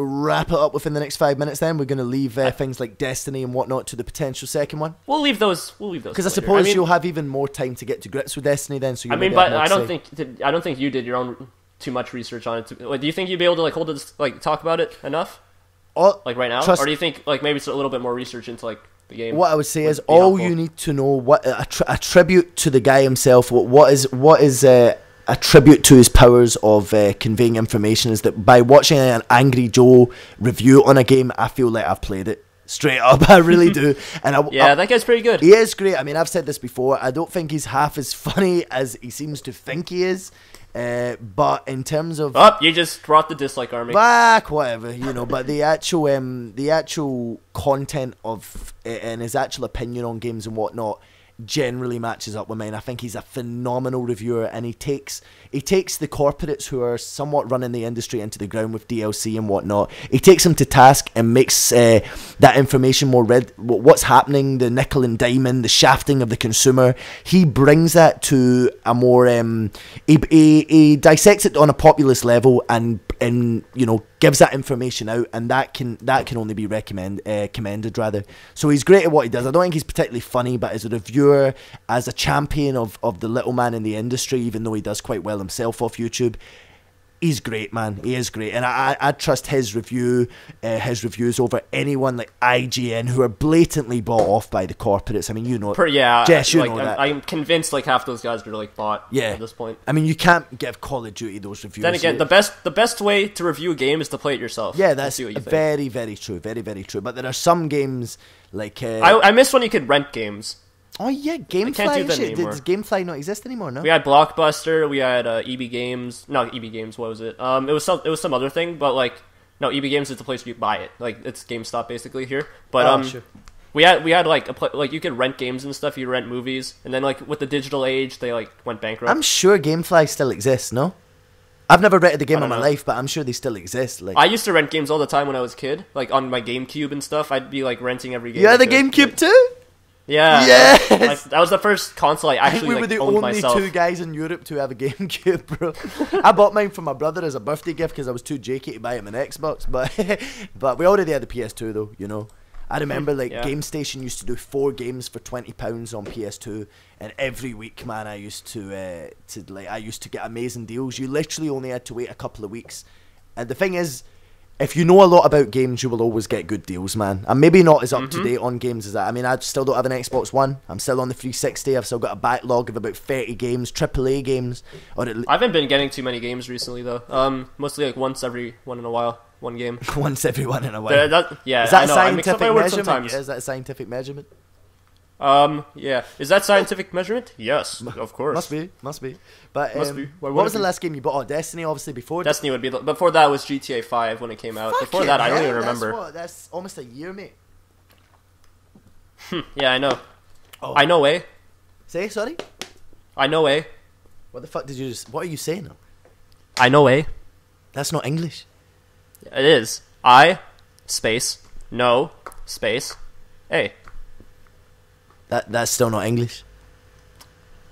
wrap it up within the next 5 minutes? Then we're going to leave things like Destiny and whatnot to the potential second one. We'll leave those because I suppose you'll have even more time to get to grips with Destiny then. So I mean, but I don't think you did your own too much research on it. Do you think you'd be able to like hold it, like talk about it enough, like right now, or do you think like maybe it's a little bit more research into like the game? What I would say is all you need to know, what a tribute to the guy himself. What is a tribute to his powers of conveying information is that by watching an Angry Joe review on a game, I feel like I've played it. Straight up, I really do. And that guy's pretty good. He is great. I mean, I've said this before. I don't think he's half as funny as he seems to think he is. But in terms of... Oh, you just brought the dislike army. Back, whatever, you know. But the actual content of and his actual opinion on games and whatnot generally matches up with mine. I think he's a phenomenal reviewer, and he takes the corporates who are somewhat running the industry into the ground with DLC and whatnot. He takes them to task and makes that information more what's happening, the nickel and diamond, the shafting of the consumer. He brings that to a more he dissects it on a populist level and you know, gives that information out, and that can only be commended rather. So he's great at what he does. I don't think he's particularly funny, but as a reviewer, as a champion of the little man in the industry, even though he does quite well himself off YouTube, he's great, man. He is great, and I trust his reviews over anyone like IGN, who are blatantly bought off by the corporates. I mean, you know, Jess, you know that. I'm convinced like half those guys are like bought. At this point. I mean, you can't give Call of Duty those reviews. Then again, the best way to review a game is to play it yourself. Yeah, that's very, very true. Very, very true. But there are some games like I miss when you could rent games. Oh yeah, GameFly. Does GameFly not exist anymore? No. We had Blockbuster. We had EB Games. No, EB Games. What was it? It was some other thing. But like, no, EB Games is the place where you buy it. Like, it's GameStop basically here. But sure. we had like you could rent games and stuff. You rent movies, and then like with the digital age, they like went bankrupt. I'm sure GameFly still exists. No. I've never rented a game in my life, but I'm sure they still exist. Like, I used to rent games all the time when I was a kid, like on my GameCube and stuff. I'd be like renting every game. You had a GameCube too? Yeah. Yes! That was the first console I actually we were the owned only myself. 2 guys in Europe to have a GameCube, bro. I bought mine for my brother as a birthday gift because I was too jakey to buy him an Xbox, but we already had the PS2 though, you know. I remember Game Station used to do 4 games for £20 on PS2, and every week, man, I used to get amazing deals. You literally only had to wait a couple of weeks, and the thing is, if you know a lot about games, you will always get good deals, man. I'm maybe not as up to date on games as that. I mean, I still don't have an Xbox One. I'm still on the 360. I've still got a backlog of about 30 games, AAA games. I haven't been getting too many games recently, though. Mostly like once every one in a while. One game. Once every one in a while. Is that a scientific measurement? Is that a scientific measurement? Yeah. Is that scientific measurement? Yes, of course. Must be. But Must be. What was the last game you bought? Oh, Destiny, obviously. Destiny would be. Before that was GTA 5 when it came out. Before that, I don't even remember. That's almost a year, mate. Yeah, I know. Oh. I know, eh? Say, sorry? I know, eh? What the fuck did you just... What are you saying now? I know, eh? That's not English. It is. I, space, no, space, A. That's still not English.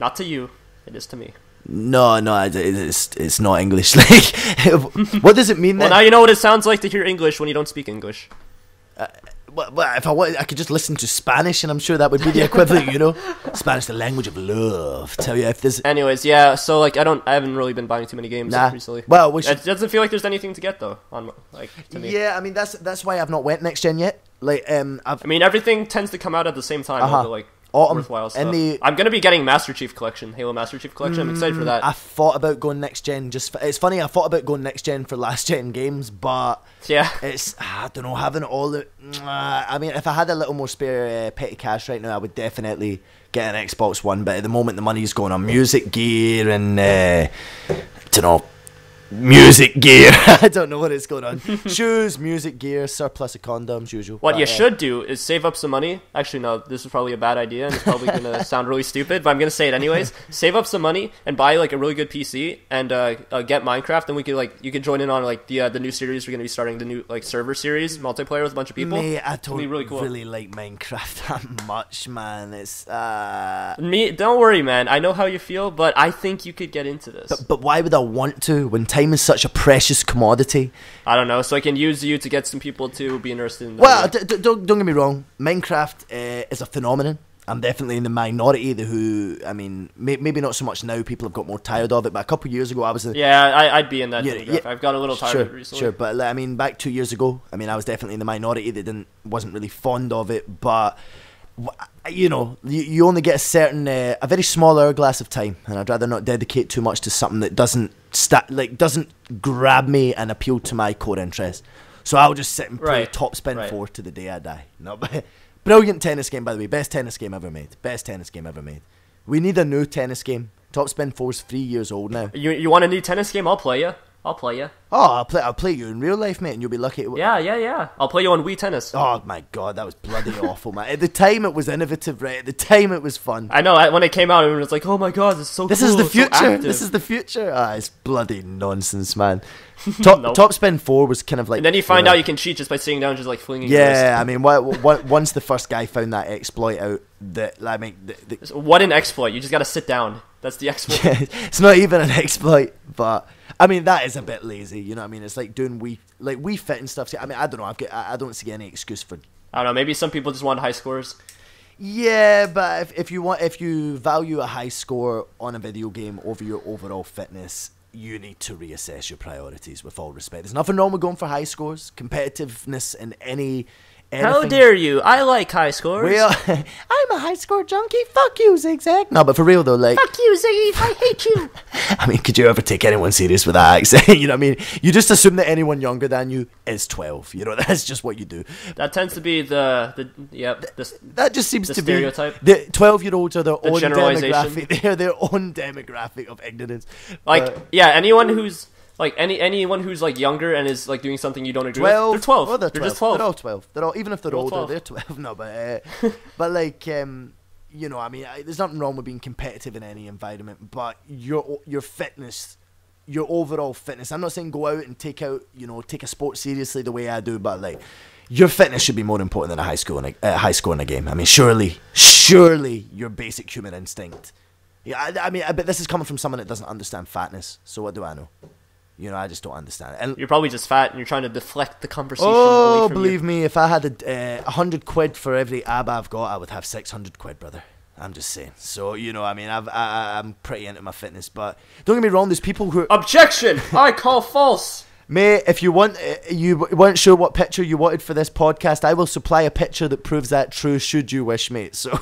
Not to you. It is to me. No, it's not English. Like, what does it mean then? Well, now you know what it sounds like to hear English when you don't speak English. Well, if I wanted, I could just listen to Spanish, and I'm sure that would be the equivalent, you know. Spanish, the language of love. Tell you if there's. Anyways, yeah. So like, I haven't really been buying too many games recently. Well, it doesn't feel like there's anything to get though. To me. Yeah, I mean that's why I've not went next gen yet. Like, I mean, everything tends to come out at the same time. Like autumn, worthwhile stuff. I'm gonna be getting Master Chief Collection, Halo Master Chief Collection. I'm excited for that. I thought about going next gen. It's funny. I thought about going next gen for last gen games, but yeah, I don't know, having it all. I mean, if I had a little more spare petty cash right now, I would definitely get an Xbox One. But at the moment, the money's going on music gear and I don't know. Music gear. I don't know what is going on. Shoes, music gear, surplus of condoms, usual. What you should do is save up some money. Actually, no, this is probably a bad idea, and it's probably going to sound really stupid, but I'm going to say it anyways. Save up some money and buy like a really good PC and get Minecraft, and we could you could join in on like the new series. We're going to be starting the new like server series, multiplayer with a bunch of people. Mate, I don't really like Minecraft that much, man. It's me. Don't worry, man. I know how you feel, but I think you could get into this. But why would I want to when time is such a precious commodity? I don't know, so I can use you to get some people to be interested in well, don't get me wrong, Minecraft is a phenomenon. I'm definitely in the minority who, I mean, maybe not so much now, people have got more tired of it, but a couple of years ago I was I'd be in that demographic. I've got a little tired of it recently. Sure, but I mean, back 2 years ago, I mean, I was definitely in the minority that wasn't really fond of it, but you know, you only get a very small hourglass of time, and I'd rather not dedicate too much to something that doesn't grab me and appeal to my core interest. So I'll just sit and play Top Spin 4 to the day I die. No, but brilliant tennis game, by the way. Best tennis game ever made. We need a new tennis game. Top Spin 4's 3 years old now. You want a new tennis game? I'll play you. Oh, I'll play you in real life, mate, and you'll be lucky. Yeah. I'll play you on Wii Tennis. Oh my god, that was bloody awful, man. At the time, it was innovative, right? At the time, it was fun. I know. When it came out, everyone was like, "Oh my god, this is so cool. This is the future. This is the future." It's bloody nonsense, man. Top Spin 4 was kind of like. And then you find out you can cheat just by sitting down, and just like flinging. Yeah, I mean, once the first guy found that exploit out, what an exploit! You just got to sit down. That's the exploit. Yeah, it's not even an exploit, but I mean that is a bit lazy. You know what I mean? It's like doing Wii Fit and stuff. I mean, I don't know. I don't see any excuse for. I don't know. Maybe some people just want high scores. Yeah, but if you value a high score on a video game over your overall fitness, you need to reassess your priorities. With all respect, there's nothing wrong with going for high scores. Competitiveness in anything. How dare you? I like high scores. Well, I'm a high score junkie. Fuck you, Zigzag. No, but for real though, like. Fuck you, Ziggy. I hate you. I mean, could you ever take anyone serious with that accent? You know what I mean? You just assume that anyone younger than you is 12. You know, that's just what you do. That tends to be that just seems to stereotype. Be the 12-year-olds are their own demographic. They're their own demographic of ignorance. Anyone who's. Like anyone who's like younger and is like doing something you don't agree with, they're 12. Oh, they're 12. They're just 12. They're all 12. They're all, even if they're older, 12. they're 12. No, but like you know, I mean, there's nothing wrong with being competitive in any environment, but your fitness, your overall fitness. I'm not saying go out and take a sport seriously the way I do, but like your fitness should be more important than a high score in a game. I mean, surely surely your basic human instinct. Yeah, I mean, but this is coming from someone that doesn't understand fatness. So what do I know? You know, I just don't understand it. And you're probably just fat, and you're trying to deflect the conversation. oh, believe me, if I had 100 quid for every ab I've got, I would have 600 quid, brother. I'm just saying. So, you know, I mean, I'm pretty into my fitness, but don't get me wrong, there's people who... Objection! I call false! Mate, if you weren't sure what picture you wanted for this podcast, I will supply a picture that proves that true, should you wish, mate. So,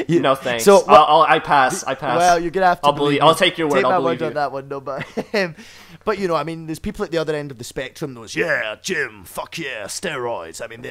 no thanks. So, I pass. Well, you're gonna have to. I'll take your word. Take my I'll believe word you on that one, no, but you know, I mean, there's people at the other end of the spectrum. Those, yeah, gym, fuck yeah, steroids. I mean,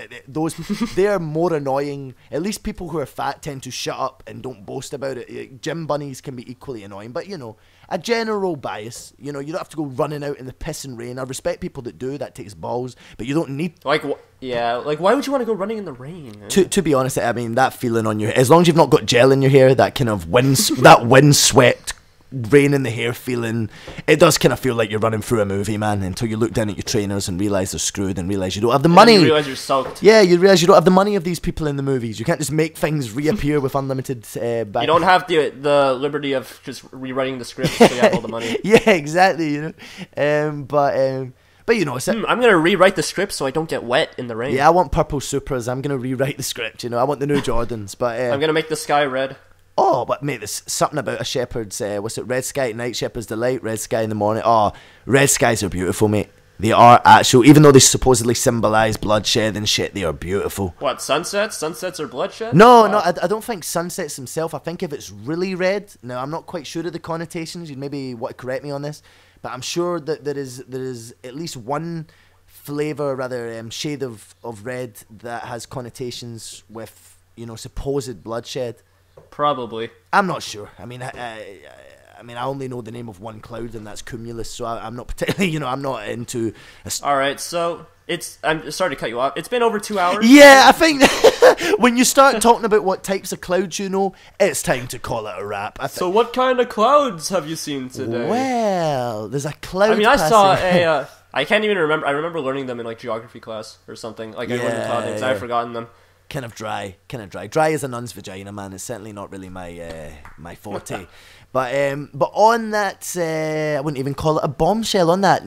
they're more annoying. At least people who are fat tend to shut up and don't boast about it. Gym bunnies can be equally annoying, but you know, a general bias. You know, you don't have to go running out in the piss and rain. I respect people that do. That takes balls, but you don't need. Like why would you want to go running in the rain? To be honest, I mean, that feeling on your, as long as you've not got gel in your hair, that kind of windswept, rain in the hair feeling, it does kind of feel like you're running through a movie, man, until you look down at your trainers and realise they're screwed and realise you don't have the money. You realise you're soaked. Yeah, you realise you don't have the money of these people in the movies. You can't just make things reappear with unlimited back. You don't have the liberty of just rewriting the script so you have all the money. Yeah, exactly, you know. But you know, I'm gonna rewrite the script so I don't get wet in the rain. Yeah, I want purple Supras. I'm gonna rewrite the script, you know. I want the new Jordans, but I'm gonna make the sky red. Oh, but mate, there's something about a shepherd's, what's it, red sky at night, shepherd's delight, red sky in the morning. Oh, red skies are beautiful, mate. They are actual, even though they supposedly symbolise bloodshed and shit, they are beautiful. What, sunsets? Sunsets are bloodshed? No, I don't think sunsets themselves. I think if it's really red, now I'm not quite sure of the connotations, you'd maybe want to correct me on this, but I'm sure that there is at least one flavour, rather shade of red that has connotations with, you know, supposed bloodshed. Probably. I'm not sure. I mean, I only know the name of one cloud, and that's cumulus. So I'm not particularly, you know, I'm not into. All right, so I'm sorry to cut you off. It's been over 2 hours. Yeah, I think when you start talking about what types of clouds you know, it's time to call it a wrap. So what kind of clouds have you seen today? Well, there's a cloud. I mean, I saw a. I can't even remember. I remember learning them in like geography class or something. Like I learned the cloud names. I've forgotten them. Kind of dry. Dry as a nun's vagina, man. It's certainly not really my forte. But on that, I wouldn't even call it a bombshell. On that,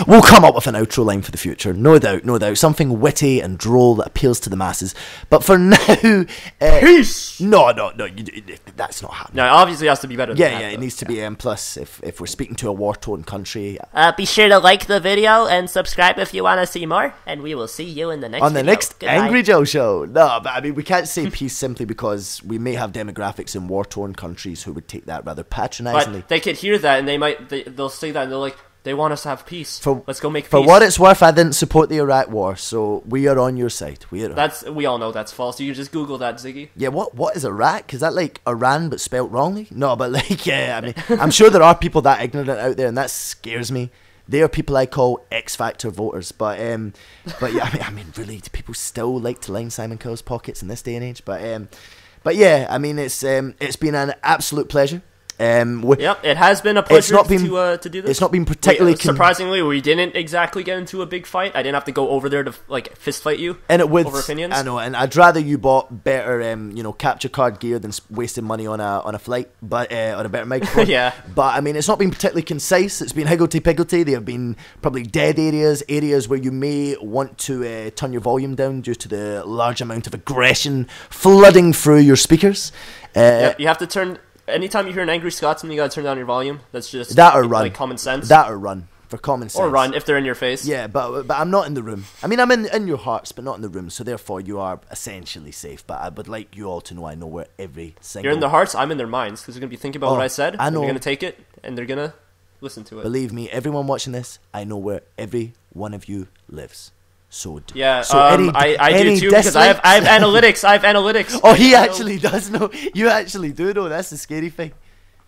we'll come up with an outro line for the future, no doubt. Something witty and droll that appeals to the masses. But for now, peace. No, that's not happening. No, obviously it has to be better. Yeah, it needs to be plus. If we're speaking to a war-torn country, be sure to like the video and subscribe if you want to see more. And we will see you in the next. The next Angry Joe show. No, but I mean we can't say peace simply because we may have demographics in war-torn countries who would take that rather patronisingly. But they could hear that and they'll say that and they're like, they want us to have peace. Let's go make peace. For what it's worth, I didn't support the Iraq War, so we are on your side. We all know that's false. You can just Google that, Ziggy. Yeah, what is Iraq? Is that like Iran but spelt wrongly? No, but like, yeah, I mean, I'm sure there are people that ignorant out there, and that scares me. They are people I call X Factor voters, but yeah, I mean, really, do people still like to line Simon Cowell's pockets in this day and age? But yeah, I mean, it's been an absolute pleasure. Yep, it has been a pleasure to do this. It's not been particularly... surprisingly, we didn't exactly get into a big fight. I didn't have to go over there to like fist fight you over opinions. I know, and I'd rather you bought better, capture card gear than wasting money on a flight, but on a better microphone. Yeah. But I mean, it's not been particularly concise. It's been higgledy-piggledy. There have been probably dead areas where you may want to turn your volume down due to the large amount of aggression flooding through your speakers. Yep, you have to turn... Anytime you hear an angry Scotsman, you gotta turn down your volume. That's just that or run. Like common sense. That or run for common sense. Or run if they're in your face. Yeah, but I'm not in the room. I mean, I'm in your hearts, but not in the room. So therefore, you are essentially safe. But I would like you all to know I know where every single. You're in their hearts. I'm in their minds because they're gonna be thinking about what I said. I know. They're gonna take it and they're gonna listen to it. Believe me, everyone watching this, I know where every one of you lives. So yeah, I do too because I have analytics. Oh, he actually does know. You actually do know. That's the scary thing.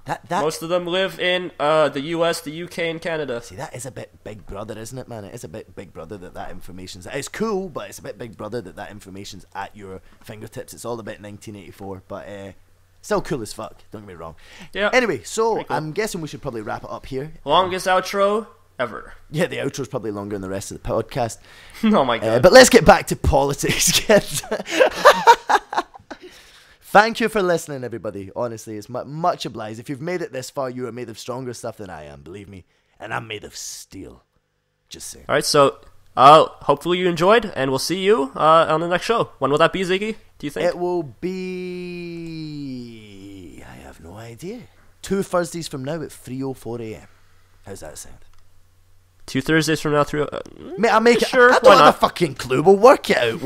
That most of them live in the US, the UK, and Canada. See, that is a bit Big Brother, isn't it, man? It is a bit Big Brother that information's... It's cool, but it's a bit Big Brother that information's at your fingertips. It's all a bit 1984, but still cool as fuck. Don't get me wrong. Yeah. Anyway, so cool. I'm guessing we should probably wrap it up here. Longest outro ever. Yeah, the outro's probably longer than the rest of the podcast. Oh my god. But let's get back to politics, kids. Thank you for listening, everybody. Honestly, it's much obliged. If you've made it this far, you are made of stronger stuff than I am, believe me. And I'm made of steel. Just saying. All right, so hopefully you enjoyed, and we'll see you on the next show. When will that be, Ziggy? Do you think? It will be... I have no idea. 2 Thursdays from now at 3:04 a.m. How's that sound? 2 Thursdays from now, 3. Mate, I'll make it. Sure, I don't have a fucking clue. We'll work it out.